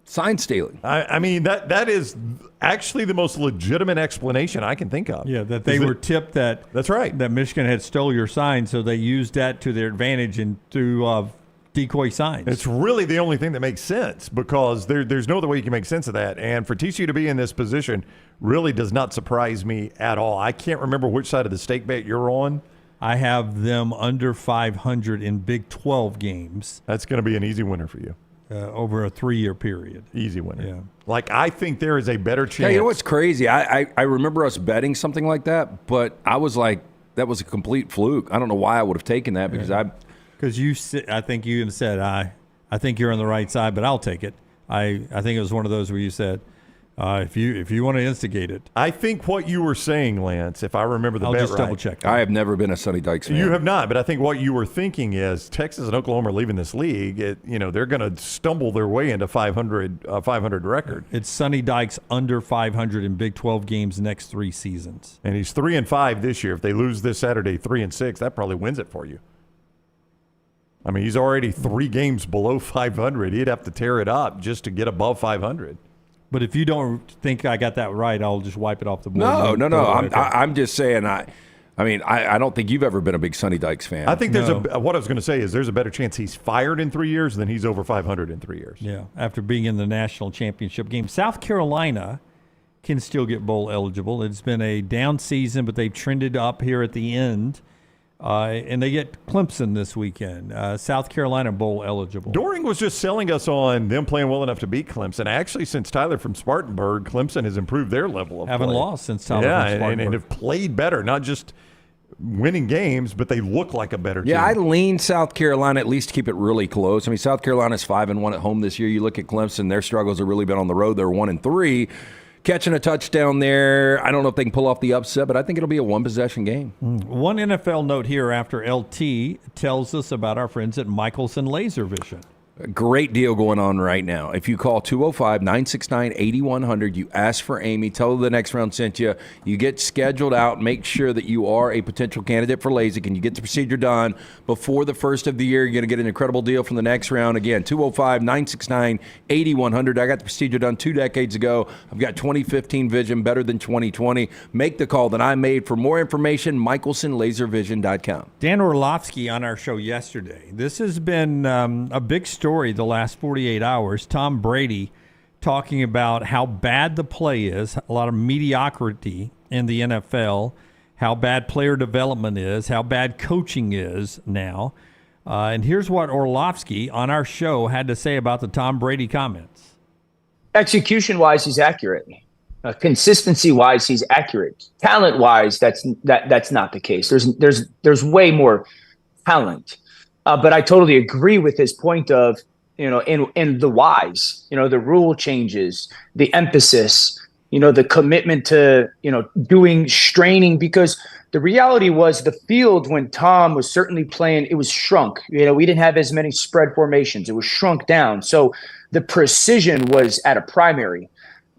Sign stealing. I mean, that is actually the most legitimate explanation I can think of. Yeah, that they were tipped that that's right. That Michigan had stole your sign, so they used that to their advantage and to decoy signs. It's really the only thing that makes sense because there's no other way you can make sense of that. And for TCU to be in this position really does not surprise me at all. I can't remember which side of the stake bet you're on. I have them under 500 in Big 12 games. That's going to be an easy winner for you. Over a 3-year period. Easy winner. Yeah. Like, I think there is a better chance. Yeah, you know what's crazy? I remember us betting something like that, but I was like, that was a complete fluke. I don't know why I would have taken that because I think you even said, I think you're on the right side, but I'll take it. I think it was one of those where you said, if you want to instigate it. I think what you were saying, Lance, if I remember the bet right. I'll just double check. I have never been a Sonny Dykes fan. You have not, but I think what you were thinking is Texas and Oklahoma are leaving this league. They're going to stumble their way into 500 record. It's Sonny Dykes under 500 in Big 12 games next 3 seasons. And he's 3-5 this year. If they lose this Saturday, 3-6, that probably wins it for you. I mean, he's already 3 games below 500. He'd have to tear it up just to get above 500. But if you don't think I got that right, I'll just wipe it off the board. No. I'm just saying. I don't think you've ever been a big Sonny Dykes fan. I think what I was going to say is there's a better chance he's fired in 3 years than he's over 500 in 3 years. Yeah, after being in the national championship game. South Carolina can still get bowl eligible. It's been a down season, but they've trended up here at the end. And they get Clemson this weekend. South Carolina bowl eligible. Doring was just selling us on them playing well enough to beat Clemson. Actually, since Tyler from Spartanburg, Clemson has improved their level of Haven't play. lost since Tyler from Spartanburg. And have played better, not just winning games, but they look like a better team. Yeah, I lean South Carolina at least to keep it really close. I mean, South Carolina's 5-1 at home this year. You look at Clemson; their struggles have really been on the road. They're 1-3. Catching a touchdown there. I don't know if they can pull off the upset, but I think it'll be a one-possession game. One NFL note here after LT tells us about our friends at Michelson Laser Vision. A great deal going on right now. If you call 205-969-8100, you ask for Amy, tell her the Next Round sent you, you get scheduled out, make sure that you are a potential candidate for LASIK, and you get the procedure done before the first of the year. You're going to get an incredible deal from the Next Round. Again, 205-969-8100. I got the procedure done 2 decades ago. I've got 2015 vision, better than 2020. Make the call that I made. For more information, michelsonlaservision.com. Dan Orlovsky on our show yesterday. This has been a big story the last 48 hours. Tom Brady talking about how bad the play is, a lot of mediocrity in the NFL, how bad player development is, how bad coaching is now. And here's what Orlovsky on our show had to say about the Tom Brady comments. Execution-wise, he's accurate. Consistency-wise, he's accurate. Talent-wise, that's not the case. There's way more talent. But I totally agree with his point of, in the whys, the rule changes, the emphasis, the commitment to, straining, because the reality was the field when Tom was certainly playing, it was shrunk. We didn't have as many spread formations. It was shrunk down. So the precision was at a primary.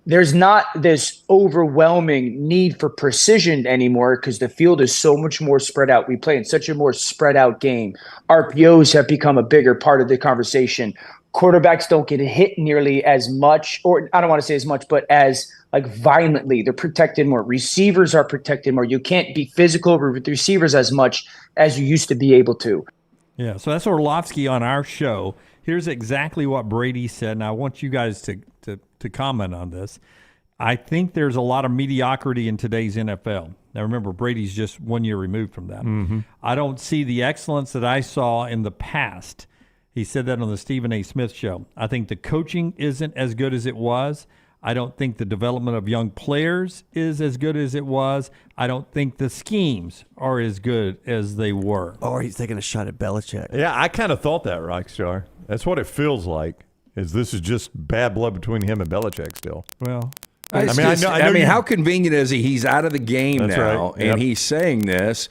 There's not this overwhelming need for precision anymore because the field is so much more spread out. We play in such a more spread out game. RPOs have become a bigger part of the conversation. Quarterbacks don't get hit nearly as much, or I don't want to say as much, but as violently. They're protected more. Receivers are protected more. You can't be physical with receivers as much as you used to be able to. Yeah, so that's Orlovsky on our show. Here's exactly what Brady said, and I want you guys to comment on this. I think there's a lot of mediocrity in today's NFL. Now, remember, Brady's just 1 year removed from that. Mm-hmm. I don't see the excellence that I saw in the past. He said that on the Stephen A. Smith show. I think the coaching isn't as good as it was. I don't think the development of young players is as good as it was. I don't think the schemes are as good as they were. Or he's taking a shot at Belichick. Yeah, I kind of thought that, Rockstar. That's what it feels like. This is just bad blood between him and Belichick still. Well, I mean, how convenient is he? He's out of the game That's now, right. Yep. and he's saying this.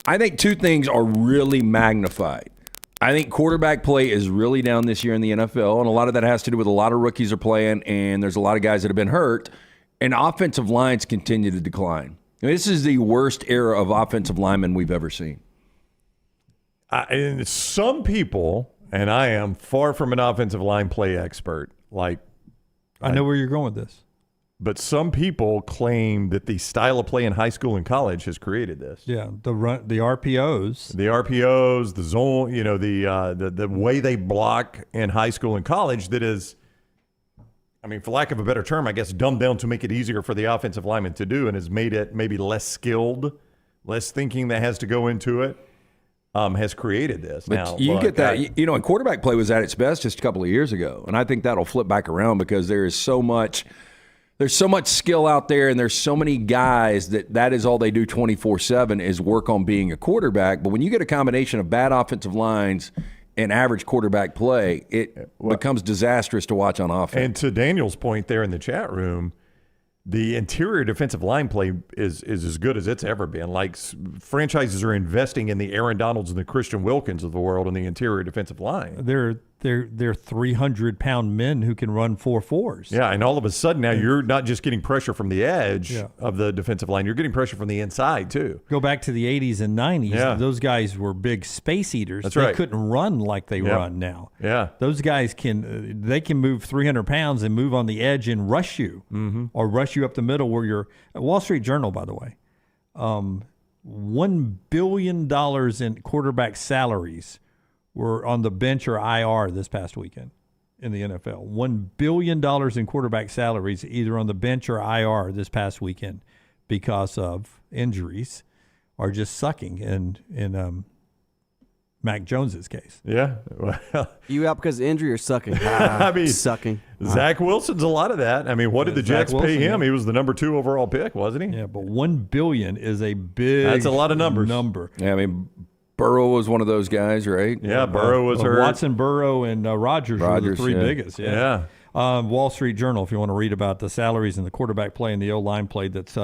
I think two things are really magnified. I think quarterback play is really down this year in the NFL, and a lot of that has to do with a lot of rookies are playing, and there's a lot of guys that have been hurt, and offensive lines continue to decline. This is the worst era of offensive linemen we've ever seen. And some people, and I am far from an offensive line play expert, I know where you're going with this. But some people claim that the style of play in high school and college has created this. Yeah, the RPOs, the zone, the way they block in high school and college. That is, I mean, for lack of a better term, I guess dumbed down to make it easier for the offensive lineman to do, and has made it maybe less skilled, less thinking that has to go into it. Has created this. But now, you get that, and quarterback play was at its best just a couple of years ago, and I think that'll flip back around because there's so much skill out there, and there's so many guys that is all they do 24/7 is work on being a quarterback. But when you get a combination of bad offensive lines and average quarterback play, it becomes disastrous to watch on offense. And to Daniel's point there in the chat room, the interior defensive line play is as good as it's ever been. Like, franchises are investing in the Aaron Donalds and the Christian Wilkins of the world in the interior defensive line. They're 300-pound men who can run 4.4s. Yeah, and all of a sudden now you're not just getting pressure from the edge of the defensive line. You're getting pressure from the inside too. Go back to the 80s and 90s. Yeah. Those guys were big space eaters. That's they right. couldn't run like they run now. Yeah. Those guys can move 300 pounds and move on the edge and rush you, or rush you up the middle where you're. Wall Street Journal, by the way, $1 billion in quarterback salaries were on the bench or IR this past weekend in the NFL. $1 billion in quarterback salaries either on the bench or IR this past weekend because of injuries or just sucking. And Mac Jones's case. Yeah. Well, you out because of injury or sucking? I mean, sucking. Zach Wilson's a lot of that. I mean, what did the Jets pay him? He was the number 2 overall pick, wasn't he? Yeah, but $1 billion is a big. That's a lot of numbers. Yeah, I mean, Burrow was one of those guys, right? Yeah, Burrow was hurt. Watson, Burrow, and Rodgers were the 3 biggest. Yeah. Wall Street Journal, if you want to read about the salaries and the quarterback play and the O-line play that's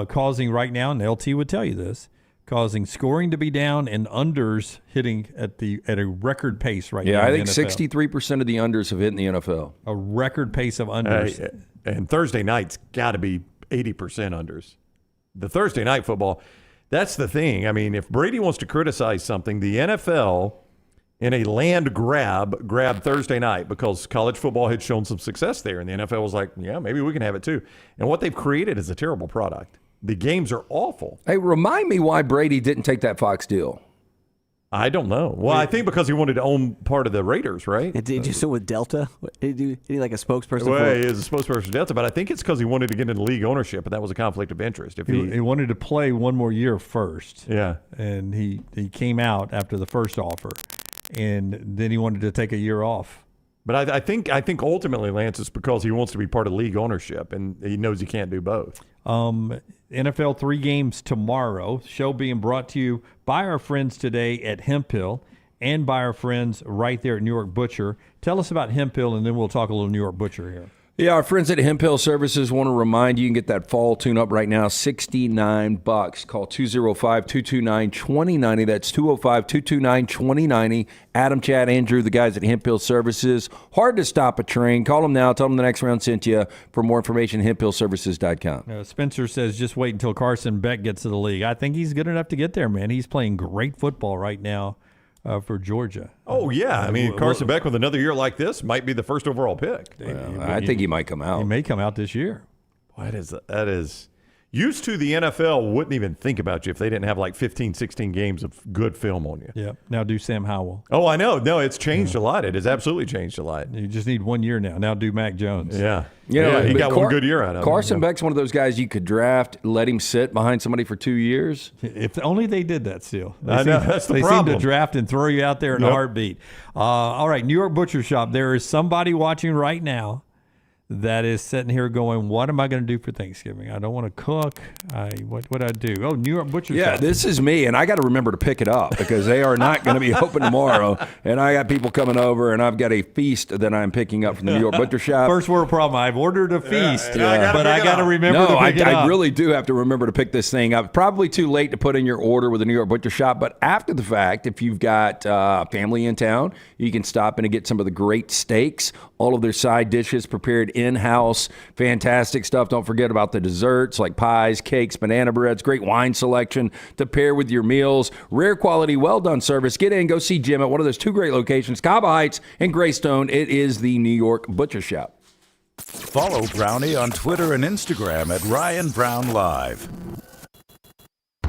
causing right now, and LT would tell you this, causing scoring to be down and unders hitting at a record pace right now. Yeah, I think NFL. 63% of the unders have hit in the NFL. A record pace of unders. And Thursday night's got to be 80% unders. The Thursday night football, that's the thing. I mean, if Brady wants to criticize something, the NFL in a land grabbed Thursday night because college football had shown some success there. And the NFL was like, yeah, maybe we can have it too. And what they've created is a terrible product. The games are awful. Hey, remind me why Brady didn't take that Fox deal. I don't know. Well, I think because he wanted to own part of the Raiders, right? Did he do so with Delta? Did he like a spokesperson? Well, he is a spokesperson for Delta, but I think it's because he wanted to get into league ownership, and that was a conflict of interest. If he wanted to play one more year first. Yeah. And he came out after the first offer, and then he wanted to take a year off. But I think ultimately, Lance, it's because he wants to be part of league ownership, and he knows he can't do both. NFL 3 games tomorrow. Show being brought to you by our friends today at Hemp Hill and by our friends right there at New York Butcher. Tell us about Hemp Hill, and then we'll talk a little New York Butcher here. Yeah, our friends at Hemp Hill Services want to remind you can get that fall tune-up right now, $69. Call 205-229-2090. That's 205-229-2090. Adam, Chad, Andrew, the guys at Hemp Hill Services. Hard to stop a train. Call them now. Tell them the next round sent you. For more information, hemphillservices.com. Spencer says just wait until Carson Beck gets to the league. I think he's good enough to get there, man. He's playing great football right now. For Georgia. Oh, yeah. I mean, Carson Beck with another year like this might be the first overall pick. Well, I think he might come out. He may come out this year. That is used to the NFL wouldn't even think about you if they didn't have like 15, 16 games of good film on you. Yeah. Now do Sam Howell. Oh, I know. No, it's changed a lot. It has absolutely changed a lot. You just need 1 year now. Now do Mac Jones. Yeah. He got one good year out of it. Carson Beck's one of those guys you could draft, let him sit behind somebody for 2 years. If only they did that still. I know. That's the problem. They seem to draft and throw you out there in a heartbeat. All right, New York Butcher Shop. There is somebody watching right now that is sitting here going, what am I going to do for Thanksgiving? I don't want to cook. What would I do? Oh, New York Butcher Shop. Yeah, this is me, and I got to remember to pick it up because they are not going to be open tomorrow. And I got people coming over, and I've got a feast that I'm picking up from the New York Butcher Shop. First world problem. I've ordered a feast, but I got to remember to pick it up. I really do have to remember to pick this thing up. Probably too late to put in your order with the New York Butcher Shop, but after the fact, if you've got family in town, you can stop in and get some of the great steaks, all of their side dishes prepared in-house. Fantastic stuff. Don't forget about the desserts like pies, cakes, banana breads, great wine selection to pair with your meals. Rare quality, well-done service. Get in, go see Jim at one of those 2 great locations, Cava Heights and Greystone. It is the New York Butcher Shop. Follow Brownie on Twitter and Instagram at Ryan Brown Live.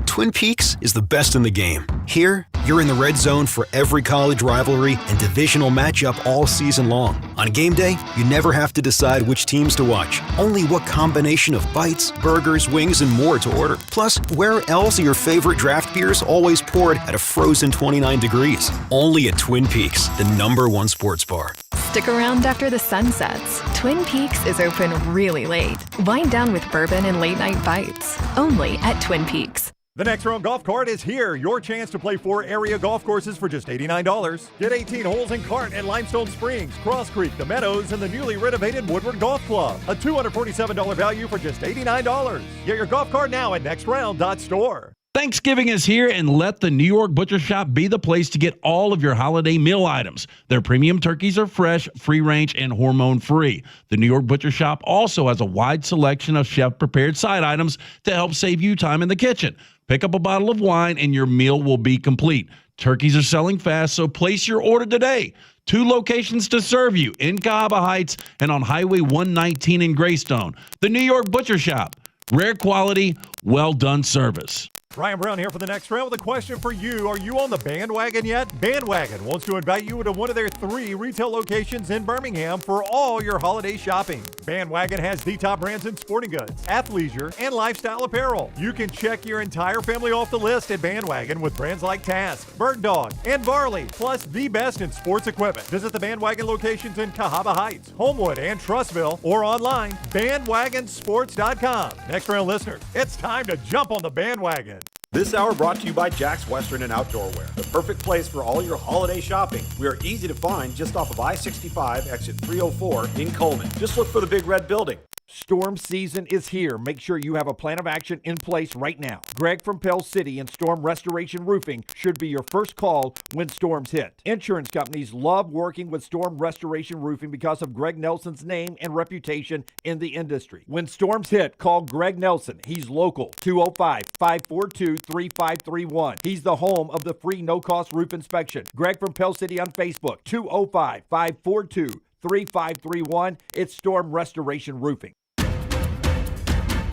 Twin Peaks is the best in the game. Here, you're in the red zone for every college rivalry and divisional matchup all season long. On game day, you never have to decide which teams to watch, only what combination of bites, burgers, wings, and more to order. Plus, where else are your favorite draft beers always poured at a frozen 29 degrees? Only at Twin Peaks, the #1 sports bar. Stick around after the sun sets. Twin Peaks is open really late. Wind down with bourbon and late-night bites. Only at Twin Peaks. The Next Round Golf Cart is here. Your chance to play 4 area golf courses for just $89. Get 18 holes in cart at Limestone Springs, Cross Creek, The Meadows, and the newly renovated Woodward Golf Club. A $247 value for just $89. Get your golf cart now at nextround.store. Thanksgiving is here, and let the New York Butcher Shop be the place to get all of your holiday meal items. Their premium turkeys are fresh, free-range, and hormone-free. The New York Butcher Shop also has a wide selection of chef-prepared side items to help save you time in the kitchen. Pick up a bottle of wine, and your meal will be complete. Turkeys are selling fast, so place your order today. 2 locations to serve you, in Cahaba Heights and on Highway 119 in Greystone. The New York Butcher Shop. Rare quality, well-done service. Ryan Brown here for the next round with a question for you. Are you on the bandwagon yet? Bandwagon wants to invite you to one of their 3 retail locations in Birmingham for all your holiday shopping. Bandwagon has the top brands in sporting goods, athleisure, and lifestyle apparel. You can check your entire family off the list at Bandwagon with brands like Task, Bird Dog, and Varley, plus the best in sports equipment. Visit the Bandwagon locations in Cahaba Heights, Homewood, and Trussville, or online, bandwagonsports.com. Next round listeners, it's time to jump on the bandwagon. This hour brought to you by Jack's Western and Outdoor Wear, the perfect place for all your holiday shopping. We are easy to find just off of I-65, exit 304 in Coleman. Just look for the big red building. Storm season is here. Make sure you have a plan of action in place right now. Greg from Pell City and Storm Restoration Roofing should be your first call when storms hit. Insurance companies love working with Storm Restoration Roofing because of Greg Nelson's name and reputation in the industry. When storms hit, call Greg Nelson. He's local, 205-542-3531. He's the home of the free no-cost roof inspection. Greg from Pell City on Facebook, 205-542-3531. It's Storm Restoration Roofing.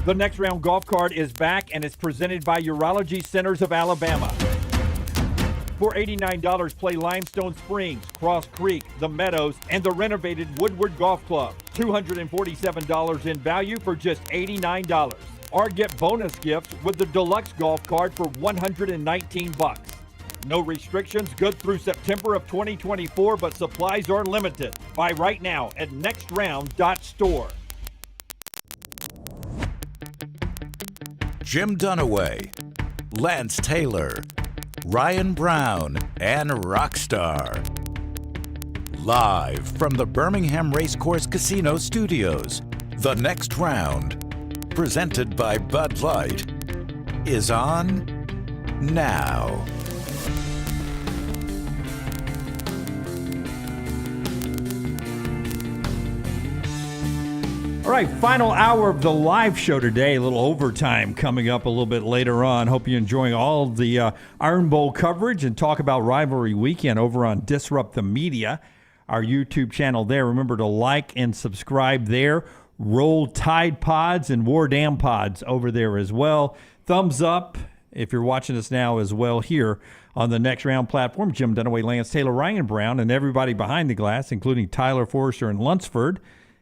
The next round golf card is back and it's presented by Urology Centers of Alabama. For $89, play Limestone Springs, Cross Creek, The Meadows, and the renovated Woodward Golf Club. $247 in value for just $89. Or get bonus gifts with the Deluxe Golf Card for $119. No restrictions, good through September of 2024, but supplies are limited. Buy right now at nextround.store. Jim Dunaway, Lance Taylor, Ryan Brown, and Rockstar. Live from the Birmingham Racecourse Casino Studios, the next round, presented by Bud Light, is on now. All right, final hour of the live show today. A little overtime coming up a little bit later on. Hope you're enjoying all the Iron Bowl coverage and talk about Rivalry Weekend over on Disrupt the Media, our YouTube channel there. Remember to like and subscribe there. Roll Tide Pods and War Dam Pods over there as well. Thumbs up if you're watching us now as well here on the Next Round platform. Jim Dunaway, Lance Taylor, Ryan Brown, and everybody behind the glass, including Tyler Forrester and Lunsford.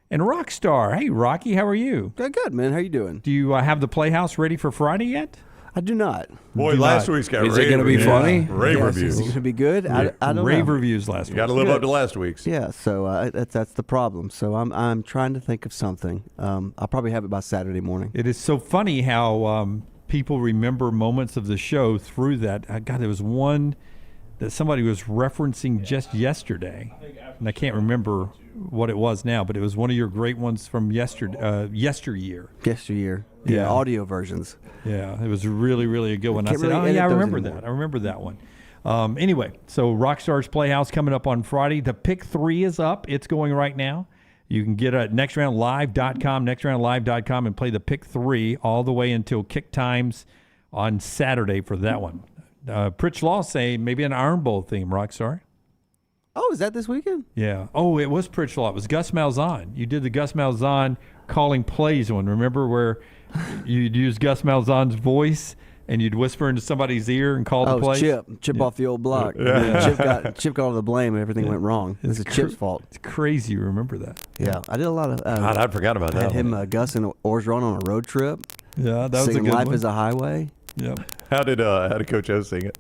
And Rockstar. Hey, Rocky, how are you? Good, man. How you doing? Do you have the Playhouse ready for Friday yet? I do not. Boy, last week's got Is it going to be funny? Rave reviews. Is it going to be good? I don't know. Rave reviews last week. Got to live up to last week's. Yeah, so that's the problem. So I'm trying to think of something. I'll probably have it by Saturday morning. It is so funny how people remember moments of the show through that. God, there was one that somebody was referencing just yesterday, and I can't remember what it was now, but it was one of your great ones from yesteryear. Yeah, audio versions. Yeah, it was really, really a good one. I said, really I remember that. I remember that one. Anyway, so Rockstar's Playhouse coming up on Friday. The Pick 3 is up. It's going right now. You can get at nextroundlive.com, and play the Pick 3 all the way until kick times on Saturday for that one. Pritch Law say maybe an Iron Bowl theme, Rockstar. Oh, is that this weekend? Yeah. Oh, it was Pritch Law. It was Gus Malzahn. You did the Gus Malzahn calling plays one. Remember where you'd use Gus Malzahn's voice and you'd whisper into somebody's ear and call the play? Chip off the old block. Yeah. Chip got all the blame and everything went wrong. This is Chip's fault. It's crazy you remember that. Yeah. I did a lot of... God, I forgot about that. I had him, Gus, and Orgeron on a road trip. Yeah, that was a good Life one. is a Highway. Yep. How did Coach O sing it?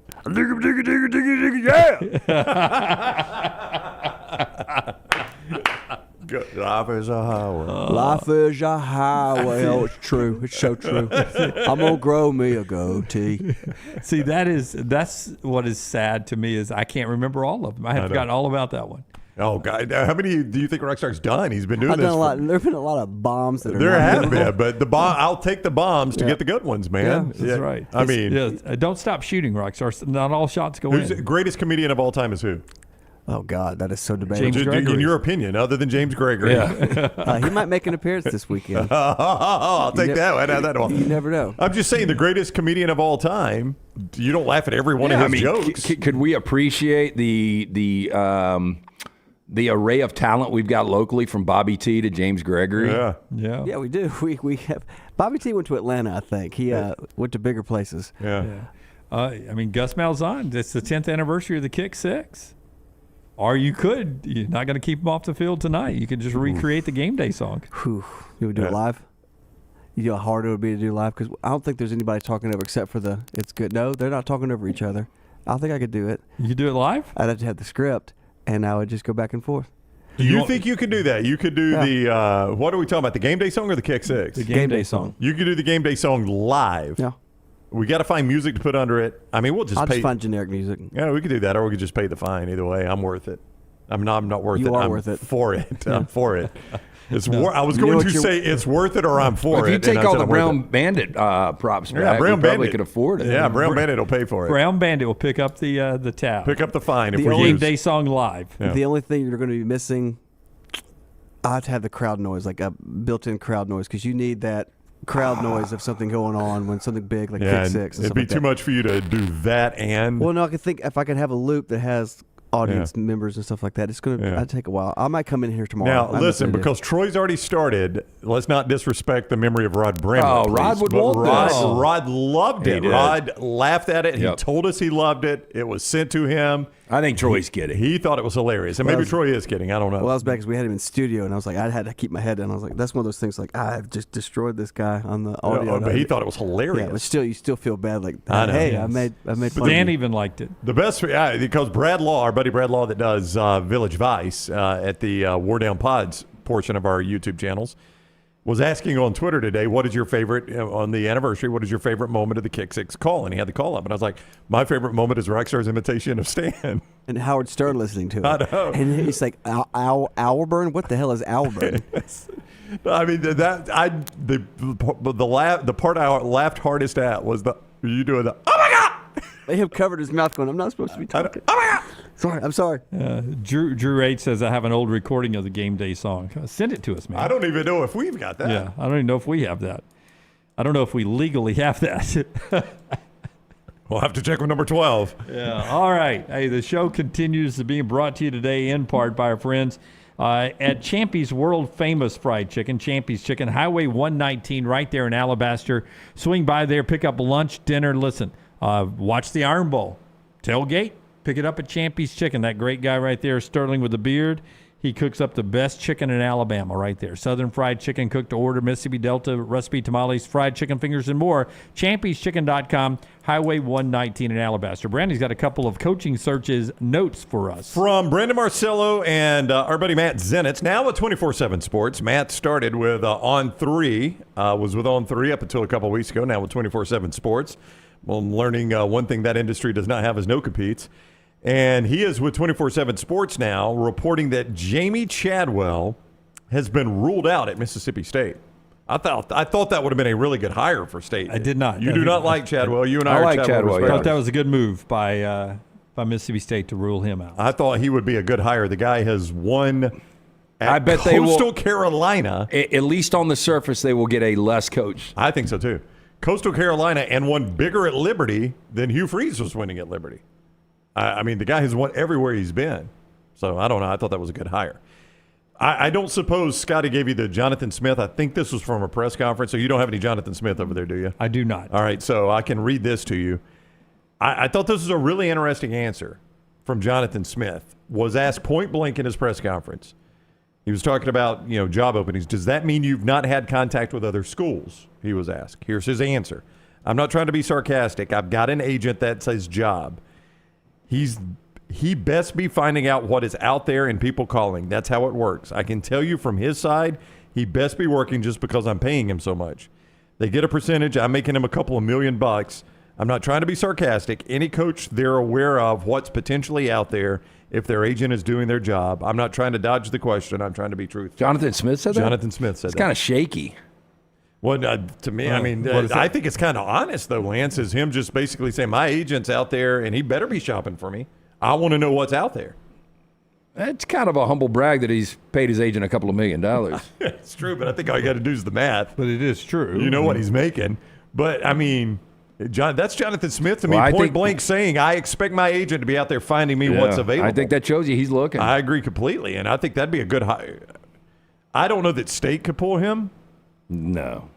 Life is a highway. Life is a highway. Oh, it's true. It's so true. I'm gonna grow me a goatee. See, that's what is sad to me is I can't remember all of them. I have forgotten all about that one. Oh God! How many do you think Rockstar's done? He's been doing I've this. done a lot. There've been a lot of bombs that are. There have been, but the bomb. I'll take the bombs to get the good ones, man. Yeah, that's right. I mean, don't stop shooting, Rockstar. Not all shots go who's in. the greatest comedian of all time is who? Oh God, that is so debatable. James Gregory. In your opinion, other than James Gregory, he might make an appearance this weekend. I'll take that one. That one. You never know. I'm just saying, the greatest comedian of all time. You don't laugh at every one of his jokes. Could we appreciate the the array of talent we've got locally, from Bobby T to James Gregory. Yeah, we do. We have Bobby T went to Atlanta, I think. He went to bigger places. I mean, Gus Malzahn, it's the 10th anniversary of the Kick Six. Or you're not going to keep him off the field tonight. You could just recreate the game day song. You would do it live? You know how hard it would be to do live? Because I don't think there's anybody talking over except for it's good. No, they're not talking over each other. I don't think I could do it. You could do it live? I'd have to have the script, and I would just go back and forth. Do you think you could do that? You could do the, what are we talking about, the game day song or the Kick Six? The game day song. You could do the game day song live. Yeah. We got to find music to put under it. I mean, we'll just I'll just find generic music. Yeah, we could do that, or we could just pay the fine. Either way, I'm worth it. I'm not worth it. You are I'm worth it. For it. I'm for it. I was going to say it's worth it or I'm for it. If you take all the Brown Bandit props back, Brown probably Bandit could afford it. Yeah, Brown Bandit will pay for it. Brown Bandit will pick up the tab. Pick up the fine if we we game day song live. Yeah. The only thing you're going to be missing, I have to have the crowd noise, like a built-in crowd noise, because you need that crowd noise of something going on when something big like Kick Six. It'd be too much for you to do that and. Well, no, I could think if I could have a loop that has audience members and stuff like that. It's going to take a while. I might come in here tomorrow. Now, listen, because Troy's already started, let's not disrespect the memory of Rod Brimley. Oh, Rod would want this. Rod loved it. Rod laughed at it. He told us he loved it. It was sent to him. I think Troy's kidding. He thought it was hilarious. And maybe Troy is kidding. I don't know. Well, I was back because we had him in studio, and I was like, I had to keep my head down. I was like, that's one of those things like, I've just destroyed this guy on the audio. But he thought it was hilarious. Yeah, but still, you still feel bad. Like, I know, hey, I made fun Dan of you. even liked it. The best, because Brad Law, our buddy Brad Law that does Village Vice at the War Down Pods portion of our YouTube channels, was asking on Twitter today, what is your favorite, on the anniversary, what is your favorite moment of the Kick Six call? And he had the call up. And I was like, my favorite moment is Rockstar's imitation of Stan. And Howard Stern listening to it. I know. And he's like, Owlburn? What the hell is Owlburn? I mean, the part I laughed hardest at was you doing the, oh my God! They have covered his mouth going, I'm not supposed to be talking. Oh my God! Sorry, I'm sorry. Drew H says, I have an old recording of the game day song. Send it to us, man. I don't even know if we've got that. Yeah, I don't even know if we have that. I don't know if we legally have that. We'll have to check with number 12. Yeah. All right. Hey, the show continues to be brought to you today in part by our friends at Champy's World Famous Fried Chicken, Champy's Chicken, Highway 119 right there in Alabaster. Swing by there, pick up lunch, dinner. Listen, watch the Iron Bowl. Tailgate, pick it up at Champy's Chicken. That great guy right there, Sterling with the beard. He cooks up the best chicken in Alabama right there. Southern fried chicken cooked to order, Mississippi Delta recipe tamales, fried chicken fingers, and more. Champy'sChicken.com, Highway 119 in Alabaster. Brandy's got a couple of coaching searches notes for us. From Brandon Marcello and our buddy Matt Zenitz, now with 24/7 Sports. Matt started with On3, was with On3 up until a couple weeks ago, now with 24/7 Sports. Well, I'm learning one thing that industry does not have is no competes. And he is with 24/7 Sports now, reporting that Jamie Chadwell has been ruled out at Mississippi State. I thought that would have been a really good hire for State. I did not. You do not like Chadwell. You and I like Chadwell. I thought that was a good move by Mississippi State to rule him out. I thought he would be a good hire. The guy has won at I bet Coastal Carolina. At least on the surface, they will get a less coach. I think so, too. Coastal Carolina, and won bigger at Liberty than Hugh Freeze was winning at Liberty. I mean, the guy has won everywhere he's been. So, I don't know. I thought that was a good hire. I don't suppose Scotty gave you the Jonathan Smith. I think this was from a press conference. So, you don't have any Jonathan Smith over there, do you? I do not. All right. So, I can read this to you. I thought this was a really interesting answer from Jonathan Smith. Was asked point blank in his press conference. He was talking about, job openings. Does that mean you've not had contact with other schools? He was asked. Here's his answer. I'm not trying to be sarcastic. I've got an agent that's his job. He best be finding out what is out there and people calling. That's how it works. I can tell you from his side, he best be working just because I'm paying him so much. They get a percentage. I'm making him a couple of $1 million. I'm not trying to be sarcastic. Any coach, they're aware of what's potentially out there if their agent is doing their job. I'm not trying to dodge the question. I'm trying to be truthful. Jonathan Smith said that? Jonathan Smith said that. It's kind of shaky. Well, to me, I think it's kind of honest, though, Lance, is him just basically saying, my agent's out there, and he better be shopping for me. I want to know what's out there. It's kind of a humble brag that he's paid his agent a couple of $1 million. It's true, but I think all you got to do is the math. But it is true. You know what he's making. But, I mean, That's Jonathan Smith to me, point blank saying, I expect my agent to be out there finding me what's available. I think that shows you he's looking. I agree completely, and I think that'd be a good hire. I don't know that State could pull him. No.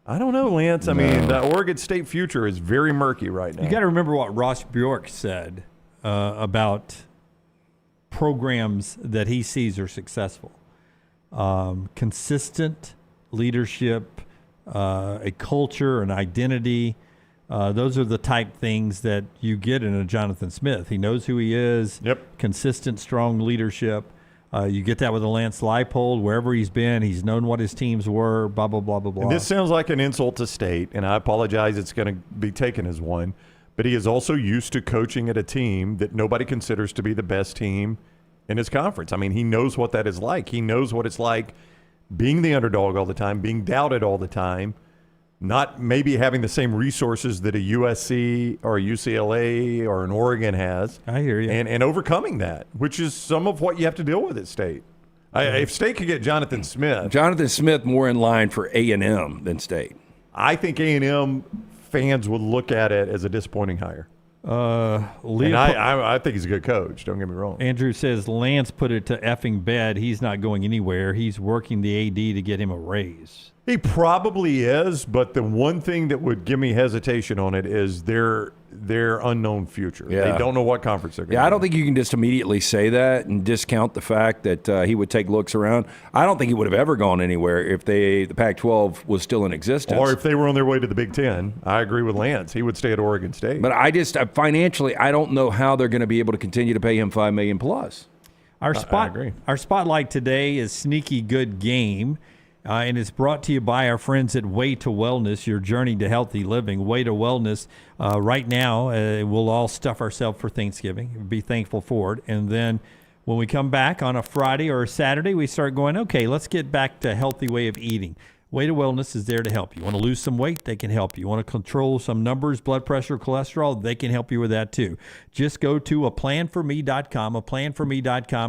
I don't know, Lance. I mean, the Oregon State future is very murky right now. You got to remember what Ross Bjork said about programs that he sees are successful. Consistent leadership, a culture, an identity. Those are the type things that you get in a Jonathan Smith. He knows who he is. Yep. Consistent, strong leadership. You get that with a Lance Leipold. Wherever he's been, he's known what his teams were, blah, blah, blah, blah, blah. And this sounds like an insult to State, and I apologize it's going to be taken as one. But he is also used to coaching at a team that nobody considers to be the best team in his conference. I mean, he knows what that is like. He knows what it's like being the underdog all the time, being doubted all the time, not maybe having the same resources that a USC or a UCLA or an Oregon has. I hear you. And overcoming that, which is some of what you have to deal with at State. If State could get Jonathan Smith more in line for A&M than State. I think A&M fans would look at it as a disappointing hire. And I think he's a good coach. Don't get me wrong. Andrew says Lance put it to effing bed. He's not going anywhere. He's working the AD to get him a raise. He probably is, but the one thing that would give me hesitation on it is their unknown future. Yeah. They don't know what conference they're going to I don't think you can just immediately say that and discount the fact that he would take looks around. I don't think he would have ever gone anywhere if the Pac-12 was still in existence. Or if they were on their way to the Big Ten. I agree with Lance. He would stay at Oregon State. But I just financially, I don't know how they're going to be able to continue to pay him $5 million plus. Our spotlight today is Sneaky Good Game. And it's brought to you by our friends at Way to Wellness, your journey to healthy living. Way to Wellness, right now, we'll all stuff ourselves for Thanksgiving, be thankful for it. And then when we come back on a Friday or a Saturday, we start going, okay, let's get back to a healthy way of eating. Way to Wellness is there to help you. Want to lose some weight? They can help you. Want to control some numbers, blood pressure, cholesterol? They can help you with that too. Just go to aplanforme.com,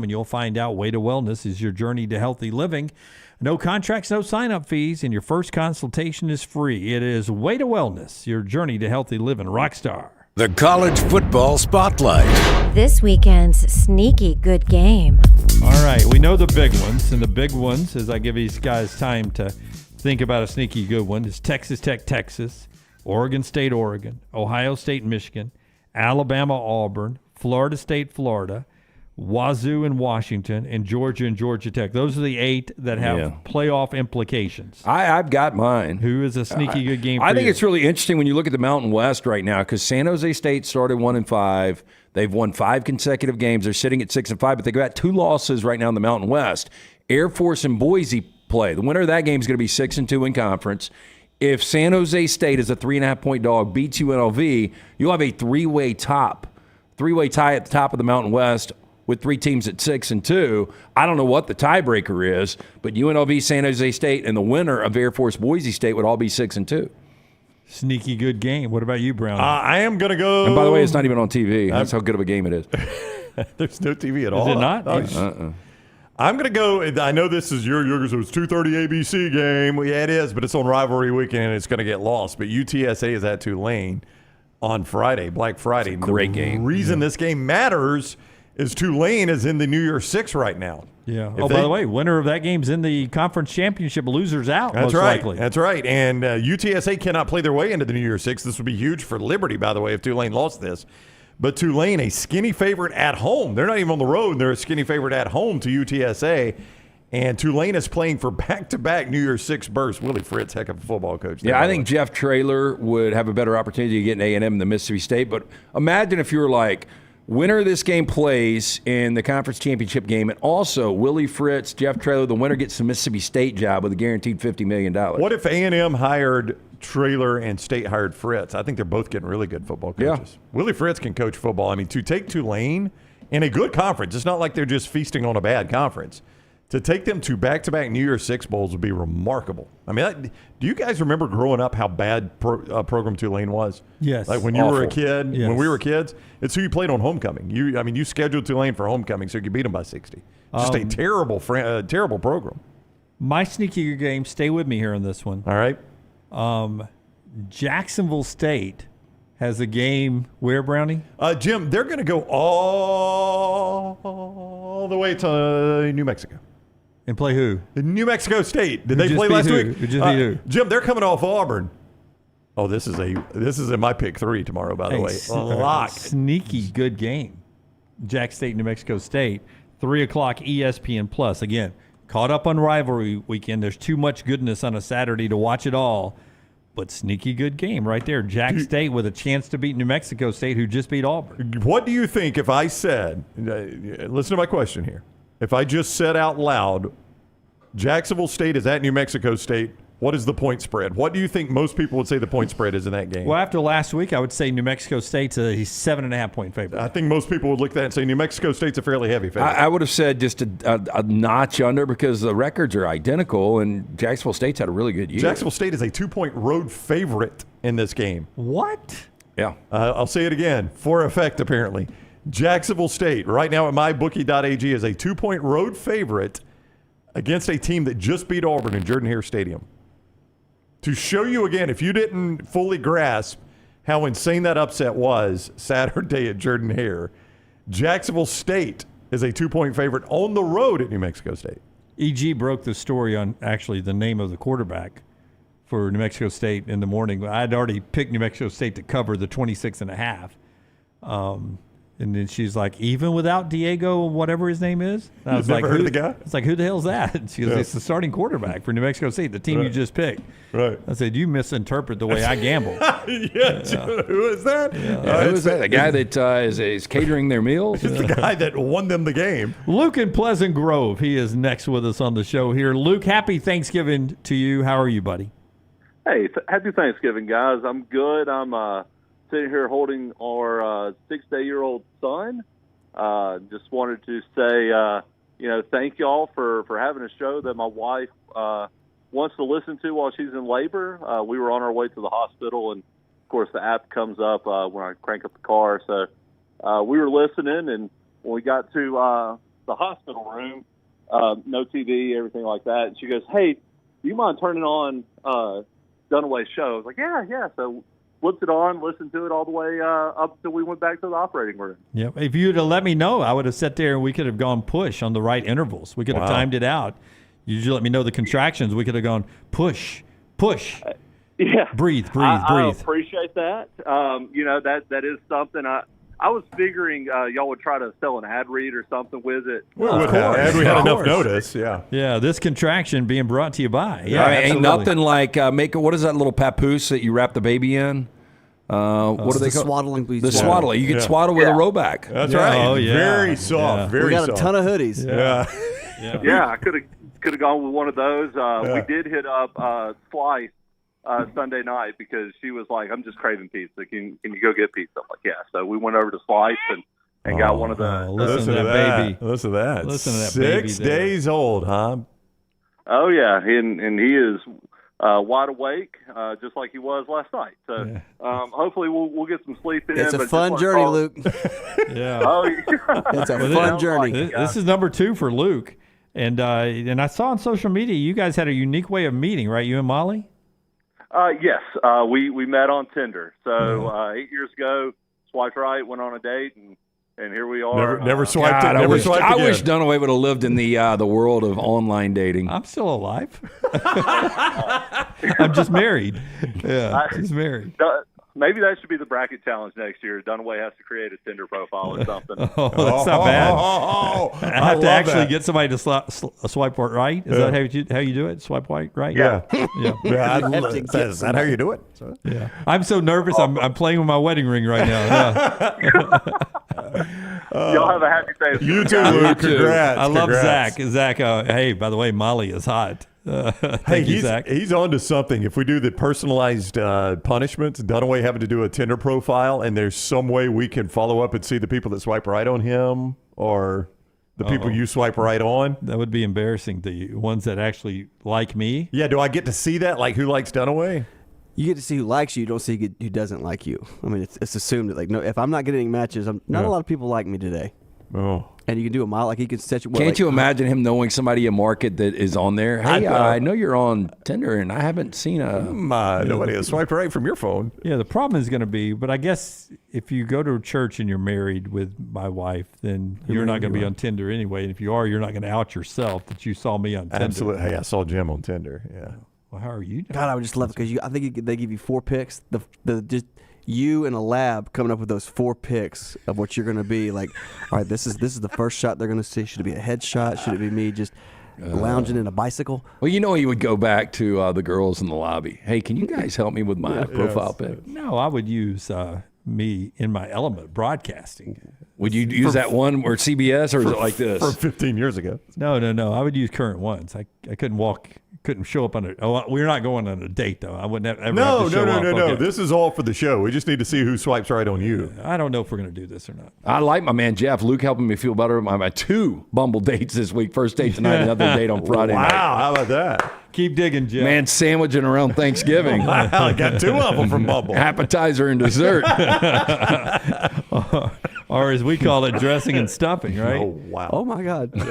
and you'll find out Way to Wellness is your journey to healthy living. No contracts, no sign-up fees, and your first consultation is free. It is Way to Wellness, your journey to healthy living. Rockstar. The College Football Spotlight. This weekend's Sneaky Good Game. All right, we know the big ones, and the big ones, as I give these guys time to think about a sneaky good one, is Texas Tech, Texas, Oregon State, Oregon, Ohio State, Michigan, Alabama, Auburn, Florida State, Florida, Wazoo and Washington, and Georgia Tech. Those are the 8 that have playoff implications. I've got mine. Who is a sneaky good game for I think you? it's really interesting when you look at the Mountain West right now because San Jose State started 1-5. They've won 5 consecutive games. They're sitting at 6-5, but they've got 2 losses right now in the Mountain West. Air Force and Boise play. The winner of that game is going to be 6-2 in conference. If San Jose State is a 3.5-point dog, beats UNLV, you'll have a three-way tie at the top of the Mountain West with 3 teams at 6-2. I don't know what the tiebreaker is, but UNLV, San Jose State, and the winner of Air Force Boise State would all be 6-2. Sneaky good game. What about you, Brown? I am going to go. And by the way, it's not even on TV. That's how good of a game it is. There's no TV at all. Is it not? I'm going to go. I know this is yours. It was 2:30 ABC game. Yeah, it is, but it's on rivalry weekend, and it's going to get lost. But UTSA is at Tulane on Friday, Black Friday. Great game. The reason this game matters is Tulane is in the New Year's Six right now. Yeah. By the way, winner of that game's in the conference championship. Losers out, That's most right. likely. That's right. And UTSA cannot play their way into the New Year's Six. This would be huge for Liberty, by the way, if Tulane lost this. But Tulane, a skinny favorite at home. They're not even on the road. They're a skinny favorite at home to UTSA. And Tulane is playing for back-to-back New Year's Six berths. Willie Fritz, heck of a football coach. Yeah, I think Jeff Traylor would have a better opportunity to get an A&M than Mississippi State. But imagine if you were like, winner of this game plays in the conference championship game, and also Willie Fritz, Jeff Traylor, the winner gets the Mississippi State job with a guaranteed $50 million. What if A&M hired Traylor and State hired Fritz? I think they're both getting really good football coaches. Yeah. Willie Fritz can coach football. I mean, to take Tulane in a good conference, it's not like they're just feasting on a bad conference. To take them to back-to-back New Year's Six bowls would be remarkable. I mean, do you guys remember growing up how bad program Tulane was? Yes. Like when you Awful. were a kid, Yes. when we were kids, it's who you played on homecoming. You scheduled Tulane for homecoming so you could beat them by 60. Just a terrible program. My sneaky game, stay with me here on this one. All right. Jacksonville State has a game where, Brownie? Jim, they're going to go all the way to New Mexico. And play who? New Mexico State. Did they play last week? Who just beat who? Jim, they're coming off Auburn. Oh, this is in my pick 3 tomorrow, by the way. Lock. Sneaky good game. Jack State, New Mexico State, 3 o'clock ESPN Plus. Again, caught up on rivalry weekend. There's too much goodness on a Saturday to watch it all. But sneaky good game right there. Jack State with a chance to beat New Mexico State, who just beat Auburn. What do you think if I said, listen to my question here. If I just said out loud, Jacksonville State is at New Mexico State, what is the point spread? What do you think most people would say the point spread is in that game? Well, after last week, I would say New Mexico State's a 7.5-point favorite. I think most people would look at that and say New Mexico State's a fairly heavy favorite. I would have said just a notch under because the records are identical, and Jacksonville State's had a really good year. Jacksonville State is a 2-point road favorite in this game. What? Yeah. I'll say it again, for effect apparently. Jacksonville State, right now at mybookie.ag, is a 2-point road favorite against a team that just beat Auburn in Jordan-Hare Stadium. To show you again, if you didn't fully grasp how insane that upset was Saturday at Jordan-Hare, Jacksonville State is a 2-point favorite on the road at New Mexico State. EG broke the story on actually the name of the quarterback for New Mexico State in the morning. I'd already picked New Mexico State to cover the 26.5. And then she's like, even without Diego, whatever his name is? And I was like, heard of the guy? It's like, who the hell's that? And she goes, it's the starting quarterback for New Mexico State, the team you just picked. Right. I said, you misinterpret the way I gamble. Who is that? Who is that? The guy that is catering their meals? It's the guy that won them the game. Luke in Pleasant Grove. He is next with us on the show here. Luke, happy Thanksgiving to you. How are you, buddy? Hey, happy Thanksgiving, guys. I'm good. I'm sitting here holding our 6-day-old son. Just wanted to say, thank y'all for having a show that my wife wants to listen to while she's in labor. We were on our way to the hospital, and, of course, the app comes up when I crank up the car. So we were listening, and when we got to the hospital room, no TV, everything like that, and she goes, hey, do you mind turning on Dunaway's show? I was like, yeah. So flipped it on, listened to it all the way up until we went back to the operating room. Yeah, if you'd have let me know, I would have sat there and we could have gone push on the right intervals. We could have timed it out. You just let me know the contractions. We could have gone push. Yeah. Breathe. I appreciate that. That is something I was figuring y'all would try to sell an ad read or something with it. Well, we had enough notice, yeah. Yeah, this contraction being brought to you by. Yeah, ain't nothing like what is that little papoose that you wrap the baby in? What do they call swaddling? The swaddling. You can swaddle with a rowback. That's right. Oh, yeah. Very soft. Very we got soft. a ton of hoodies. Yeah, I could have gone with one of those. We did hit up Slice Sunday night because she was like, I'm just craving pizza. Can you go get pizza? I'm like, yeah. So we went over to Slice and got one of the. Listen to that baby. Listen to that. Listen to that baby. 6 days old, huh? Oh, yeah. And he is wide awake, just like he was last night. So hopefully we'll get some sleep in. It's a fun journey, Luke. Yeah. Oh, yeah. It's a fun journey. This is number 2 for Luke. And I saw on social media you guys had a unique way of meeting, right? You and Molly? Yes. We met on Tinder. So 8 years ago, swiped right, went on a date, and here we are. Never swiped God, it. Never swiped I again. wish Dunaway would have lived in the world of online dating. I'm still alive. I'm just married. Yeah, he's married. Maybe that should be the bracket challenge next year. Dunaway has to create a Tinder profile or something. That's not bad. I have to actually get somebody to swipe right. Is that how you do it? Swipe right? Yeah. Is that how you do it? Yeah. I'm so nervous. I'm playing with my wedding ring right now. Yeah. Y'all have a happy Thanksgiving. You too, Luke. Congrats. I love Congrats. Zach. Hey, by the way, Molly is hot. Thank you, Zach. He's on to something. If we do the personalized punishments, Dunaway having to do a Tinder profile, and there's some way we can follow up and see the people that swipe right on him or the people you swipe right on. That would be embarrassing to you. Ones that actually like me. Yeah, do I get to see that? Like who likes Dunaway? You get to see who likes you. You don't see who doesn't like you. I mean, it's assumed that if I'm not getting any matches, not a lot of people like me today. Oh. And you can do a mile. Like he can set you. Can't you imagine him knowing somebody in market that is on there? Hey, I know you're on Tinder, and I haven't seen nobody has swiped right from your phone. Yeah, the problem is going to be, but I guess if you go to a church and you're married with my wife, then you're not going to be on Tinder anyway. And if you are, you're not going to out yourself that you saw me on Tinder. Absolutely. Hey, I saw Jim on Tinder. Yeah. Well, how are you doing? God, I would just love it because I think they give you 4 picks. Just you in a lab coming up with those 4 picks of what you're going to be. Like, all right, this is the first shot they're going to see. Should it be a headshot? Should it be me just lounging in a bicycle? Well, you would go back to the girls in the lobby. Hey, can you guys help me with my profile pic? No, I would use me in my element broadcasting. Would you use that one or CBS, or is it like this? For 15 years ago. No. I would use current ones. I couldn't show up on it. Oh, we're not going on a date, though. I wouldn't ever have to show up. No. Okay. This is all for the show. We just need to see who swipes right on you. I don't know if we're going to do this or not. I like my man Jeff. Luke helping me feel better about my 2 Bumble dates this week. First date tonight, another date on Friday night. Wow, how about that? Keep digging, Jeff. Man, sandwiching around Thanksgiving. Wow, I got 2 of them from Bumble. Appetizer and dessert. Or as we call it, dressing and stuffing, right? Oh, wow. Oh, my God. You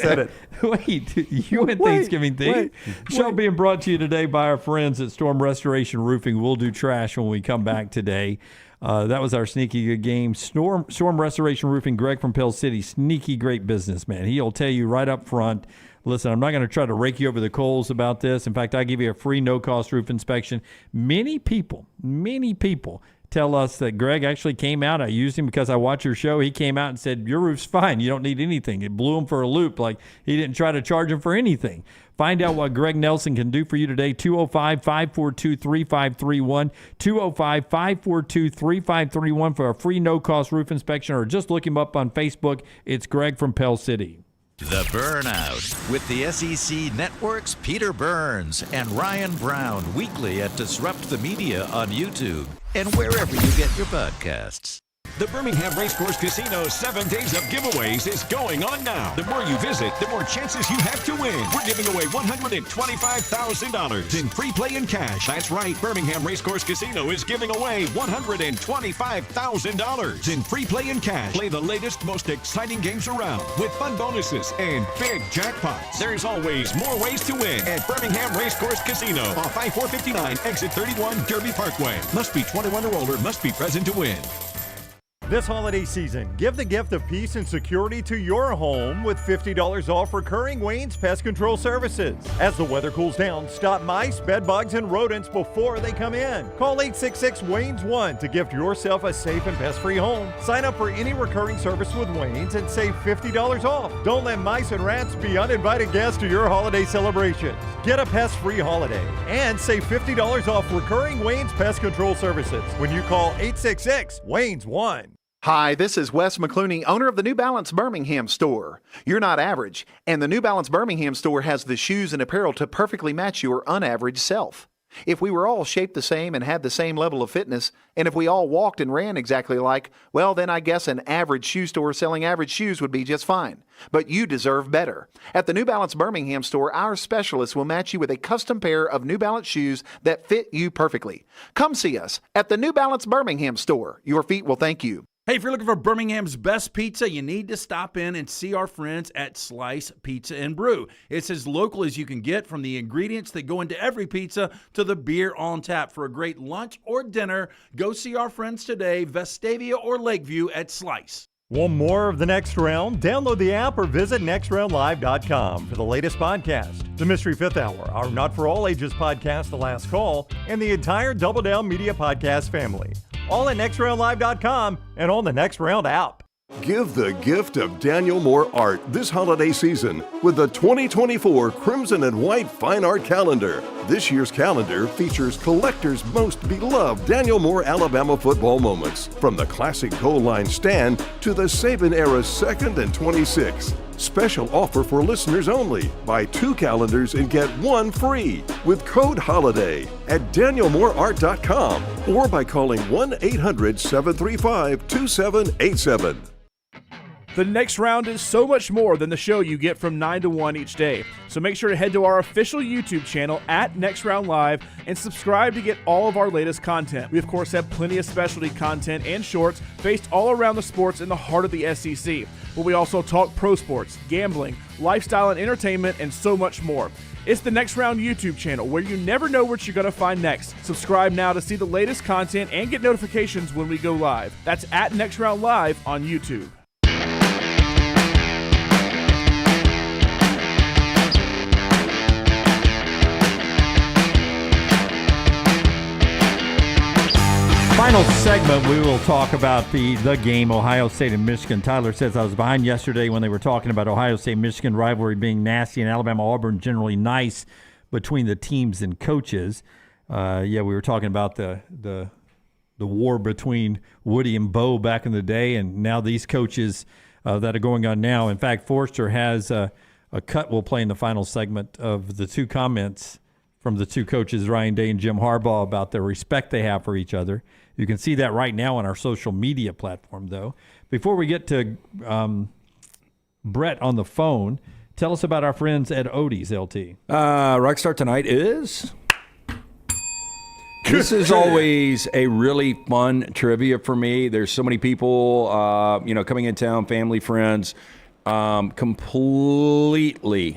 said it. Wait, you went Thanksgiving theme? Show being brought to you today by our friends at Storm Restoration Roofing. We'll do trash when we come back today. That was our sneaky good game. Storm Restoration Roofing, Greg from Pell City, sneaky great businessman. He'll tell you right up front, listen, I'm not going to try to rake you over the coals about this. In fact, I give you a free no-cost roof inspection. Many people tell us that Greg actually came out. I used him because I watch your show. He came out and said, your roof's fine. You don't need anything. It blew him for a loop. Like he didn't try to charge him for anything. Find out what Greg Nelson can do for you today. 205-542-3531. 205-542-3531 for a free no-cost roof inspection, or just look him up on Facebook. It's Greg from Pell City. The Burnout with the SEC Network's Peter Burns and Ryan Brown weekly at Disrupt the Media on YouTube and wherever you get your podcasts. The Birmingham Racecourse Casino's 7 days of giveaways is going on now. The more you visit, the more chances you have to win. We're giving away $125,000 in free play and cash. That's right, Birmingham Racecourse Casino is giving away $125,000 in free play and cash. Play the latest, most exciting games around with fun bonuses and big jackpots. There's always more ways to win at Birmingham Racecourse Casino off I-459, exit 31, Derby Parkway. Must be 21 or older, must be present to win. This holiday season, give the gift of peace and security to your home with $50 off recurring Wayne's Pest Control services. As the weather cools down, stop mice, bed bugs, and rodents before they come in. Call 866-WAYNES-1 to gift yourself a safe and pest-free home. Sign up for any recurring service with Wayne's and save $50 off. Don't let mice and rats be uninvited guests to your holiday celebrations. Get a pest-free holiday and save $50 off recurring Wayne's Pest Control services when you call 866-WAYNES-1. Hi, this is Wes McClooney, owner of the New Balance Birmingham store. You're not average, and the New Balance Birmingham store has the shoes and apparel to perfectly match your unaverage self. If we were all shaped the same and had the same level of fitness, and if we all walked and ran exactly alike, well, then I guess an average shoe store selling average shoes would be just fine. But you deserve better. At the New Balance Birmingham store, our specialists will match you with a custom pair of New Balance shoes that fit you perfectly. Come see us at the New Balance Birmingham store. Your feet will thank you. Hey, if you're looking for Birmingham's best pizza, you need to stop in and see our friends at Slice Pizza and Brew. It's as local as you can get, from the ingredients that go into every pizza to the beer on tap. For a great lunch or dinner, go see our friends today, Vestavia or Lakeview at Slice. Want more of The Next Round? Download the app or visit nextroundlive.com for the latest podcast, The Mystery Fifth Hour, our Not For All Ages podcast, The Last Call, and the entire Double Down Media podcast family. All at nextroundlive.com and on the Next Round app. Give the gift of Daniel Moore art this holiday season with the 2024 Crimson and White Fine Art Calendar. This year's calendar features collectors' most beloved Daniel Moore Alabama football moments, from the classic goal line stand to the Saban-era 2nd and 26. Special offer for listeners only. Buy 2 calendars and get 1 free with code HOLIDAY at danielmooreart.com or by calling 1-800-735-2787. The Next Round is so much more than the show you get from 9 to 1 each day. So make sure to head to our official YouTube channel at Next Round Live and subscribe to get all of our latest content. We, of course, have plenty of specialty content and shorts based all around the sports in the heart of the SEC. But we also talk pro sports, gambling, lifestyle and entertainment, and so much more. It's the Next Round YouTube channel where you never know what you're going to find next. Subscribe now to see the latest content and get notifications when we go live. That's at Next Round Live on YouTube. Final segment, we will talk about the game, Ohio State and Michigan. Tyler says I was behind yesterday when they were talking about Ohio State-Michigan rivalry being nasty and Alabama-Auburn generally nice between the teams and coaches. We were talking about the war between Woody and Bo back in the day, and now these coaches that are going on now. In fact, Forrester has a cut we'll play in the final segment of the two comments from the two coaches, Ryan Day and Jim Harbaugh, about the respect they have for each other. You can see that right now on our social media platform, though. Before we get to Brett on the phone, tell us about our friends at Odie's, LT. Rockstar tonight is... This is always a really fun trivia for me. There's so many people, coming in town, family, friends, completely.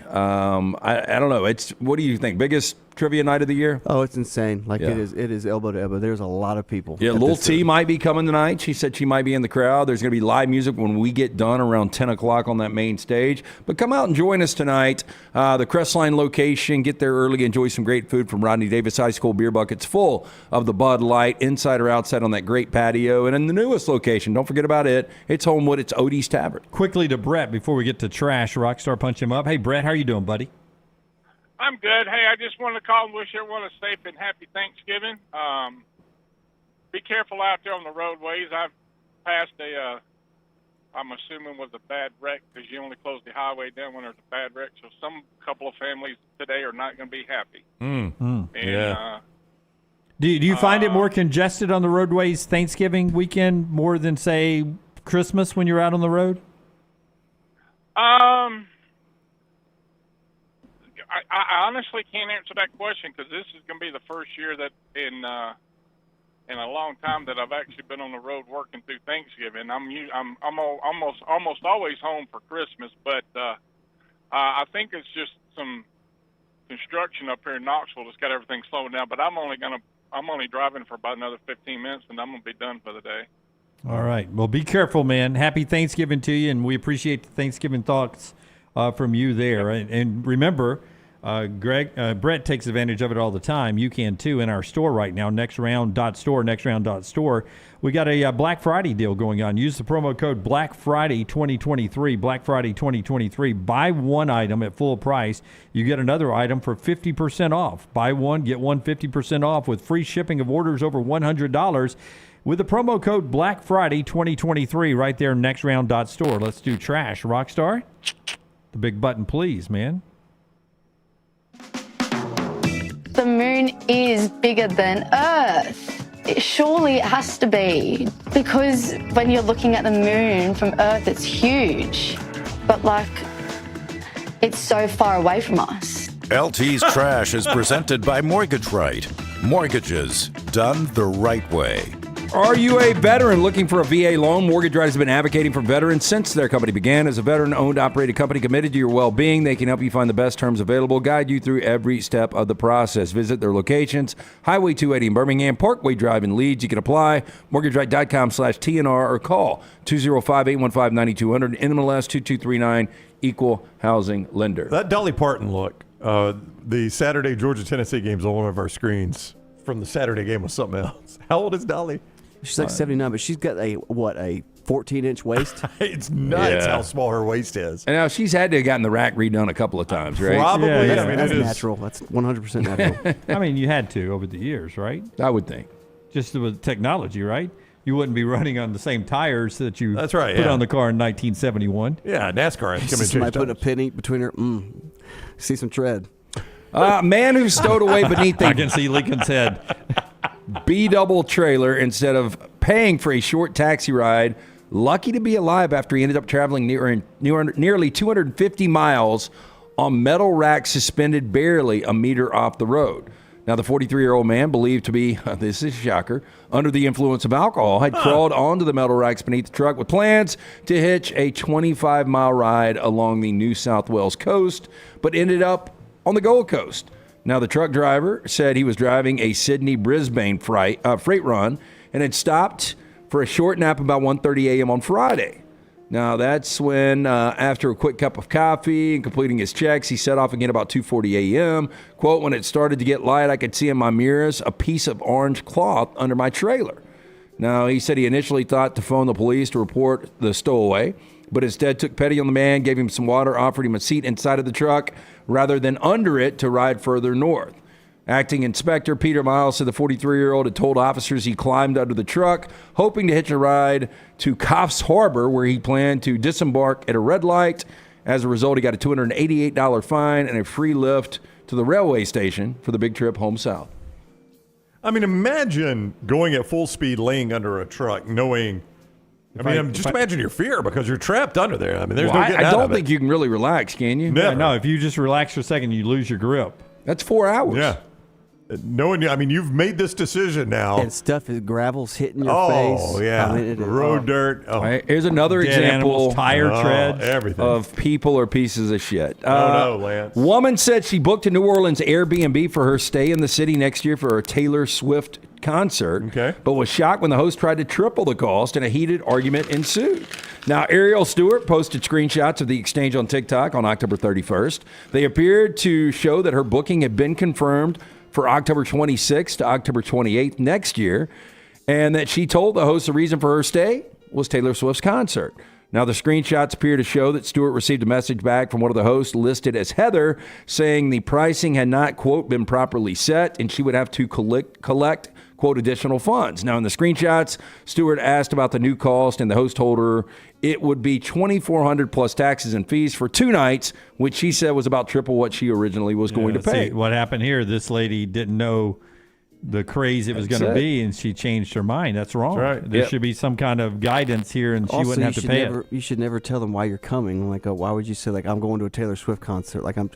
I don't know. What do you think? Biggest trivia night of the year? Oh, it's insane. It is elbow to elbow. There's a lot of people. Yeah, Lil T might be coming tonight. She said she might be in the crowd. There's going to be live music when we get done around 10 o'clock on that main stage. But come out and join us tonight. The Crestline location. Get there early. Enjoy some great food from Rodney Davis High School beer buckets full of the Bud Light, inside or outside on that great patio. And in the newest location, don't forget about it. It's Homewood. It's Odie's Tavern. Quickly to Brett before we get to trash. Rockstar, punch him up. Hey, Brett, how are you doing, buddy? I'm good. Hey, I just wanted to call and wish everyone a safe and happy Thanksgiving. Be careful out there on the roadways. I've passed I'm assuming was a bad wreck because you only close the highway down when there's a bad wreck. So some couple of families today are not going to be happy. Do you find it more congested on the roadways Thanksgiving weekend more than, say, Christmas when you're out on the road? I honestly can't answer that question because this is going to be the first year that in a long time that I've actually been on the road working through Thanksgiving. I'm almost always home for Christmas, but I think it's just some construction up here in Knoxville that's got everything slowing down. But I'm only driving for about another 15 minutes, and I'm going to be done for the day. All right. Well, be careful, man. Happy Thanksgiving to you, and we appreciate the Thanksgiving thoughts from you there. And remember, Brett takes advantage of it all the time. You can too in our store right now, nextround.store. We got a Black Friday deal going on. Use the promo code Black Friday 2023. Black Friday 2023. Buy one item at full price. You get another item for 50% off. Buy one, get one 50% off with free shipping of orders over $100 with the promo code Black Friday 2023 right there, nextround.store. Let's do trash. Rockstar, the big button, please, man. The moon is bigger than Earth. Surely it has to be, because when you're looking at the moon from Earth, it's huge, but it's so far away from us. LT's Trash is presented by Mortgage Right. Mortgages done the right way. Are you a veteran looking for a VA loan? Mortgage Right has been advocating for veterans since their company began. As a veteran-owned, operated company committed to your well-being, they can help you find the best terms available, guide you through every step of the process. Visit their locations, Highway 280 in Birmingham, Parkway Drive in Leeds. You can apply, mortgageright.com/TNR, or call 205-815-9200, NMLS 2239, Equal Housing Lender. That Dolly Parton look, the Saturday Georgia-Tennessee game's on one of our screens from the Saturday game was something else. How old is Dolly? She's like 79, but she's got a 14-inch waist? It's nuts how small her waist is. And now she's had to have gotten the rack redone a couple of times, right? Probably. Yeah, that's natural. That's 100% natural. I mean, you had to over the years, right? I would think. Just with technology, right? You wouldn't be running on the same tires that you put on the car in 1971. Yeah, NASCAR has come and somebody put a penny between her. See some tread. Man who stowed away beneath I can see Lincoln's head. B-double trailer instead of paying for a short taxi ride lucky to be alive after he ended up traveling nearly 250 miles on metal racks suspended barely a meter off the road. Now, the 43-year-old man, believed to be, this is a shocker, under the influence of alcohol, had crawled onto the metal racks beneath the truck with plans to hitch a 25-mile ride along the New South Wales coast, but ended up on the Gold Coast. Now, the truck driver said he was driving a Sydney-Brisbane freight run and had stopped for a short nap about 1:30 a.m. on Friday. Now, that's when, after a quick cup of coffee and completing his checks, he set off again about 2:40 a.m. Quote, when it started to get light, I could see in my mirrors a piece of orange cloth under my trailer. Now, he said he initially thought to phone the police to report the stowaway, but instead took pity on the man, gave him some water, offered him a seat inside of the truck rather than under it to ride further north. Acting Inspector Peter Miles said the 43-year-old had told officers he climbed under the truck, hoping to hitch a ride to Coffs Harbour, where he planned to disembark at a red light. As a result, he got a $288 fine and a free lift to the railway station for the big trip home south. I mean, imagine going at full speed laying under a truck, knowing... imagine your fear because you're trapped under there. I mean, there's no getting out of it. I don't think you can really relax, can you? Never. No, if you just relax for a second, you lose your grip. That's 4 hours. Yeah. You've made this decision now. And stuff is gravel's hitting your face. Oh, yeah. Road dirt. Oh. Right, here's another example tire treads, everything. Of people are pieces of shit. No, Lance. Woman said she booked a New Orleans Airbnb for her stay in the city next year for a Taylor Swift concert, but was shocked when the host tried to triple the cost and a heated argument ensued. Now, Ariel Stewart posted screenshots of the exchange on TikTok on October 31st. They appeared to show that her booking had been confirmed for October 26th to October 28th next year, and that she told the host the reason for her stay was Taylor Swift's concert. Now, the screenshots appear to show that Stewart received a message back from one of the hosts listed as Heather saying the pricing had not, quote, been properly set, and she would have to collect quote, additional funds. Now, in the screenshots, Stewart asked about the new cost, and the host told her it would be $2,400 plus taxes and fees for 2 nights, which she said was about triple what she originally was going to pay. See, what happened here, this lady didn't know the craze it was going to be, and she changed her mind. That's wrong. That's right. There should be some kind of guidance here, and she also, wouldn't have to pay it. You should never tell them why you're coming. Like, why would you say, like, I'm going to a Taylor Swift concert? Like, I'm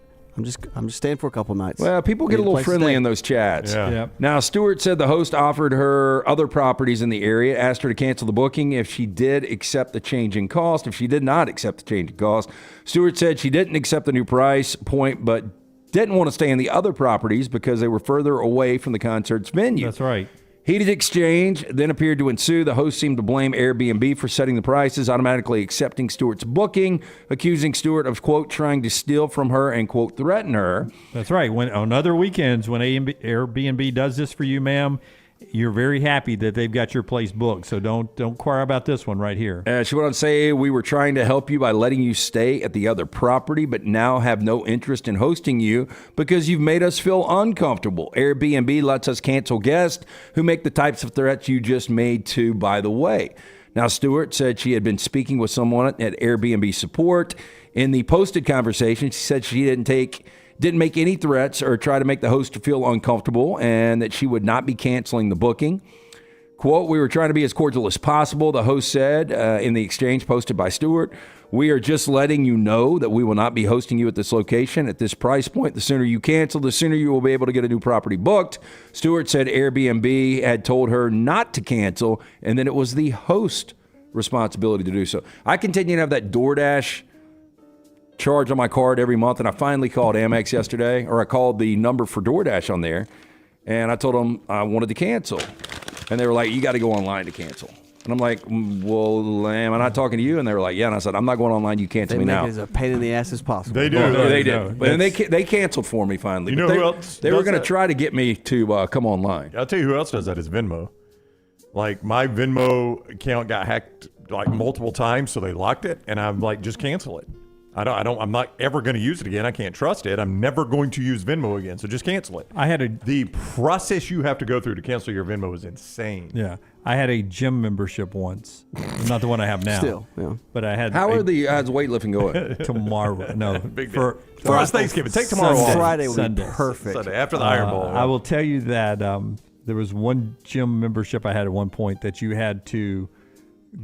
just staying for a couple nights. Well, people get a little friendly in those chats. Yeah. Yep. Now, Stewart said the host offered her other properties in the area, asked her to cancel the booking if she did accept the change in cost. If she did not accept the change in cost, Stewart said she didn't accept the new price point, but didn't want to stay in the other properties because they were further away from the concert's venue. That's right. Heated exchange then appeared to ensue. The host seemed to blame Airbnb for setting the prices, automatically accepting Stewart's booking, accusing Stewart of, quote, trying to steal from her and, quote, threaten her. That's right. When on other weekends, when Airbnb does this for you, ma'am, you're very happy that they've got your place booked. So don't inquire about this one right here. She went on to say, we were trying to help you by letting you stay at the other property, but now have no interest in hosting you because you've made us feel uncomfortable. Airbnb lets us cancel guests who make the types of threats you just made to, by the way. Now, Stewart said she had been speaking with someone at Airbnb support. In the posted conversation, she said she didn't make any threats or try to make the host feel uncomfortable, and that she would not be canceling the booking. Quote, we were trying to be as cordial as possible, the host said in the exchange posted by Stewart. We are just letting you know that we will not be hosting you at this location at this price point. The sooner you cancel, the sooner you will be able to get a new property booked. Stewart said Airbnb had told her not to cancel, and then it was the host's responsibility to do so. I continue to have that DoorDash charge on my card every month, and I finally called Amex yesterday, or I called the number for DoorDash on there, and I told them I wanted to cancel, and they were like, you got to go online to cancel. And I'm like, well, am I not talking to you? And they were like, yeah. And I said, I'm not going online. You cancel me now. They make it as a pain in the ass as possible. They do. Well, they did. But they canceled for me finally. You know who else? They were going to try to get me to come online. I'll tell you who else does that is Venmo. Like, my Venmo account got hacked like multiple times, so they locked it, and I'm like, just cancel it. I'm not ever going to use it again. I can't trust it. I'm never going to use Venmo again. So just cancel it. The process you have to go through to cancel your Venmo is insane. Yeah. I had a gym membership once. Not the one I have now. Still, yeah. But I had. How's weightlifting going? Tomorrow. No. For us, Thanksgiving. Take tomorrow off. Friday will be perfect. Sunday, after the Iron Bowl. I will tell you that there was one gym membership I had at one point that you had to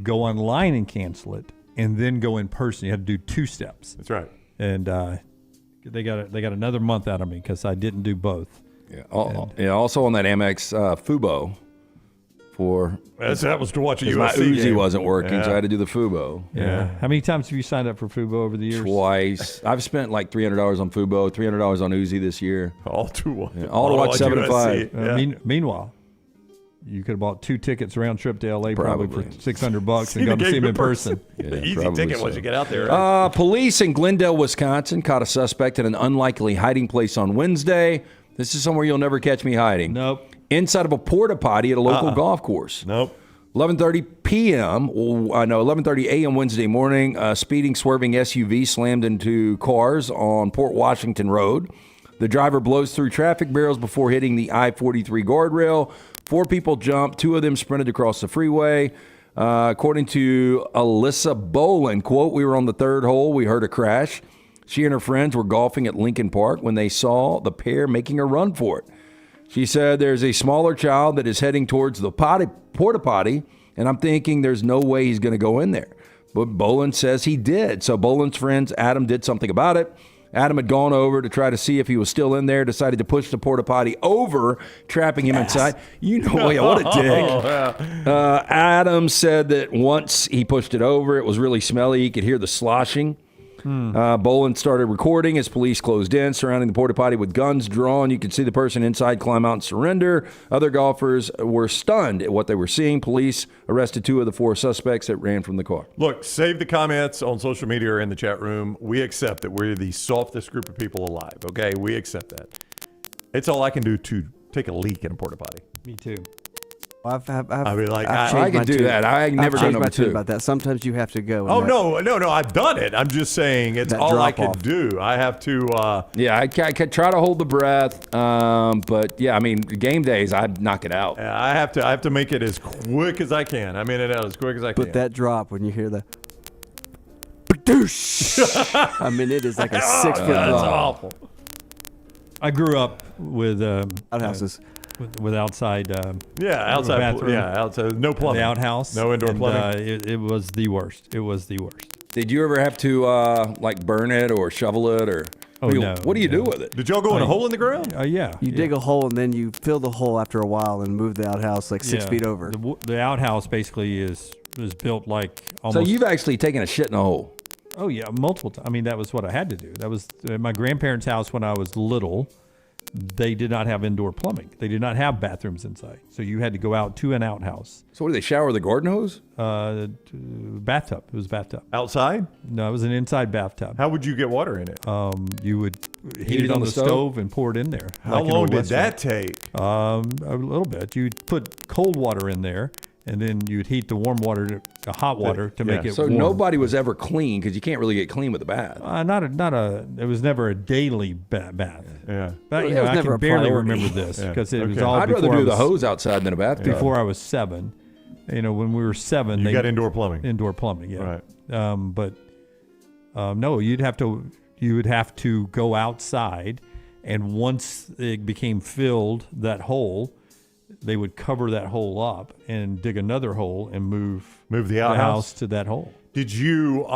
go online and cancel it, and then go in person. You had to do 2 steps. That's right. And they got another month out of me because I didn't do both. Yeah. Also on that Amex Fubo that was to watch a USC my Uzi game. Wasn't working, so I had to do the Fubo. Yeah. How many times have you signed up for Fubo over the years? Twice. I've spent like $300 on Fubo, $300 on Uzi this year. All to watch. All to watch 7 to 5. Meanwhile, you could have bought 2 tickets round trip to L.A. probably for $600 and gone to see him in person. The easy ticket once you get out there. Right? Police in Glendale, Wisconsin caught a suspect in an unlikely hiding place on Wednesday. This is somewhere you'll never catch me hiding. Nope. Inside of a porta potty at a local golf course. Nope. 11:30 a.m. Wednesday morning, a speeding, swerving SUV slammed into cars on Port Washington Road. The driver blows through traffic barriers before hitting the I-43 guardrail. 4 people jumped. 2 of them sprinted across the freeway. According to Alyssa Boland, quote, "We were on the 3rd hole. We heard a crash. She and her friends were golfing at Lincoln Park when they saw the pair making a run for it. She said there's a smaller child that is heading towards the porta potty, and I'm thinking there's no way he's going to go in there." But Boland says he did. So Boland's friends, Adam, did something about it. Adam had gone over to try to see if he was still in there, decided to push the porta potty over, trapping him inside. You know, what a dick. Adam said that once he pushed it over, it was really smelly. He could hear the sloshing. Boland started recording as police closed in, surrounding the porta potty with guns drawn. You could see the person inside climb out and surrender. Other golfers were stunned at what they were seeing. Police arrested 2 of the 4 suspects that ran from the car. Look, save the comments on social media or in the chat room. We accept that we're the softest group of people alive, okay? We accept that. It's all I can do to take a leak in a porta potty. Me too. I can do that. I never done number 2 about that. Sometimes you have to go. Oh, no, I've done it. I'm just saying it's all I can do. I have to. I can try to hold the breath. But yeah, I mean, game days, I knock it out. I have to make it as quick as I can. I mean it out as quick as I can. But that drop when you hear the. I mean, it is like a 6 foot drop. That's awful. I grew up with outhouses. With outside, outside, bathroom, outside, no plumbing, the outhouse, no indoor plumbing. It was the worst. It was the worst. Did you ever have to burn it or shovel it or? No. What do you do with it? Did y'all go in a hole in the ground? Yeah. You dig a hole and then you fill the hole after a while and move the outhouse like 6 feet over. The outhouse basically is built like almost. So you've actually taken a shit in a hole. Oh yeah, multiple times. I mean, that was what I had to do. That was at my grandparents' house when I was little. They did not have indoor plumbing. They did not have bathrooms inside. So you had to go out to an outhouse. So what, do they shower with a garden hose? Bathtub. It was a bathtub. Outside? No, it was an inside bathtub. How would you get water in it? You would heat it on the stove and pour it in there. How long did that take? A little bit. You'd put cold water in there, and then you'd heat the warm water to hot water to make it so warm. Nobody was ever clean because you can't really get clean with a bath. It was never a daily bath. Yeah. But I can barely remember this because it was all. I'd rather do the hose outside than a bathtub. Before I was 7, when we were 7, you got indoor plumbing. Indoor plumbing, yeah. Right. No, you would have to go outside, and once it became filled, that hole, they would cover that hole up and dig another hole and move the outhouse to that hole. Did you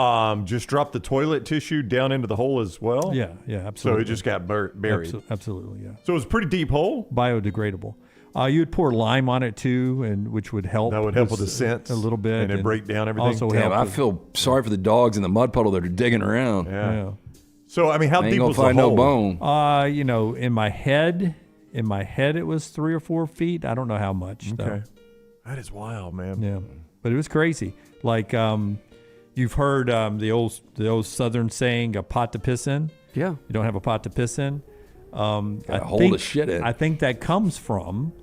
just drop the toilet tissue down into the hole as well? Yeah, absolutely. So it just got buried? Absolutely, yeah. So it was a pretty deep hole? Biodegradable. You would pour lime on it too, which would help. That would help with the scent a little bit, and it break down everything. Also, I feel sorry for the dogs in the mud puddle that are digging around. Yeah. So I mean, how deep was the hole? Ain't gonna find no bone. In my head, it was 3 or 4 feet. I don't know how much. Okay. Though. That is wild, man. Yeah, but it was crazy. Like you've heard the old Southern saying, "A pot to piss in." Yeah. You don't have a pot to piss in. Hold a shit in. I think that comes from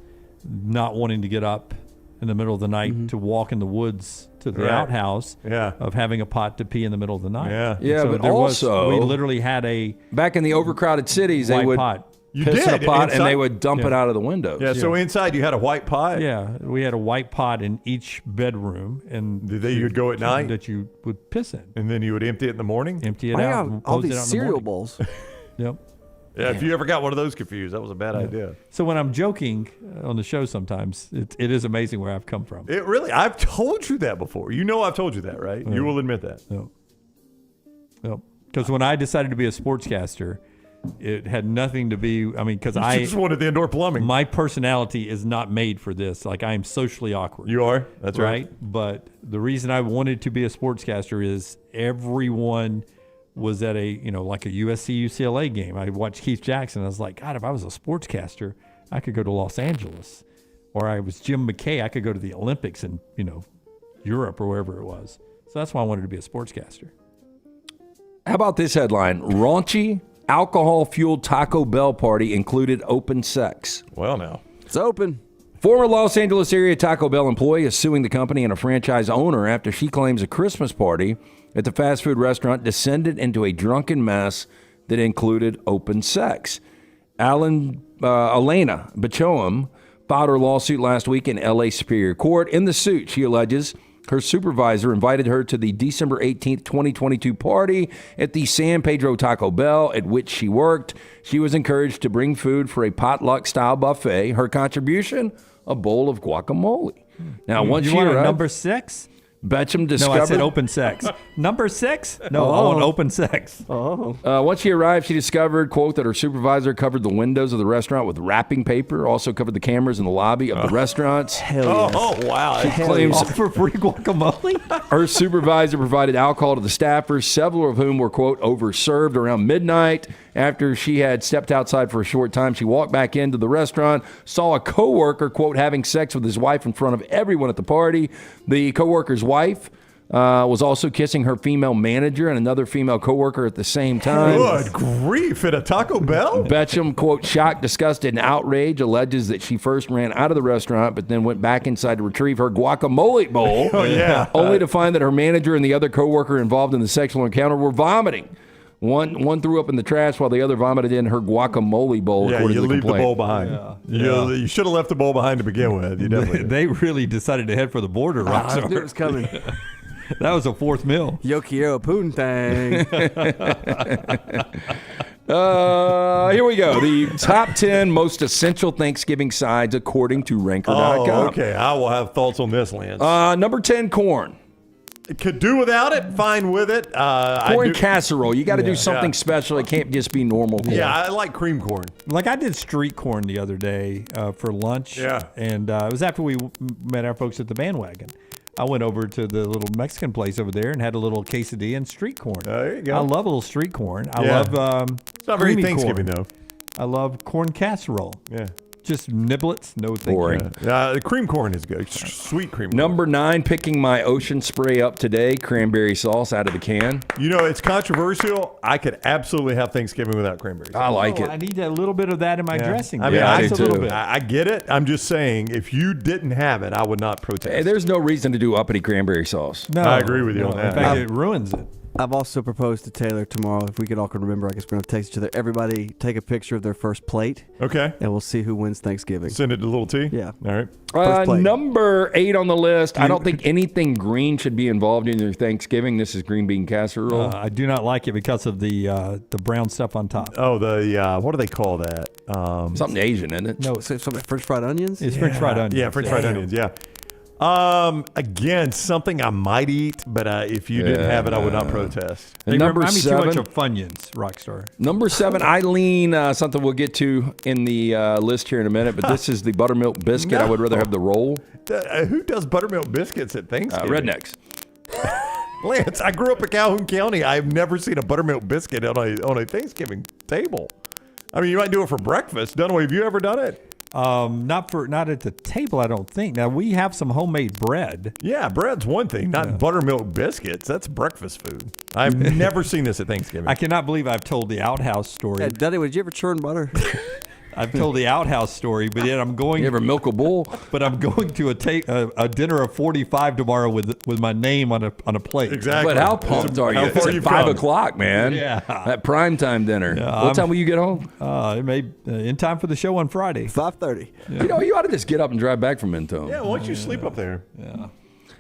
not wanting to get up in the middle of the night to walk in the woods to the outhouse of having a pot to pee in the middle of the night. Yeah, so but also we literally had a back in the overcrowded cities they would pot. piss in a pot and they would dump it out of the windows. Yeah, so inside you had a white pot? Yeah, we had a white pot in each bedroom, and you'd go at night that you would piss in, and then you would empty it in the morning. Empty it out. All these cereal bowls. Yep. Yeah, if you ever got one of those confused, that was a bad idea. So when I'm joking on the show sometimes, it is amazing where I've come from. It really, I've told you that before. You know I've told you that, right? You will admit that. No. Because when I decided to be a sportscaster, it had nothing to be, because I just wanted the indoor plumbing. My personality is not made for this. Like, I am socially awkward. You are? That's right. But the reason I wanted to be a sportscaster is everyone was at a USC UCLA game. I watched Keith Jackson. I was like, God, if I was a sportscaster, I could go to Los Angeles. Or I was Jim McKay, I could go to the Olympics in, Europe or wherever it was. So that's why I wanted to be a sportscaster. How about this headline? Raunchy alcohol-fueled Taco Bell party included open sex. Well, now. It's open. Former Los Angeles area Taco Bell employee is suing the company and a franchise owner after she claims a Christmas party at the fast food restaurant descended into a drunken mess that included open sex. Elena Bachoam filed her lawsuit last week in L.A. Superior Court. In the suit, she alleges her supervisor invited her to the December 18th, 2022 party at the San Pedro Taco Bell at which she worked. She was encouraged to bring food for a potluck-style buffet. Her contribution, a bowl of guacamole. Now, once you she arrived, number 6? Betcham discovered... No, I said open sex. Number 6? No, I want open sex. Once she arrived, she discovered, quote, that her supervisor covered the windows of the restaurant with wrapping paper, also covered the cameras in the lobby of the restaurants. Hell yes. Wow. She claims for free guacamole? her supervisor provided alcohol to the staffers, several of whom were, quote, overserved around midnight. After she had stepped outside for a short time, she walked back into the restaurant, saw a coworker, quote, having sex with his wife in front of everyone at the party. The coworker's wife was also kissing her female manager and another female coworker at the same time. Good grief, at a Taco Bell? Betcham, quote, shocked, disgusted, and outraged, alleges that she first ran out of the restaurant but then went back inside to retrieve her guacamole bowl. Only to find that her manager and the other coworker involved in the sexual encounter were vomiting. One threw up in the trash while the other vomited in her guacamole bowl. Yeah, according you to the leave complaint. the bowl behind. You should have left the bowl behind to begin with. You definitely did. They really decided to head for the border. I knew it was coming. That was a fourth meal. Yo quiero poontang. Here we go. The top 10 most essential Thanksgiving sides according to Ranker.com. Oh, okay. I will have thoughts on this, Lance. Number 10, corn. Could do without it. Fine with it. Corn casserole. You got to do something special. It can't just be normal corn. Yeah, I like cream corn. Like I did street corn the other day for lunch. Yeah. And it was after we met our folks at the Bandwagon. I went over to the little Mexican place over there and had a little quesadilla and street corn. There you go. I love a little street corn. I Yeah. love It's not very creamy Thanksgiving, corn. though. I love corn casserole. Yeah. Just niblets. No thank Boring. you. The cream corn is good. Sweet cream corn. Number 9, picking my ocean spray up today, cranberry sauce out of the can. You know, it's controversial. I could absolutely have Thanksgiving without cranberry sauce. I like it. I need a little bit of that in my dressing. I mean, Yeah, I do just a little too. bit. I get it. I'm just saying, if you didn't have it, I would not protest. Hey, there's no reason to do uppity cranberry sauce. No, I agree with you no. on that. In fact, it ruins it. I've also proposed to Taylor tomorrow, if we could all can remember, I guess we're going to text each other. Everybody take a picture of their first plate. Okay. And we'll see who wins Thanksgiving. Send it to Little T? Yeah. All right. First plate. Number 8 on the list. I don't think anything green should be involved in your Thanksgiving. This is green bean casserole. I do not like it because of the brown stuff on top. Oh, what do they call that? Something Asian, isn't it? No, so something French fried onions? It's French fried onions. Yeah, French fried onions, yeah. Again, something I might eat, but if you didn't have it, I would not protest. They Number remind me too 7. much of Funyuns, Rockstar. Number 7, I lean something we'll get to in the list here in a minute, but this is the buttermilk biscuit. I would rather have the roll. Who does buttermilk biscuits at Thanksgiving? Rednecks. Lance, I grew up in Calhoun County. I've never seen a buttermilk biscuit on a Thanksgiving table. I mean, you might do it for breakfast. Dunaway, have you ever done it? Not at the table, I don't think. Now we have some homemade bread. Yeah, bread's one thing, not buttermilk biscuits. That's breakfast food. I've never seen this at Thanksgiving. I cannot believe I've told the outhouse story. Yeah, Daddy, would you ever churn butter? I've told the outhouse story, but yet I'm going. You ever milk a bull? But I'm going to a dinner of 45 tomorrow with my name on a plate. Exactly. But how pumped are you? It's at 5 o'clock, man. Yeah. That primetime dinner. Yeah, what time will you get home? It may in time for the show on Friday. 5:30. You know, you ought to just get up and drive back from Mentone. Yeah, why don't you sleep up there? Yeah.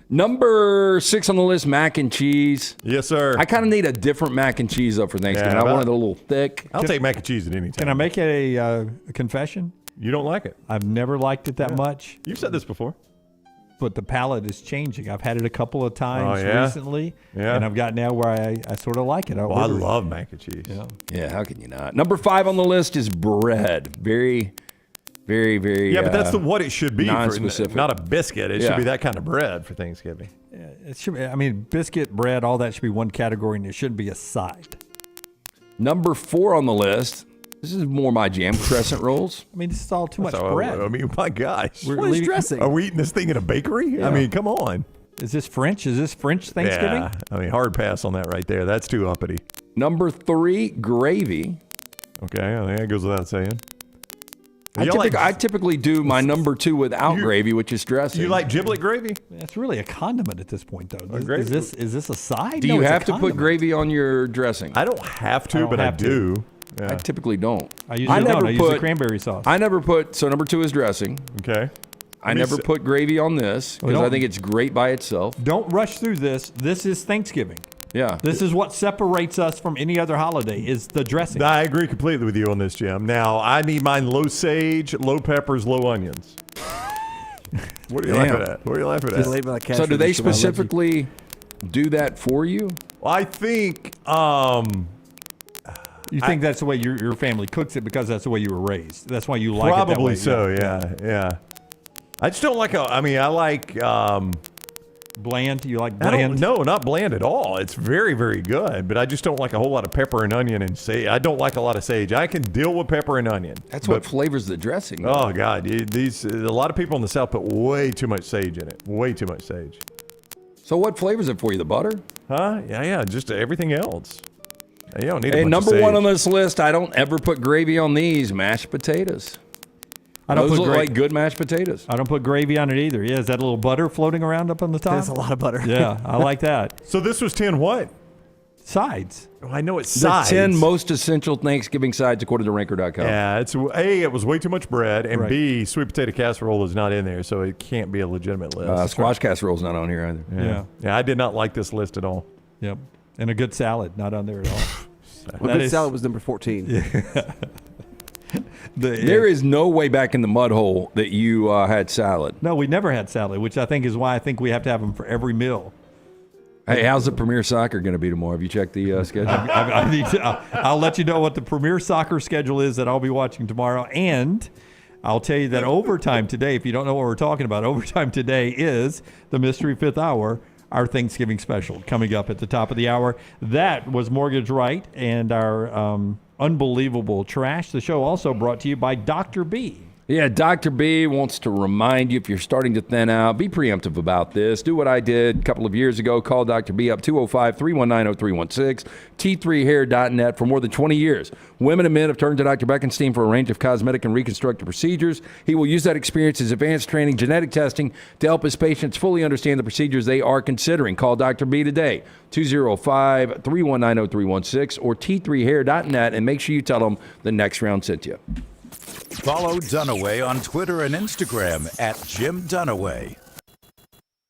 Number 6 on the list, mac and cheese. Yes, sir. I kind of need a different mac and cheese up for Thanksgiving. Yeah, I want it a little thick. I'll take mac and cheese at any time. Can I make a confession? You don't like it? I've never liked it that much. You've said this before. But the palate is changing. I've had it a couple of times recently, and I've got now where I sort of like it. I love mac and cheese. Yeah, how can you not? Number 5 on the list is bread. Very, very, very. Yeah, but that's what it should be. Non-specific. Not a biscuit. It should be that kind of bread for Thanksgiving. Yeah, it should be. I mean, biscuit, bread, all that should be one category, and it shouldn't be a side. Number 4 on the list. This is more my jam. Crescent rolls. I mean, this is all too much bread. I mean, my gosh. What is dressing? Are we eating this thing in a bakery? Yeah. I mean, come on. Is this French? Is this French Thanksgiving? Yeah. I mean, hard pass on that right there. That's too uppity. Number 3, gravy. Okay, I think that goes without saying. I typically do my number 2 without gravy, which is dressing. You like giblet gravy? It's really a condiment at this point, though. Is this a side? Do you have to put gravy on your dressing? I don't have to, but I do. Yeah. I typically don't. I usually don't. I use the cranberry sauce. I never put, so number 2 is dressing. Okay. I never put gravy on this because I think it's great by itself. Don't rush through this. This is Thanksgiving. Yeah. This is what separates us from any other holiday is the dressing. I agree completely with you on this, Jim. Now, I need mine low sage, low peppers, low onions. What are you laughing at? What are you laughing at? So do they specifically do that for you? Well, I think... You think that's the way your family cooks it because that's the way you were raised. That's why you like it that way. Probably so, yeah. I just don't like I like... bland? You like bland? No, not bland at all. It's very, very good, but I just don't like a whole lot of pepper and onion and sage. I don't like a lot of sage. I can deal with pepper and onion. That's what flavors the dressing. Though. Oh, God. A lot of people in the South put way too much sage in it. Way too much sage. So what flavors it for you? The butter? Huh? Yeah, just everything else. You don't need a Hey, bunch number of 1 sage. on this list, I don't ever put gravy on these, mashed potatoes. Those look like good mashed potatoes. I don't put gravy on it either. Yeah, is that a little butter floating around up on the top? There's a lot of butter. Yeah, I like that. So this was 10 what? Sides. Oh, I know it's The sides. 10 most essential Thanksgiving sides according to Ranker.com. Yeah, it's A, it was way too much bread, and Right. B, sweet potato casserole is not in there, so it can't be a legitimate list. Squash casserole's not on here either. Yeah, I did not like this list at all. Yep. And a good salad, not on there at all. Well, good salad was number 14. Yeah. There is no way back in the mud hole that you had salad. No, we never had salad, which I think is why I think we have to have them for every meal. Hey, how's the Premier Soccer going to be tomorrow? Have you checked the schedule? I need to, I'll let you know what the Premier Soccer schedule is that I'll be watching tomorrow. And I'll tell you that overtime today, if you don't know what we're talking about, overtime today is the Mystery Fifth Hour, our Thanksgiving special coming up at the top of the hour. That was Mortgage Right and our unbelievable trash. The show also brought to you by Dr. B. Yeah, Dr. B wants to remind you if you're starting to thin out, be preemptive about this. Do what I did a couple of years ago. Call Dr. B up 205-319-0316, T3hair.net for more than 20 years. Women and men have turned to Dr. Beckenstein for a range of cosmetic and reconstructive procedures. He will use that experience, his advanced training, genetic testing to help his patients fully understand the procedures they are considering. Call Dr. B today, 205-319-0316 or T3hair.net, and make sure you tell them the next round sent you. Follow Dunaway on Twitter and Instagram at Jim Dunaway.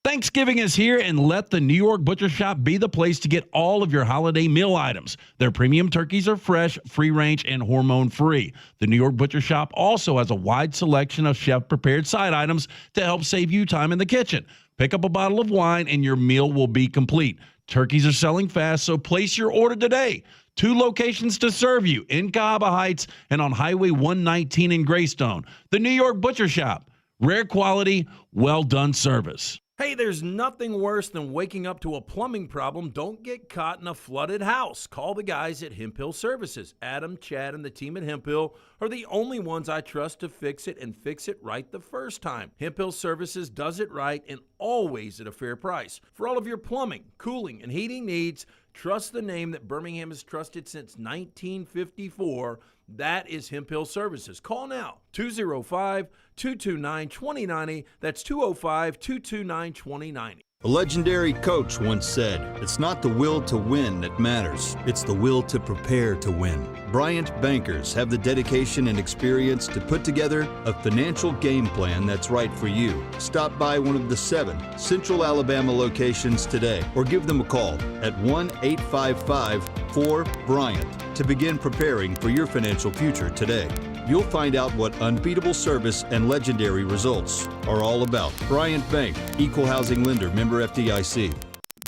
Thanksgiving is here, and let the New York Butcher Shop be the place to get all of your holiday meal items. Their premium turkeys are fresh, free-range, and hormone-free. The New York Butcher Shop also has a wide selection of chef-prepared side items to help save you time in the kitchen. Pick up a bottle of wine, and your meal will be complete. Turkeys are selling fast, so place your order today. 2 locations to serve you, in Cahaba Heights and on Highway 119 in Greystone. The New York Butcher Shop. Rare quality, well-done service. Hey, there's nothing worse than waking up to a plumbing problem. Don't get caught in a flooded house. Call the guys at Hemp Hill Services. Adam, Chad, and the team at Hemp Hill are the only ones I trust to fix it and fix it right the first time. Hemp Hill Services does it right and always at a fair price. For all of your plumbing, cooling, and heating needs, trust the name that Birmingham has trusted since 1954. That is Hemp Hill Services. Call now, 205-229-2090. That's 205-229-2090. A legendary coach once said, "It's not the will to win that matters, it's the will to prepare to win." Bryant bankers have the dedication and experience to put together a financial game plan that's right for you. Stop by one of the 7 Central Alabama locations today or give them a call at 1-855-4-BRYANT to begin preparing for your financial future today. You'll find out what unbeatable service and legendary results are all about. Bryant Bank, Equal Housing Lender, member FDIC.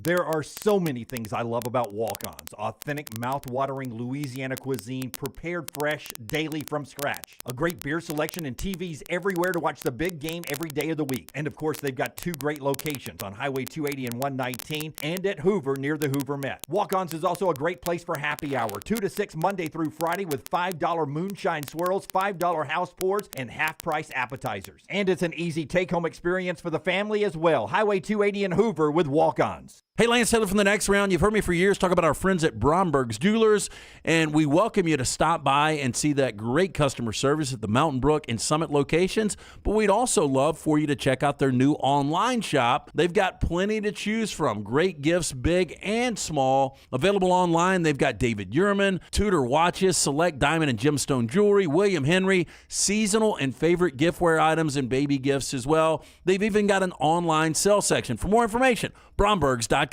There are so many things I love about walk-ons. Authentic, mouth-watering Louisiana cuisine, prepared fresh, daily from scratch. A great beer selection and TVs everywhere to watch the big game every day of the week. And of course, they've got 2 great locations on Highway 280 and 119 and at Hoover near the Hoover Met. Walk-ons is also a great place for happy hour, 2 to 6 Monday through Friday with $5 moonshine swirls, $5 house pours, and half-price appetizers. And it's an easy take-home experience for the family as well. Highway 280 and Hoover with walk-ons. Hey, Lance Taylor from The Next Round. You've heard me for years talk about our friends at Bromberg's Jewelers, and we welcome you to stop by and see that great customer service at the Mountain Brook and Summit locations, but we'd also love for you to check out their new online shop. They've got plenty to choose from. Great gifts, big and small. Available online, they've got David Yurman, Tudor watches, select diamond and gemstone jewelry, William Henry, seasonal and favorite giftware items and baby gifts as well. They've even got an online sale section. For more information, brombergs.com.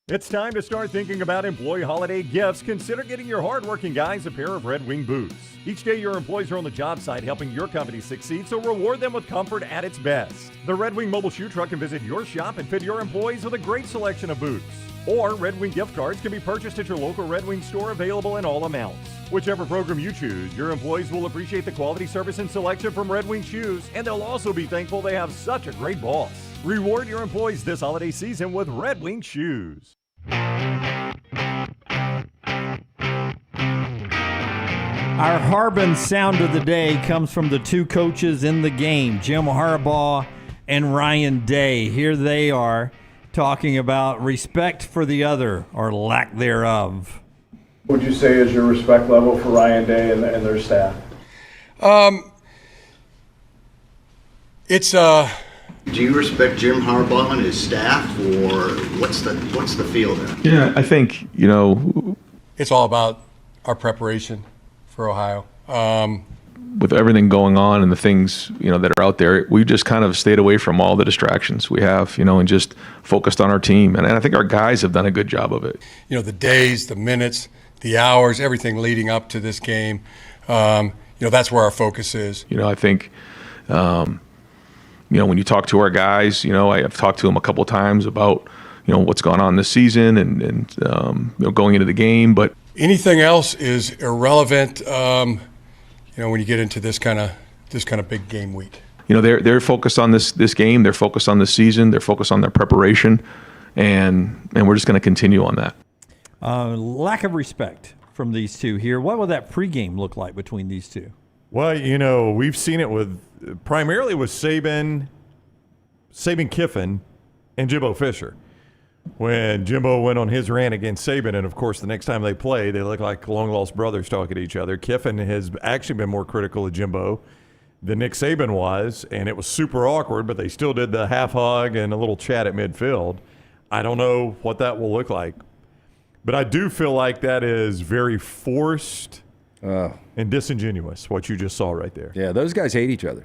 It's time to start thinking about employee holiday gifts. Consider getting your hardworking guys a pair of Red Wing boots. Each day, your employees are on the job site helping your company succeed, so reward them with comfort at its best. The Red Wing mobile shoe truck can visit your shop and fit your employees with a great selection of boots. Or Red Wing gift cards can be purchased at your local Red Wing store, available in all amounts. Whichever program you choose, your employees will appreciate the quality service and selection from Red Wing shoes, and they'll also be thankful they have such a great boss. Reward your employees this holiday season with Red Wing shoes. Our Harbin sound of the day comes from the 2 coaches in the game, Jim Harbaugh and Ryan Day. Here they are talking about respect for the other, or lack thereof. What would you say is your respect level for Ryan Day and their staff? Do you respect Jim Harbaugh and his staff, or what's the feel there? Yeah, I think, it's all about our preparation for Ohio. With everything going on and the things, that are out there, we've just kind of stayed away from all the distractions we have, and just focused on our team. And I think our guys have done a good job of it. The days, the minutes, the hours, everything leading up to this game, that's where our focus is. I think, when you talk to our guys, I've talked to them a couple of times about, what's going on this season and going into the game. But anything else is irrelevant, when you get into this kind of big game week. They're focused on this game. They're focused on this season. They're focused on their preparation, and we're just going to continue on that. Lack of respect from these 2 here. What will that pregame look like between these 2? Well, we've seen it primarily with Saban Kiffin, and Jimbo Fisher. When Jimbo went on his rant against Saban, and of course the next time they play, they look like long-lost brothers talking to each other. Kiffin has actually been more critical of Jimbo than Nick Saban was, and it was super awkward, but they still did the half hug and a little chat at midfield. I don't know what that will look like, but I do feel like that is very forced and disingenuous, what you just saw right there. Yeah, those guys hate each other.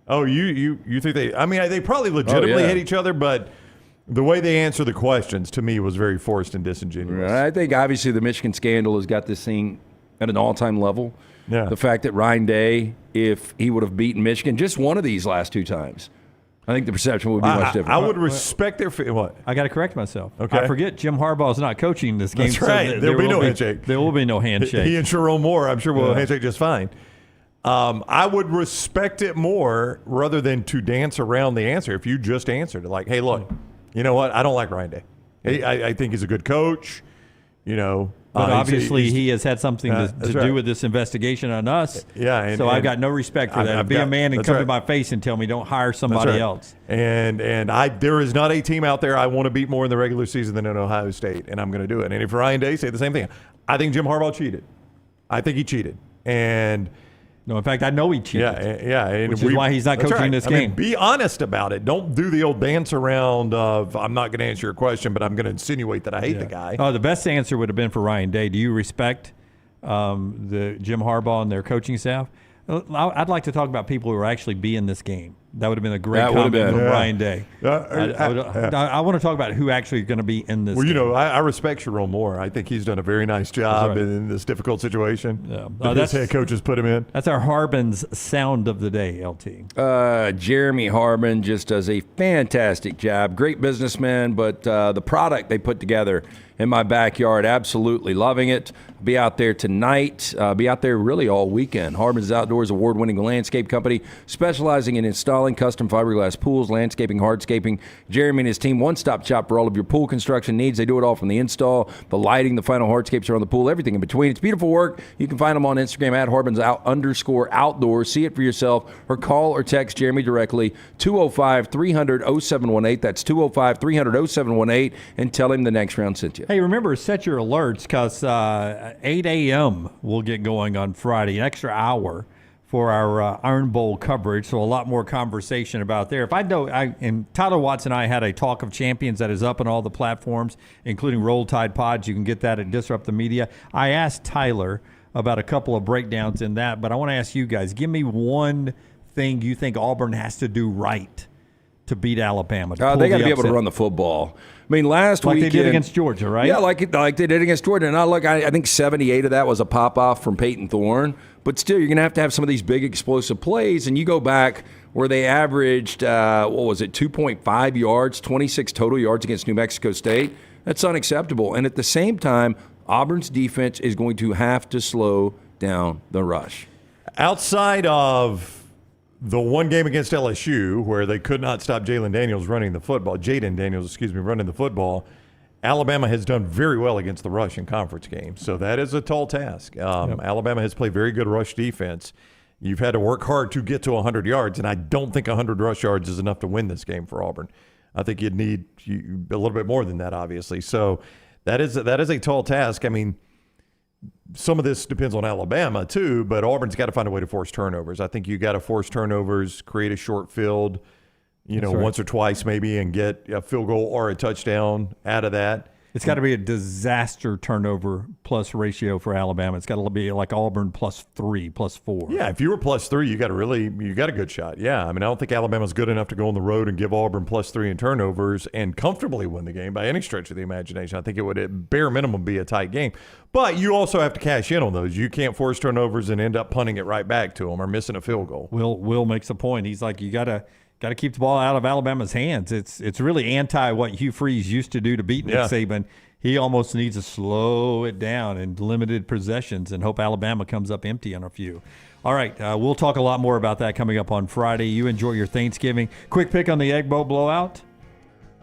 Oh, you think they – I mean, they probably legitimately hate each other, but the way they answer the questions, to me, was very forced and disingenuous. I think, obviously, the Michigan scandal has got this thing at an all-time level. Yeah. The fact that Ryan Day, if he would have beaten Michigan just one of these last 2 times, I think the perception would be much different. I would respect their – what? I got to correct myself. Okay. I forget Jim Harbaugh's not coaching this game. That's right. So There will be no handshake. There will be no handshake. He and Sharon Moore, I'm sure, will handshake just fine. I would respect it more rather than to dance around the answer. If you just answered it, like, hey, look, you know what? I don't like Ryan Day. I think he's a good coach, But obviously he has had something to do with this investigation on us. Yeah. So I've got no respect for that. Be a man and come to my face and tell me don't hire somebody else. And there is not a team out there I want to beat more in the regular season than in Ohio State, and I'm going to do it. And if Ryan Day say the same thing, I think Jim Harbaugh cheated. I think he cheated. And No, in fact, I know he cheated. Yeah. Which is why he's not coaching this game. Be honest about it. Don't do the old dance around of, I'm not going to answer your question, but I'm going to insinuate that I hate the guy. Oh, the best answer would have been for Ryan Day. Do you respect the Jim Harbaugh and their coaching staff? I'd like to talk about people who are actually be in this game. That would have been a great comment from Ryan Day. I want to talk about who actually is going to be in this game. I respect Sharon Moore. I think he's done a very nice job in this difficult situation that his head coaches put him in. That's our Harbin's sound of the day, LT. Jeremy Harbin just does a fantastic job. Great businessman, but the product they put together in my backyard, absolutely loving it. Be out there tonight. Be out there really all weekend. Harbin's Outdoors, award-winning landscape company specializing in installing custom fiberglass pools, landscaping, hardscaping. Jeremy and his team, one-stop shop for all of your pool construction needs. They do it all from the install, the lighting, the final hardscapes around the pool, everything in between. It's beautiful work. You can find them on Instagram at Harbin's_outdoors. See it for yourself or call or text Jeremy directly, 205-300-0718. That's 205-300-0718, and tell him the next round sent you. Hey, remember, set your alerts because 8 a.m. we'll get going on Friday, an extra hour for our Iron Bowl coverage, so a lot more conversation about there. If I know, and Tyler Watts and I had a Talk of Champions that is up on all the platforms, including Roll Tide Pods. You can get that at Disrupt the Media. I asked Tyler about a couple of breakdowns in that, but I want to ask you guys, give me one thing you think Auburn has to do right to beat Alabama. They got to be able to run the football. I mean, last weekend, like they did against Georgia, right? Yeah, like they did against Georgia. And I think 78 of that was a pop-off from Peyton Thorne. But still, you're going to have some of these big explosive plays. And you go back where they averaged, 2.5 yards, 26 total yards against New Mexico State. That's unacceptable. And at the same time, Auburn's defense is going to have to slow down the rush. Outside of the one game against LSU where they could not stop Jaden Daniels running the football, Alabama has done very well against the rush in conference games. So that is a tall task. Alabama has played very good rush defense. You've had to work hard to get to 100 yards, and I don't think 100 rush yards is enough to win this game for Auburn. I think you'd need a little bit more than that, obviously. So that is a tall task. I mean, some of this depends on Alabama too, but Auburn's got to find a way to force turnovers. I think you got to force turnovers, create a short field, once or twice maybe, and get a field goal or a touchdown out of that. It's got to be a disaster turnover plus ratio for Alabama. It's got to be like Auburn +3, +4. Yeah, if you were +3, you got a good shot. Yeah, I mean, I don't think Alabama's good enough to go on the road and give Auburn +3 in turnovers and comfortably win the game by any stretch of the imagination. I think it would at bare minimum be a tight game. But you also have to cash in on those. You can't force turnovers and end up punting it right back to them or missing a field goal. Will makes a point. He's like, you got to keep the ball out of Alabama's hands. It's really anti what Hugh Freeze used to do to beat Nick Saban. He almost needs to slow it down in limited possessions and hope Alabama comes up empty on a few. All right, we'll talk a lot more about that coming up on Friday. You enjoy your Thanksgiving. Quick pick on the Egg Bowl blowout?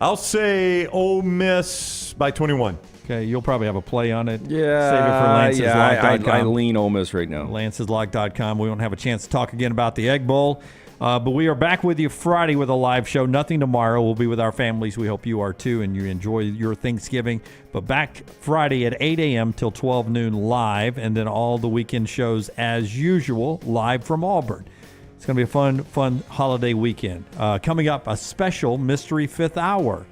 I'll say Ole Miss by 21. Okay, you'll probably have a play on it. Yeah, save it for Lance'sLock.com. I lean Ole Miss right now. Lance'sLock.com. We won't have a chance to talk again about the Egg Bowl. But we are back with you Friday with a live show. Nothing tomorrow. We'll be with our families. We hope you are too, and you enjoy your Thanksgiving. But back Friday at 8 a.m. till 12 noon live, and then all the weekend shows as usual live from Auburn. It's going to be a fun holiday weekend. Coming up, a special Mystery Fifth Hour.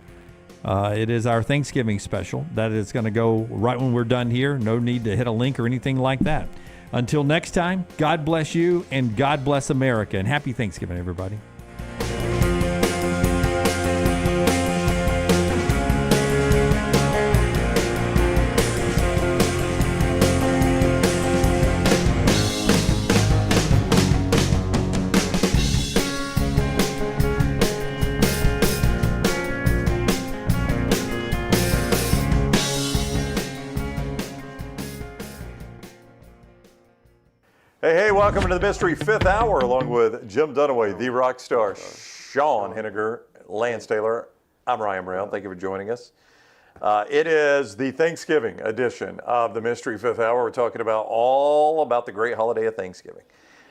It is our Thanksgiving special. That is going to go right when we're done here. No need to hit a link or anything like that. Until next time, God bless you and God bless America. And happy Thanksgiving, everybody. Hey, welcome to the Mystery Fifth Hour, along with Jim Dunaway, the rock star, Sean Henniger, Lance Taylor. I'm Ryan Brown. Thank you for joining us. It is the Thanksgiving edition of the Mystery Fifth Hour. We're talking all about the great holiday of Thanksgiving.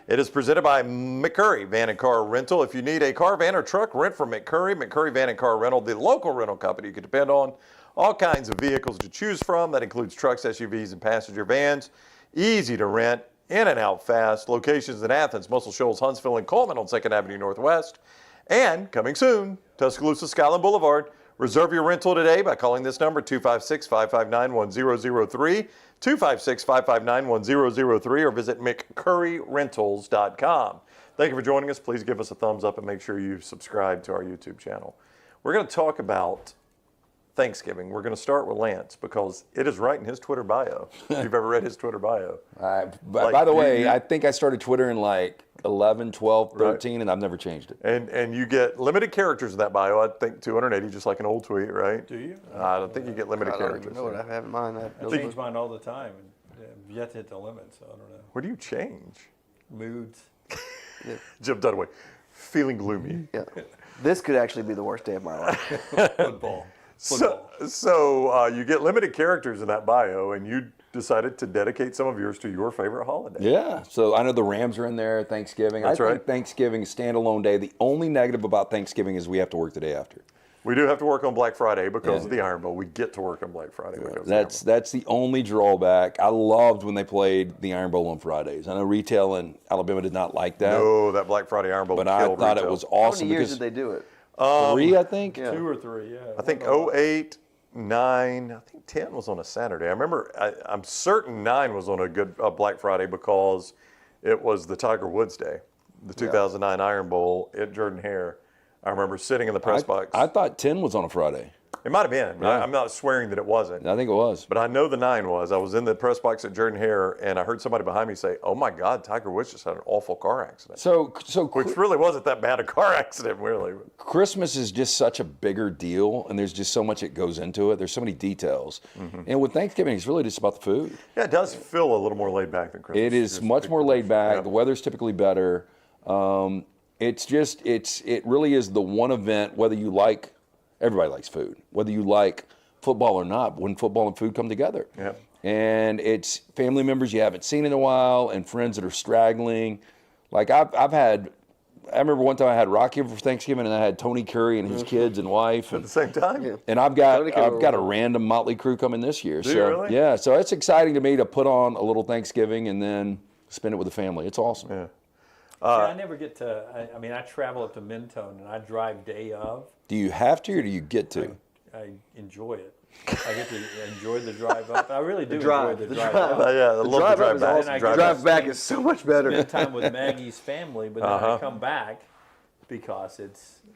It is presented by McCurry Van and Car Rental. If you need a car, van, or truck, rent from McCurry Van and Car Rental, the local rental company you can depend on. All kinds of vehicles to choose from. That includes trucks, SUVs, and passenger vans. Easy to rent. in and out fast. Locations in Athens, Muscle Shoals, Huntsville, and Coleman on 2nd Avenue Northwest. And coming soon, Tuscaloosa, Skyland Boulevard. Reserve your rental today by calling this number, 256-559-1003, 256-559-1003, or visit McCurryRentals.com. Thank you for joining us. Please give us a thumbs up and make sure you subscribe to our YouTube channel. We're going to talk about Thanksgiving. We're going to start with Lance because it is right in his Twitter bio. If you've ever read his Twitter bio. By the way, I think I started Twitter in like 11, 12, 13, right. And I've never changed it. And you get limited characters in that bio. I think 280, just like an old tweet, right? Do you? I don't think you get limited characters. I don't even know what I have in mind. I change mine all the time. And I've yet to hit the limit, so I don't know. What do you change? Moods. Jim Dunaway, feeling gloomy. Yeah. This could actually be the worst day of my life. Football. So you get limited characters in that bio, and you decided to dedicate some of yours to your favorite holiday. Yeah. So I know the Rams are in there, Thanksgiving. That's I think right. Thanksgiving is standalone day. The only negative about Thanksgiving is we have to work the day after. We do have to work on Black Friday because of the Iron Bowl. We get to work on Black Friday because of the Iron Bowl. That's the only drawback. I loved when they played the Iron Bowl on Fridays. I know retail in Alabama did not like that. No, that Black Friday Iron Bowl but I thought retail. It was awesome. How many years did they do it? 3, I think? Yeah. 2 or 3, yeah. I think 08, 9, I think 10 was on a Saturday. I remember, I'm certain 9 was on a good Black Friday because it was the Tiger Woods Day, the 2009 Iron Bowl at Jordan-Hare. I remember sitting in the press box. I thought 10 was on a Friday. It might have been. Yeah. I'm not swearing that it wasn't. I think it was. But I know the 9 was. I was in the press box at Jordan-Hare, and I heard somebody behind me say, "Oh my God, Tiger Woods just had an awful car accident." Which really wasn't that bad a car accident, really. Christmas is just such a bigger deal, and there's just so much that goes into it. There's so many details. Mm-hmm. And with Thanksgiving, it's really just about the food. Yeah, it does feel a little more laid back than Christmas. It is much more laid back. The weather's typically better. It really is the one event, whether you like, everybody likes food, whether you like football or not, when football and food come together. Yeah. And it's family members you haven't seen in a while and friends that are straggling. Like I remember one time I had Rocky over for Thanksgiving, and I had Tony Curry and his kids and wife. At the same time? Yeah. And I've got a random motley crew coming this year. Do you really? Yeah, so it's exciting to me to put on a little Thanksgiving and then spend it with the family. It's awesome. Yeah. I never get to, I travel up to Mentone and I drive day of. Do you have to or do you get to? I enjoy it. I get to enjoy the drive up. I really do enjoy the drive up. Yeah, I love the drive back. Awesome. The drive back is so much better. Spend time with Maggie's family, but then I come back because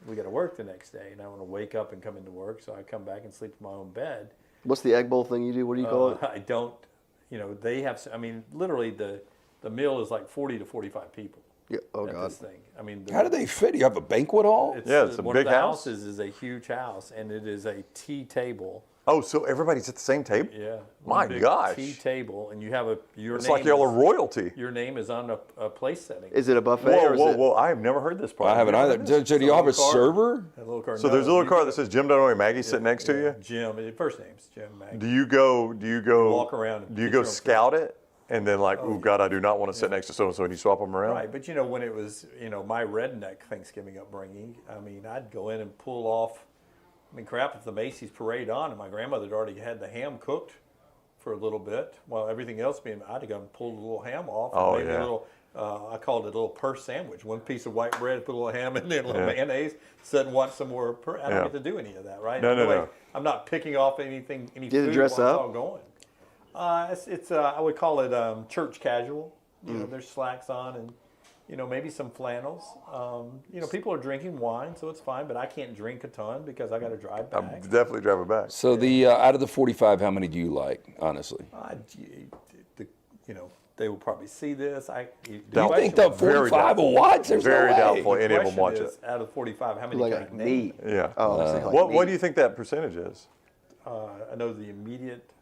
we got to work the next day, and I want to wake up and come into work, so I come back and sleep in my own bed. What's the egg bowl thing you do? What do you call it? I don't. They have. Literally the meal is like 40 to 45 people. Yeah. Oh at God. This thing. How do they fit? You have a banquet hall? It's a big house. One of the houses is a huge house, and it is a tea table. Oh, so everybody's at the same table? Yeah. My gosh. Tea table, and you have your it's name. Like y'all are royalty. Your name is on a place setting. Is it a buffet? Whoa! I have never heard this part. I haven't either. So do y'all have a server? So there's a little card that says Jim Dunaway, Maggie sitting next to you. Jim. First name's Jim. Maggie. Do you go? Walk around. Do you go scout it? And then oh God, I do not want to sit next to so-and-so, and you swap them around? Right, but when it was, my redneck Thanksgiving upbringing, I'd go in and pull off, crap, if the Macy's parade on, and my grandmother had already had the ham cooked for a little bit, while everything else I'd go and pull the little ham off. Oh, and yeah. A little, I called it a little purse sandwich. One piece of white bread, put a little ham in there, a little mayonnaise, sit and watch some more. I don't get to do any of that, right? No. I'm not picking off any Did food you dress while up? it's all going. It's I would call it church casual. There's slacks on and maybe some flannels. People are drinking wine, so it's fine. But I can't drink a ton because I got to drive back. I'm definitely driving back. So the out of the 45, how many do you like, honestly? They will probably see this. Do you think the 45 will watch? There's very no way. doubtful any of them watch it. Out of 45, how many Like can I name? Yeah. What do you think that percentage is? I know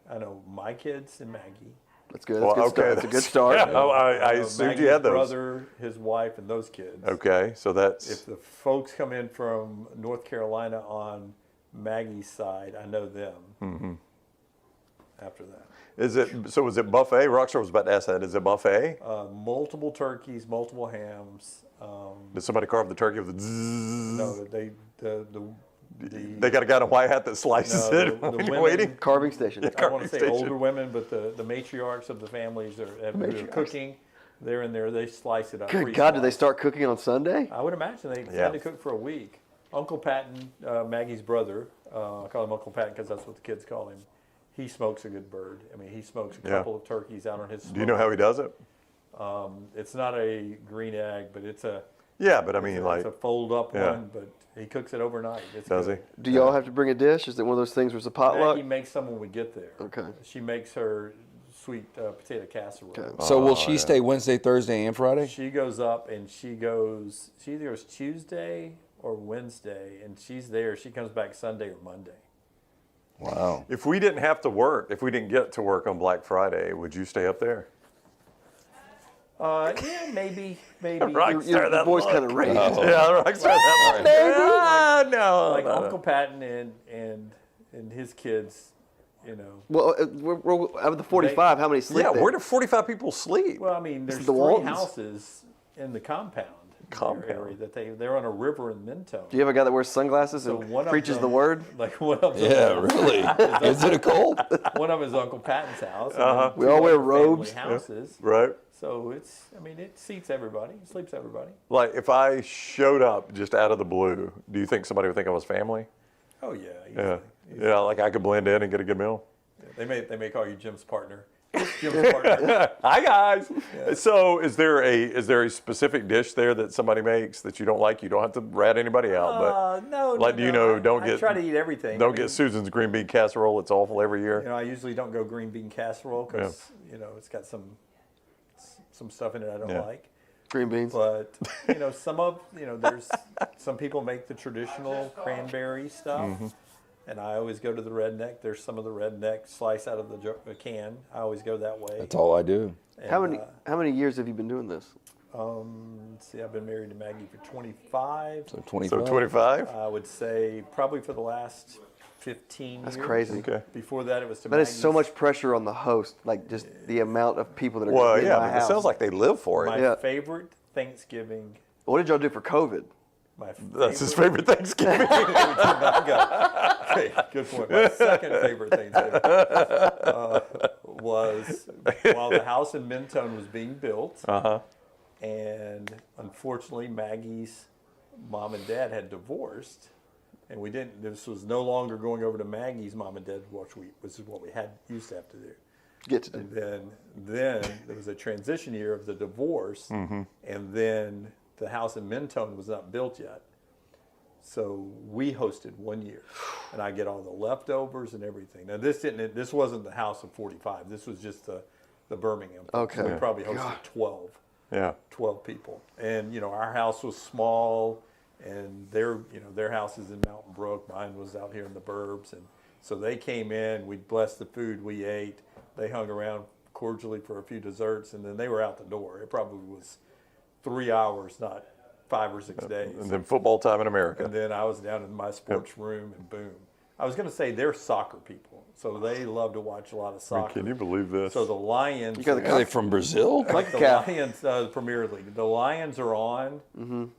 I know my kids and Maggie. That's good. That's a good start. Yeah, I assumed you had those. Maggie's brother, his wife, and those kids. Okay, so that's... If the folks come in from North Carolina on Maggie's side, I know them. Mm-hmm. After that. Is it buffet? Rockstar was about to ask that. Is it buffet? Multiple turkeys, multiple hams. Did somebody carve the turkey with the zzz? No, they got a guy in a white hat that slices it when you're waiting? Carving station. I want to say older women, but the matriarchs of the families are cooking. They're in there. They slice it up. Good God, do they start cooking on Sunday? I would imagine they had to cook for a week. Uncle Patton, Maggie's brother, I call him Uncle Patton because that's what the kids call him. He smokes a good bird. I mean, he smokes a couple of turkeys out on his smoker. Do you know how he does it? It's not a green egg, but it's a but I mean, it's a fold up one. But he cooks it overnight. Does he? Do y'all have to bring a dish? Is it one of those things where it's a potluck? Maggie makes some when we get there. Okay. She makes her sweet potato casserole. Okay. So will she stay Wednesday, Thursday, and Friday? She goes up and she either goes Tuesday or Wednesday, and she's there. She comes back Sunday or Monday. Wow. If we didn't have to work, if we didn't get to work on Black Friday, would you stay up there? Yeah, maybe. Your voice kind of raised. Yeah, Rockstar. Like Uncle Patton and his kids, you know. Well, we're out of the 45, how many sleep there? Where do 45 people sleep? Well, I mean, there's the 3 Waltons. houses in the compound. Area that they're on a river in Minto. Do you have a guy that wears sunglasses and preaches the word? Like one of them. Yeah, really. Is it a cold? One of them is Uncle Patton's house. We all wear robes. Houses. Right. So it seats everybody. It sleeps everybody. Like if I showed up just out of the blue, do you think somebody would think I was family? Oh yeah. Easily. Yeah, like I could blend in and get a good meal. Yeah, they may call you Jim's partner. Jim's partner. Hi guys. Yeah. So is there a specific dish there that somebody makes that you don't like? You don't have to rat anybody out, but no. Like do you know? I try to eat everything. Don't get Susan's green bean casserole. It's awful every year. You know, I usually don't go green bean casserole because it's got some stuff in it I don't like. Green beans. But there's some people make the traditional cranberry stuff. Mm-hmm. And I always go to the redneck. There's some of the redneck slice out of the can. I always go that way. That's all I do. And, how many years have you been doing this? Let's see, I've been married to Maggie for 25. So 25. So 25? I would say probably for the last 15 years. That's crazy. Okay. Before that, it was to That is Maggie's. so much pressure on the host, like just the amount of people that are Well, in my it house. sounds like they live for it. My favorite Thanksgiving. What did y'all do for COVID? That's his favorite Thanksgiving. Okay, good point. My second favorite Thanksgiving was while the house in Mentone was being built. And unfortunately, Maggie's mom and dad had divorced. And this was no longer going over to Maggie's mom and dad, which is what we used to have to do. And then there was a transition year of the divorce. And then the house in Mentone was not built yet. So we hosted 1 year, and I get all the leftovers and everything. Now this wasn't the house of 45. This was just the Birmingham. Okay. So we probably hosted 12. Yeah. 12 people. And our house was small, and their house is in Mountain Brook. Mine was out here in the burbs, and so they came in. We blessed the food we ate. They hung around cordially for a few desserts, and then they were out the door. It probably was 3 hours, not 5 or 6 days. And then football time in America. And then I was down in my sports room, and boom. I was going to say they're soccer people, so they love to watch a lot of soccer. Can you believe this? So the Lions. Are they from Brazil? Like the Lions, Premier League. The Lions are on.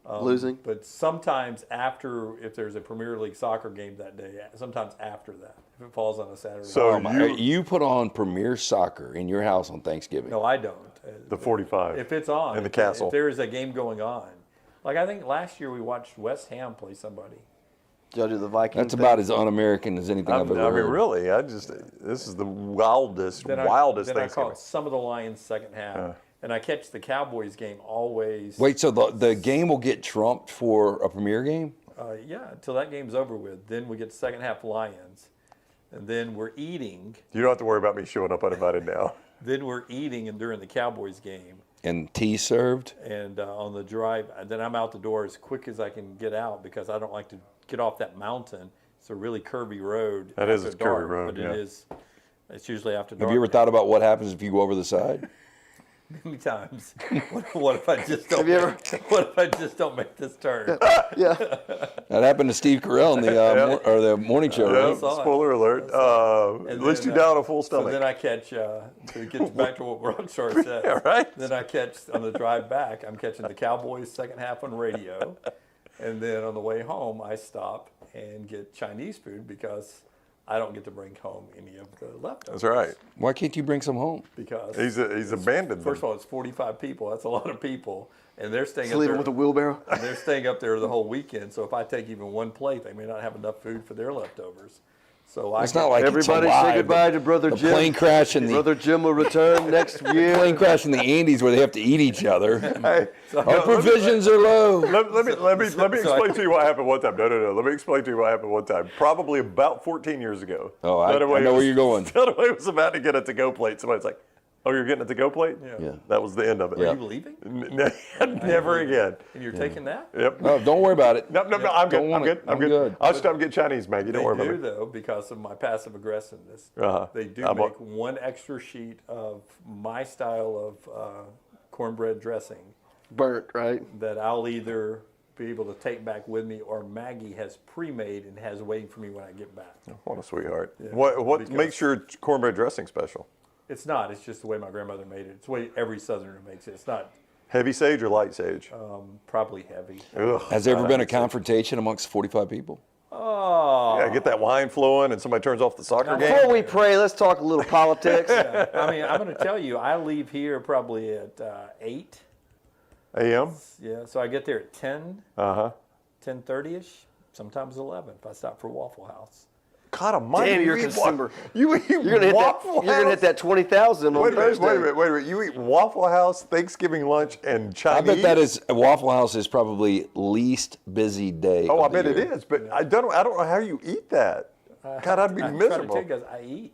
Losing. But sometimes if there's a Premier League soccer game that day, sometimes after that, if it falls on a Saturday. So you put on Premier Soccer in your house on Thanksgiving? No, I don't. The 45. If it's on. In the castle. If there is a game going on. Like I think last year we watched West Ham play somebody. Did y'all do the Viking That's thing? about as un-American as anything I've ever heard. I mean, really, this is the wildest Then Thanksgiving. I caught some of the Lions second half, and I catch the Cowboys game always. Wait, so the game will get trumped for a Premier game? Yeah, until that game's over with. Then we get second half Lions, and then we're eating. You don't have to worry about me showing up uninvited now. Then we're eating and during the Cowboys game. And tea served? And on the drive, then I'm out the door as quick as I can get out because I don't like to get off that mountain. It's a really curvy road. That is a dark, curvy road, but yeah. it's usually after dark. Have you ever thought about what happens if you go over the side? Many times. What if I just don't? What if I just don't make this turn? Yeah. That happened to Steve Carell in the morning show, right? Spoiler alert. At least you down a full stomach. So then I catch, to get back to what Rockstar said. Yeah, right. Then I catch, on the drive back, I'm catching the Cowboys second half on radio. And then on the way home, I stop and get Chinese food because I don't get to bring home any of the leftovers. That's right. Why can't you bring some home? Because he's abandoned. First of all, it's 45 people. That's a lot of people, and they're staying Just up leave there them with a wheelbarrow. And they're staying up there the whole weekend. So if I take even one plate, they may not have enough food for their leftovers. So It's not like everybody it's alive. say goodbye to Brother The Jim. plane crash in the Brother Jim will return next year. plane crash in the Andes where they have to eat each other. Hey, Our provisions are low. Let me explain to you what happened one time. No. Let me explain to you what happened one time. Probably about 14 years ago. Oh, I know where you're going. Dunaway was about to get a to-go plate. Somebody's like, "Oh, you're getting a to-go plate?" Yeah. That was the end of it. Are you leaving? Never again. And you're taking that? Yep. No, don't worry about it. No, I'm good. I'm good. I'll stop getting Chinese, Maggie. Don't worry about it. They do, though, because of my passive aggressiveness. They do make one extra sheet of my style of cornbread dressing. Burnt, right? That I'll either be able to take back with me, or Maggie has pre-made and has waiting for me when I get back. What a sweetheart. Yeah, What makes your cornbread dressing special? It's not. It's just the way my grandmother made it. It's the way every Southerner makes it. It's not. Heavy sage or light sage? Probably heavy. Ugh, Has there ever been a confrontation amongst 45 people? Oh. Yeah, get that wine flowing and somebody turns off the soccer game. Before we pray, let's talk a little politics. Yeah. I mean, I'm going to tell you, I leave here probably at 8 a.m. Yeah, so I get there at 10, 10:30ish, sometimes 11 if I stop for Waffle House. God almighty. Damn, you're a consumer. You eat You're gonna hit Waffle House? You're going to hit that 20,000 on Thursday. Wait a minute. You eat Waffle House, Thanksgiving lunch, and Chinese? I bet that is, Waffle House is probably least busy day. Oh, I of the bet it year. is, but I don't know how you eat that. God, I'd be miserable. I try to tell you guys, I eat.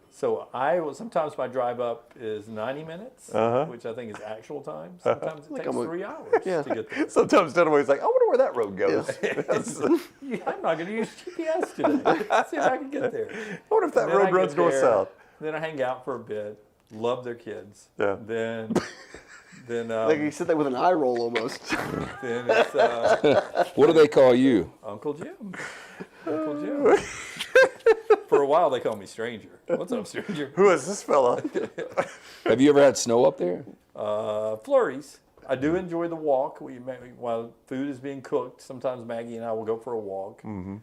So sometimes my drive up is 90 minutes, which I think is actual time. Sometimes it takes 3 hours to get there. Sometimes Dunaway's like, I wonder where that road goes. I'm not going to use GPS today. See if I can get there. I wonder if that road runs north-south. Then I hang out for a bit, love their kids. Yeah. Then like you said that with an eye roll almost. Then it's what do they call you? Uncle Jim. Uncle Jim. For a while, they called me Stranger. What's up, Stranger? Who is this fella? Have you ever had snow up there? Flurries. I do enjoy the walk. While food is being cooked, sometimes Maggie and I will go for a walk. Mm-hmm.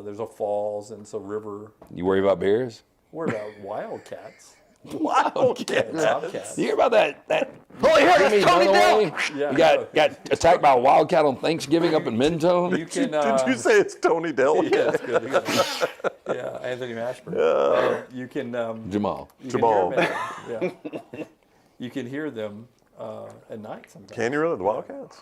There's a falls and it's a river. You worry about bears? Worry about wildcats. Wildcats. You hear about that? Holy hell, that's Tony Dell! You got attacked by a wildcat on Thanksgiving up in Mentone? You can, Did you say it's Tony Dell? Yeah, it's good. Yeah, Anthony Mashburn. You can... Jamal. Jamal. Yeah. You can hear them at night sometimes. Can you really? The Wildcats?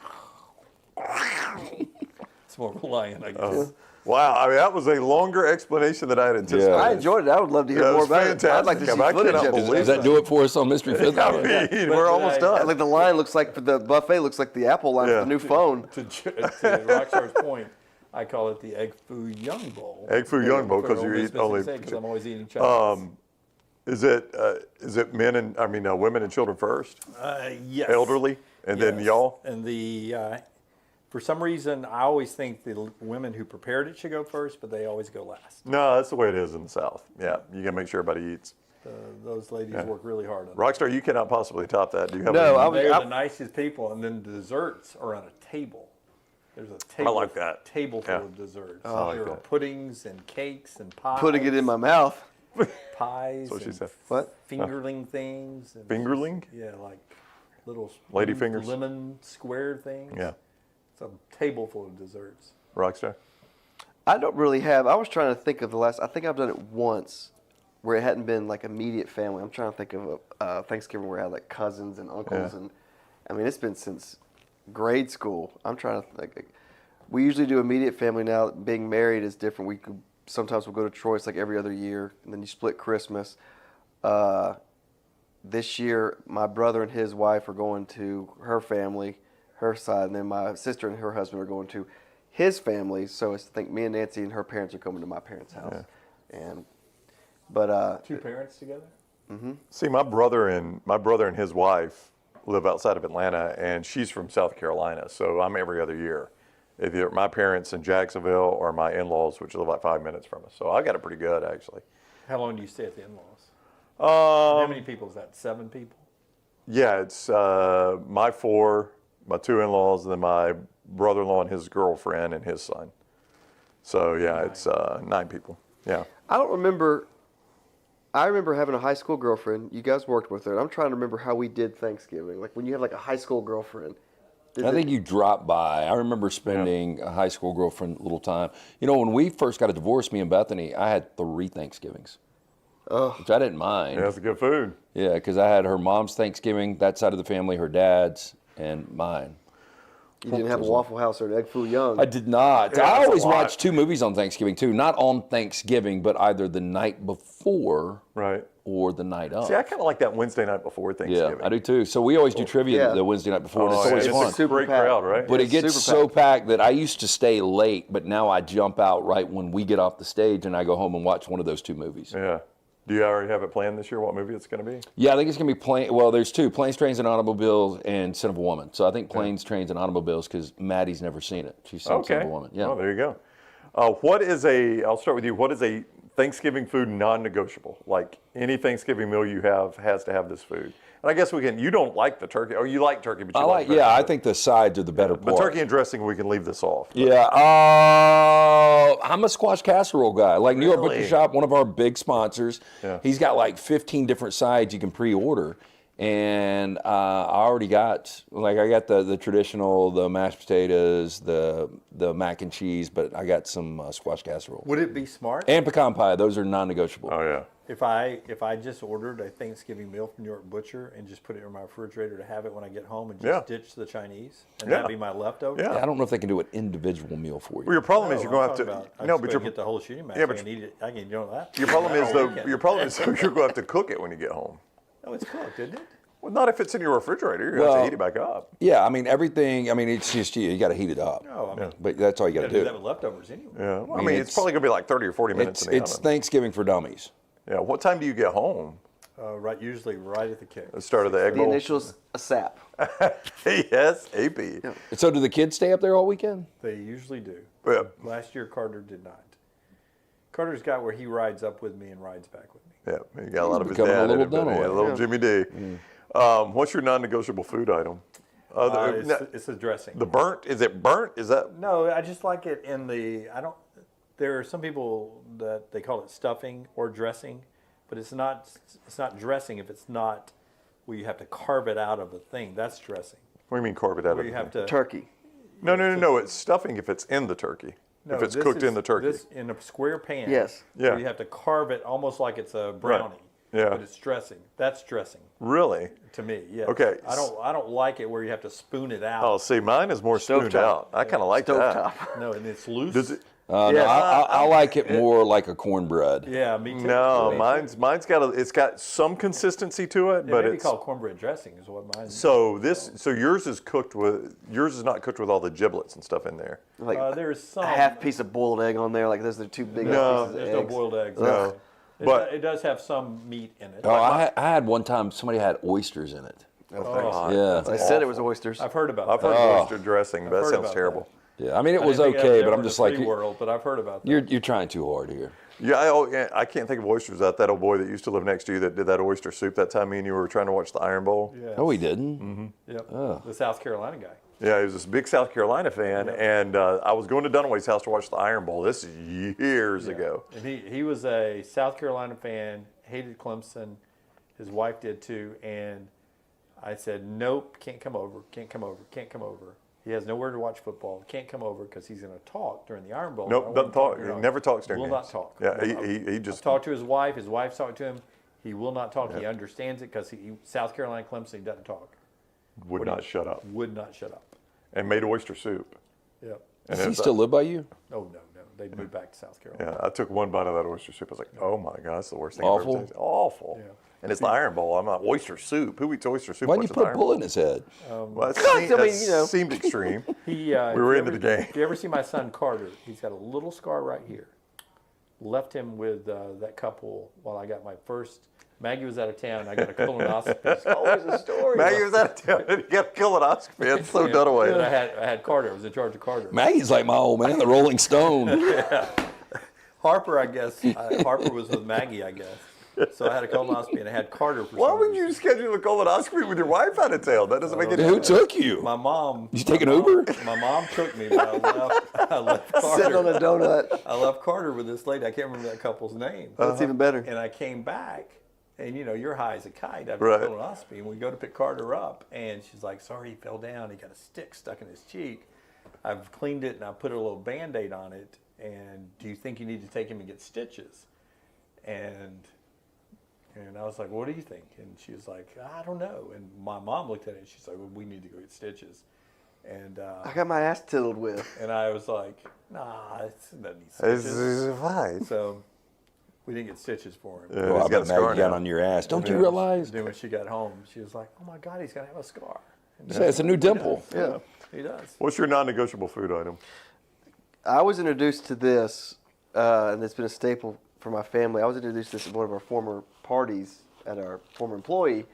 It's more of a lion, I guess. Wow, I mean, that was a longer explanation than I had anticipated. I enjoyed it. I would love to hear more about it. I'd like to see footage of it. Does that do it for us on Mystery Fifth Hour? I mean, we're almost done. Like the line looks like, the buffet looks like the Apple line with the new phone. To Rockstar's point, I call it the Egg Foo Young Bowl. Egg Foo Young Bowl because you eat only... Because I'm always eating Chinese. Is it women and children first? Yes. Elderly, and then y'all? And for some reason, I always think the women who prepared it should go first, but they always go last. No, that's the way it is in the South. Yeah, you got to make sure everybody eats. Those ladies work really hard on it. Rockstar, you cannot possibly top that. Do you have they're the nicest people, and then the desserts are on a table. There's a table. I like that. Table full of desserts. I like there are that. puddings and cakes and pies. Putting it in my mouth. Pies. That's what she said. What? Fingerling things. And Fingerling? Yeah, like little lady fingers. Lemon square things. Yeah. It's a table full of desserts. Rockstar? I don't really have. I was trying to think of I think I've done it once where it hadn't been like immediate family. I'm trying to think of a Thanksgiving where I had like cousins and uncles. And I mean, it's been since grade school. I'm trying to think. We usually do immediate family now. Being married is different. Sometimes we'll go to Troy's like every other year, and then you split Christmas. This year, my brother and his wife are going to her family, her side, and then my sister and her husband are going to his family. So I think me and Nancy and her parents are coming to my parents' house. Yeah. But two parents together. Mm-hmm. See, my brother and his wife live outside of Atlanta, and she's from South Carolina. So I'm every other year. Either my parents in Jacksonville or my in-laws, which live like 5 minutes from us. So I got it pretty good, actually. How long do you stay at the in-laws? How many people is that? 7 people? Yeah, it's my 4, my 2 in-laws, and then my brother-in-law and his girlfriend and his son. So, yeah, it's 9 people. Yeah. I don't remember. I remember having a high school girlfriend. You guys worked with her. And I'm trying to remember how we did Thanksgiving. Like when you have like a high school girlfriend. I think you dropped by. I remember spending a high school girlfriend a little time. You know, when we first got a divorce, me and Bethany, I had 3 Thanksgivings, which I didn't mind. Yeah, that's good food. Yeah, because I had her mom's Thanksgiving, that side of the family, her dad's, and mine. You didn't have a Waffle House or an Egg Foo Young. I did not. Yeah, I always that's a lot. watch 2 movies on Thanksgiving, too. Not on Thanksgiving, but either the night before or the night of. See, I kind of like that Wednesday night before Thanksgiving. Yeah, I do too. So we always do trivia the Wednesday night before, and it's always fun. It's a great crowd, right? But it gets so packed that I used to stay late, but now I jump out right when we get off the stage, and I go home and watch one of those 2 movies. Yeah. Do you already have it planned this year, what movie it's going to be? Yeah, I think it's going to be well, there's 2, Planes, Trains, and Automobiles, and Son of a Woman. So I think Planes, Trains, and Automobiles, because Maddie's never seen it. She's seen Son of a Woman. Yeah. Oh, there you go. I'll start with you. What is a Thanksgiving food non-negotiable? Like any Thanksgiving meal you have has to have this food. And I guess you don't like the turkey, or you like turkey, but you like vegetables. I think the sides are the better part. But turkey and dressing, we can leave this off. But. Yeah, I'm a squash casserole guy. Like New York Butcher Shop, one of our big sponsors, he's got like 15 different sides you can pre-order. And I already got, I got the traditional, the mashed potatoes, the mac and cheese, but I got some squash casserole. Would it be smart? And pecan pie, those are non-negotiable. Oh, yeah. If I just ordered a Thanksgiving meal from New York Butcher and just put it in my refrigerator to have it when I get home and just ditch the Chinese, and that'd be my leftovers? Yeah, I don't know if they can do an individual meal for you. Well, your problem is you're going to have to, but you get the whole shooting match. I can eat it. I can eat that. Your problem is you're going to have to cook it when you get home. No, it's cooked, isn't it? Well, not if it's in your refrigerator. You're going to have to heat it back up. Yeah, I mean, everything, it's just you got to heat it up. No, I mean, but that's all you got to do. Do that with leftovers anyway. Yeah, well, I mean, it's probably going to be like 30 or 40 minutes in the oven. It's Thanksgiving for dummies. Yeah, what time do you get home? Usually right at the kick. The start of the egg bowl? The initials, a SAP. Yes, AP. Yeah. So do the kids stay up there all weekend? They usually do. Yeah. Last year, Carter did not. Carter's got where he rides up with me and rides back with me. Yeah, he got a lot of his dad in it, but a little Jimmy D. What's your non-negotiable food item? It's a dressing. The burnt? Is it burnt? Is that? No, I just like it in the. There are some people that they call it stuffing or dressing, but it's not. It's not dressing if it's not where you have to carve it out of the thing. That's dressing. What do you mean carve it out where of you the have thing? to turkey. No. It's stuffing if it's in the turkey. No, if it's cooked in the turkey. This in a square pan. Yes. Yeah. Where you have to carve it almost like it's a brownie. Right. Yeah. But it's dressing. That's dressing. Really? To me, yes. Okay. I don't like it where you have to spoon it out. Oh, see, mine is more spooned out. I kind of like that. No, and it's loose. Does it? No, I like it more like a cornbread. Yeah, me too. No, mine's got it's got some consistency to it, but it's called cornbread dressing is what mine is. So yours is not cooked with all the giblets and stuff in there. Like there's some a half piece of boiled egg on there. Like those are 2 big pieces of there's eggs. no boiled eggs. No. But it does have some meat in it. Oh, I had one time somebody had oysters in it. Oh, yeah. I said it was oysters. I've heard about I've that. heard oyster dressing, but that sounds terrible. Yeah, I mean it was didn't think okay, I've but ever I'm just in the like free world, but I've heard about that. You're trying too hard here. Yeah, I can't think of oysters. That old boy that used to live next to you that did that oyster soup that time me and you were trying to watch the Iron Bowl. Yes. No, he didn't. Mm-hmm. Yep. Oh. The South Carolina guy. Yeah, he was this big South Carolina fan, and I was going to Dunaway's house to watch the Iron Bowl. This is years ago. And he was a South Carolina fan, hated Clemson. His wife did too, and I said, nope, can't come over. He has nowhere to watch football. Can't come over because he's going to talk during the Iron Bowl. Nope, doesn't talk. He never talks during games. Will not talk. Yeah, he just. I've talked to his wife. His wife's talked to him. He will not talk. Yeah. He understands it because South Carolina, Clemson, he doesn't talk. Would not shut up. Would not shut up. And made oyster soup. Yep. Does he still live by you? Oh, no. They moved back to South Carolina. Yeah, I took one bite of that oyster soup. I was like, oh my God, that's the worst thing Awful. I've ever tasted. Awful. Yeah. And it's the Iron Bowl. I'm not oyster soup. Who eats oyster soup? Why didn't you put a bullet in his head? Well, that seemed extreme. We were into the game. If you ever see my son Carter, he's got a little scar right here. Left him with that couple while I got my first. Maggie was out of town. I got a colonoscopy. It's always a story. Maggie was out of town. You got a colonoscopy. It's so done away. And I had Carter. I was in charge of Carter. Maggie's like my old man, the Rolling Stone. Yeah. Harper, I guess. Harper was with Maggie, I guess. So I had a colonoscopy, and I had Carter for Why some would reason. you schedule a colonoscopy with your wife out of town? That doesn't make any Who sense. took you? My mom. Did you take an Uber? My mom took me, but I left Carter. Sitting on a donut. I left Carter with this lady. I can't remember that couple's name. That's even better. And I came back, and you're high as a kite after Right. the colonoscopy. And we go to pick Carter up, and she's like, "Sorry, he fell down. He got a stick stuck in his cheek. I've cleaned it, and I put a little Band-Aid on it. And do you think you need to take him and get stitches?" And I was like, "What do you think?" And she was like, "I don't know." And my mom looked at it, and she's like, "Well, we need to go get stitches." And I got my ass tiddled with. And I was like, "Nah, it doesn't need stitches." It's fine. So we didn't get stitches for him. Yeah, Well, I he's got bet a scar Maggie got now. on your ass. Don't you Yeah. realize? Then when she got home, she was like, "Oh my God, he's gonna have a scar." And Yeah, it's a new dimple. Yeah. He does. What's your non-negotiable food item? I was introduced to this, and it's been a staple for my family. I was introduced to this at one of our former parties at our former employee.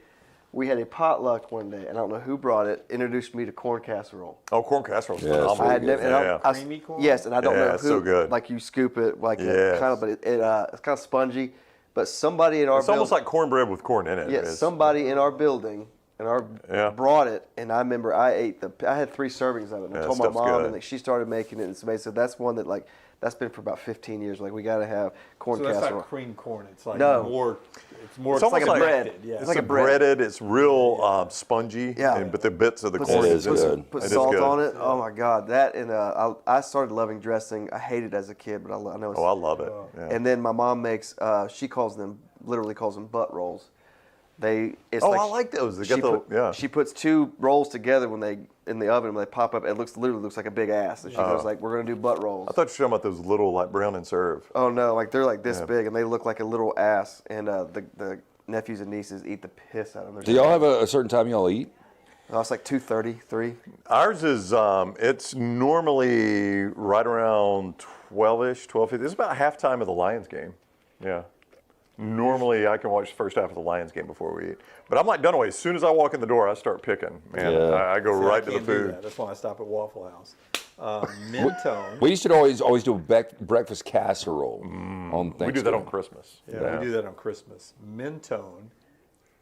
We had a potluck one day, and I don't know who brought it, introduced me to corn casserole. Oh, corn casserole. Yeah, it's I had never, and I- Creamy corn? Yes, and I don't know it's who. so good. Like you scoop it, like Yes. kind of, but it's kind of spongy. But somebody in our It's almost like cornbread with corn in it. yes, It's- somebody in our building Yeah. brought it, and I remember I had 3 servings of it. And I Yeah, told my stuff's mom, good. and like, she started making it. And it's amazing. So that's one that that's been for about 15 years. Like we got to have corn So that's casserole. not cream corn. It's like No. more. It's more. It's almost like bread. Yeah. It's like like a bread. breaded. It's real spongy. Yeah. But the bits of the Put corn It is is in good. it. Put It is salt good. on it. Oh my God, that and I started loving dressing. I hated it as a kid, but I know it's. Oh, I love it. Yeah. And then my mom makes. She literally calls them butt rolls. It's Oh, like I like those. They she got the- yeah. She puts 2 rolls together when they in the oven. When they pop up, it literally looks like a big ass. And she goes like, "We're gonna do butt rolls." I thought you were talking about those little like brown and serve. Oh no, like they're like this Yeah. big and they look like a little ass. And the nephews and nieces eat the piss out of them. Do y'all have a certain time y'all eat? Oh, it's like 2:30, 3. Ours is it's normally right around 12-ish, 12:50. It's about halftime of the Lions game. Yeah. Normally, I can watch the first half of the Lions game before we eat. But I'm like Dunaway. As soon as I walk in the door, I start picking. Man, Yeah. I go See, right I to the can't do food. that. That's why I stop at Waffle House. Mentone. We used to always do a breakfast casserole on Thanksgiving. We do that on Christmas. Yeah, we do that on Christmas. Mentone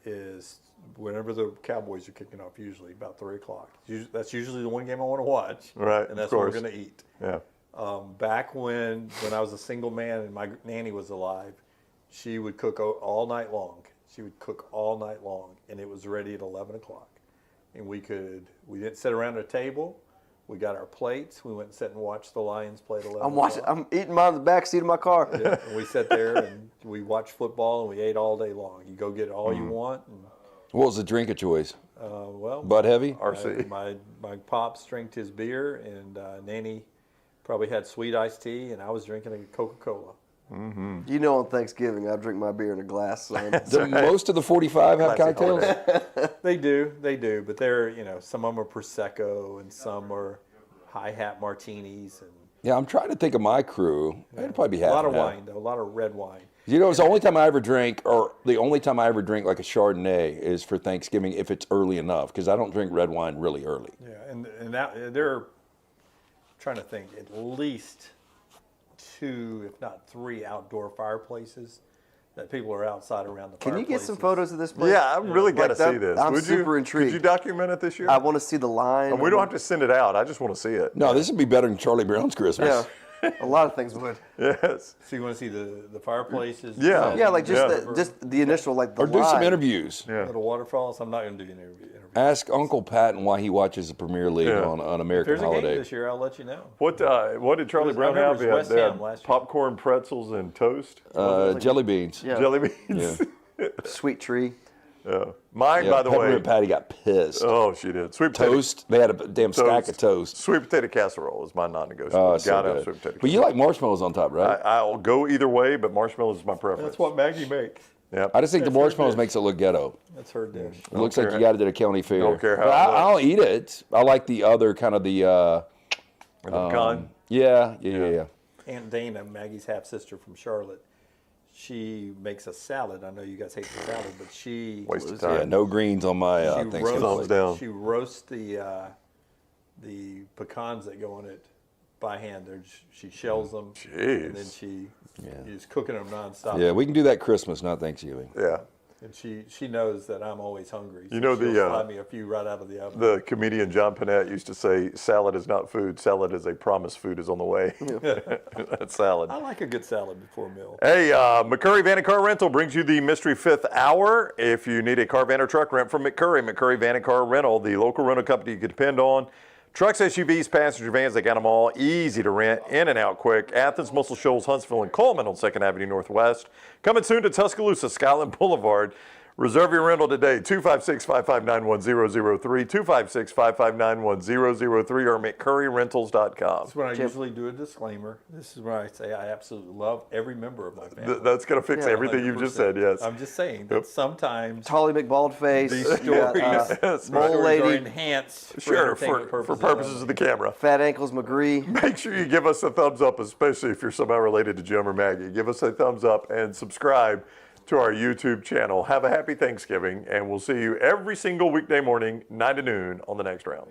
is whenever the Cowboys are kicking off, usually about 3 o'clock. That's usually the one game I want to watch. Right, And that's of what we're course. going to eat. Yeah. Back when I was a single man and my nanny was alive, she would cook all night long. She would cook all night long, and it was ready at 11 o'clock. And we didn't sit around a table. We got our plates. We went and sat and watched the Lions play at 11 o'clock. I'm eating mine in the back seat of my car. Yeah, and we sat there and we watched football and we ate all day long. You go get all you want. And, What was the drink of choice? well, Bud Heavy? RC. My pops drank his beer, and Nanny probably had sweet iced tea, and I was drinking a Coca-Cola. You know, on Thanksgiving, I drink my beer in a glass. Son. Do most of the 45 have Classic cocktails? They do, but they're some of them are Prosecco and some are hi-hat martinis and Yeah, I'm trying to think of my crew. It'd probably be half a lot of and half. wine though, a lot of red wine. You know, it's the only time I ever drink, or the only time I ever drink like a Chardonnay is for Thanksgiving if it's early enough, because I don't drink red wine really early. Yeah, and that they're trying to think at least 2, if not 3 outdoor fireplaces that people are outside around the Can you fireplaces. get some photos of this place? Yeah, I've really got to see this. I'm Would super you, intrigued. Could you document it this year? I want to see the line. We don't have to send it out. I just want to see it. No, this would be better than Charlie Brown's Christmas. Yeah, a lot of things would. Yes. So you want to see the fireplaces? Yeah. Yeah, like just the initial like the Or do some line. interviews. Yeah. Little waterfalls. I'm not going to do an interview. Ask Uncle Patton why he watches the Premier League Yeah. on If American there's a game Holiday. this year, I'll let you know. What did Charlie I Brown remember have? it They was had, West they had Ham last year. popcorn, pretzels, and toast. Jelly beans. Yeah. Jelly beans. Sweet tree. Yeah. Mine, Yeah, by the way. Peppermint Patty got pissed. Oh, she did. Sweet potato Toast. They had a damn stack of toast. Sweet potato casserole is my non-negotiable. Oh, it's so Gotta have good. sweet potato. But you like marshmallows on top, right? I'll go either way, but marshmallows is my preference. That's what Maggie makes. Yep. I just think the marshmallows makes it look ghetto. That's her dish. It looks like care you got it at a county fair. don't care how But it looks. I'll eat it. I like the other kind of the. pecan. Yeah. Aunt Dana, Maggie's half sister from Charlotte, she makes a salad. I know you guys hate the salad, but she Waste of time. Yeah, no greens on my she Thanksgiving. Thumbs down. roasts the pecans that go in it by hand. She shells them, Jeez. and then she's cooking them nonstop. Yeah, we can do that Christmas, not Thanksgiving. Yeah. And she knows that I'm always hungry. So You know, she'll slide me a few right out of the oven. The comedian John Panette used to say, salad is not food. Salad is a promise food is on the way. That's salad. I like a good salad before a meal. Hey, McCurry Van and Car Rental brings you the Mystery Fifth Hour. If you need a car, van, or truck, rent from McCurry Van and Car Rental, the local rental company you can depend on. Trucks, SUVs, passenger vans, they got them all. Easy to rent, in and out quick. Athens, Muscle Shoals, Huntsville, and Coleman on 2nd Avenue Northwest. Coming soon to Tuscaloosa, Skyland Boulevard. Reserve your rental today, 256-559-1003, 256-559-1003, or McCurryRentals.com. That's when I usually do a disclaimer. This is where I say I absolutely love every member of my family. That's going to fix everything you've just said, yes. I'm just saying that sometimes Holly McBaldface, these stories, Mole Lady, are enhanced for purposes of the camera. Fat Ankles McGree. Make sure you give us a thumbs up, especially if you're somehow related to Jim or Maggie. Give us a thumbs up and subscribe to our YouTube channel. Have a happy Thanksgiving, and we'll see you every single weekday morning, 9 to noon, on The Next Round.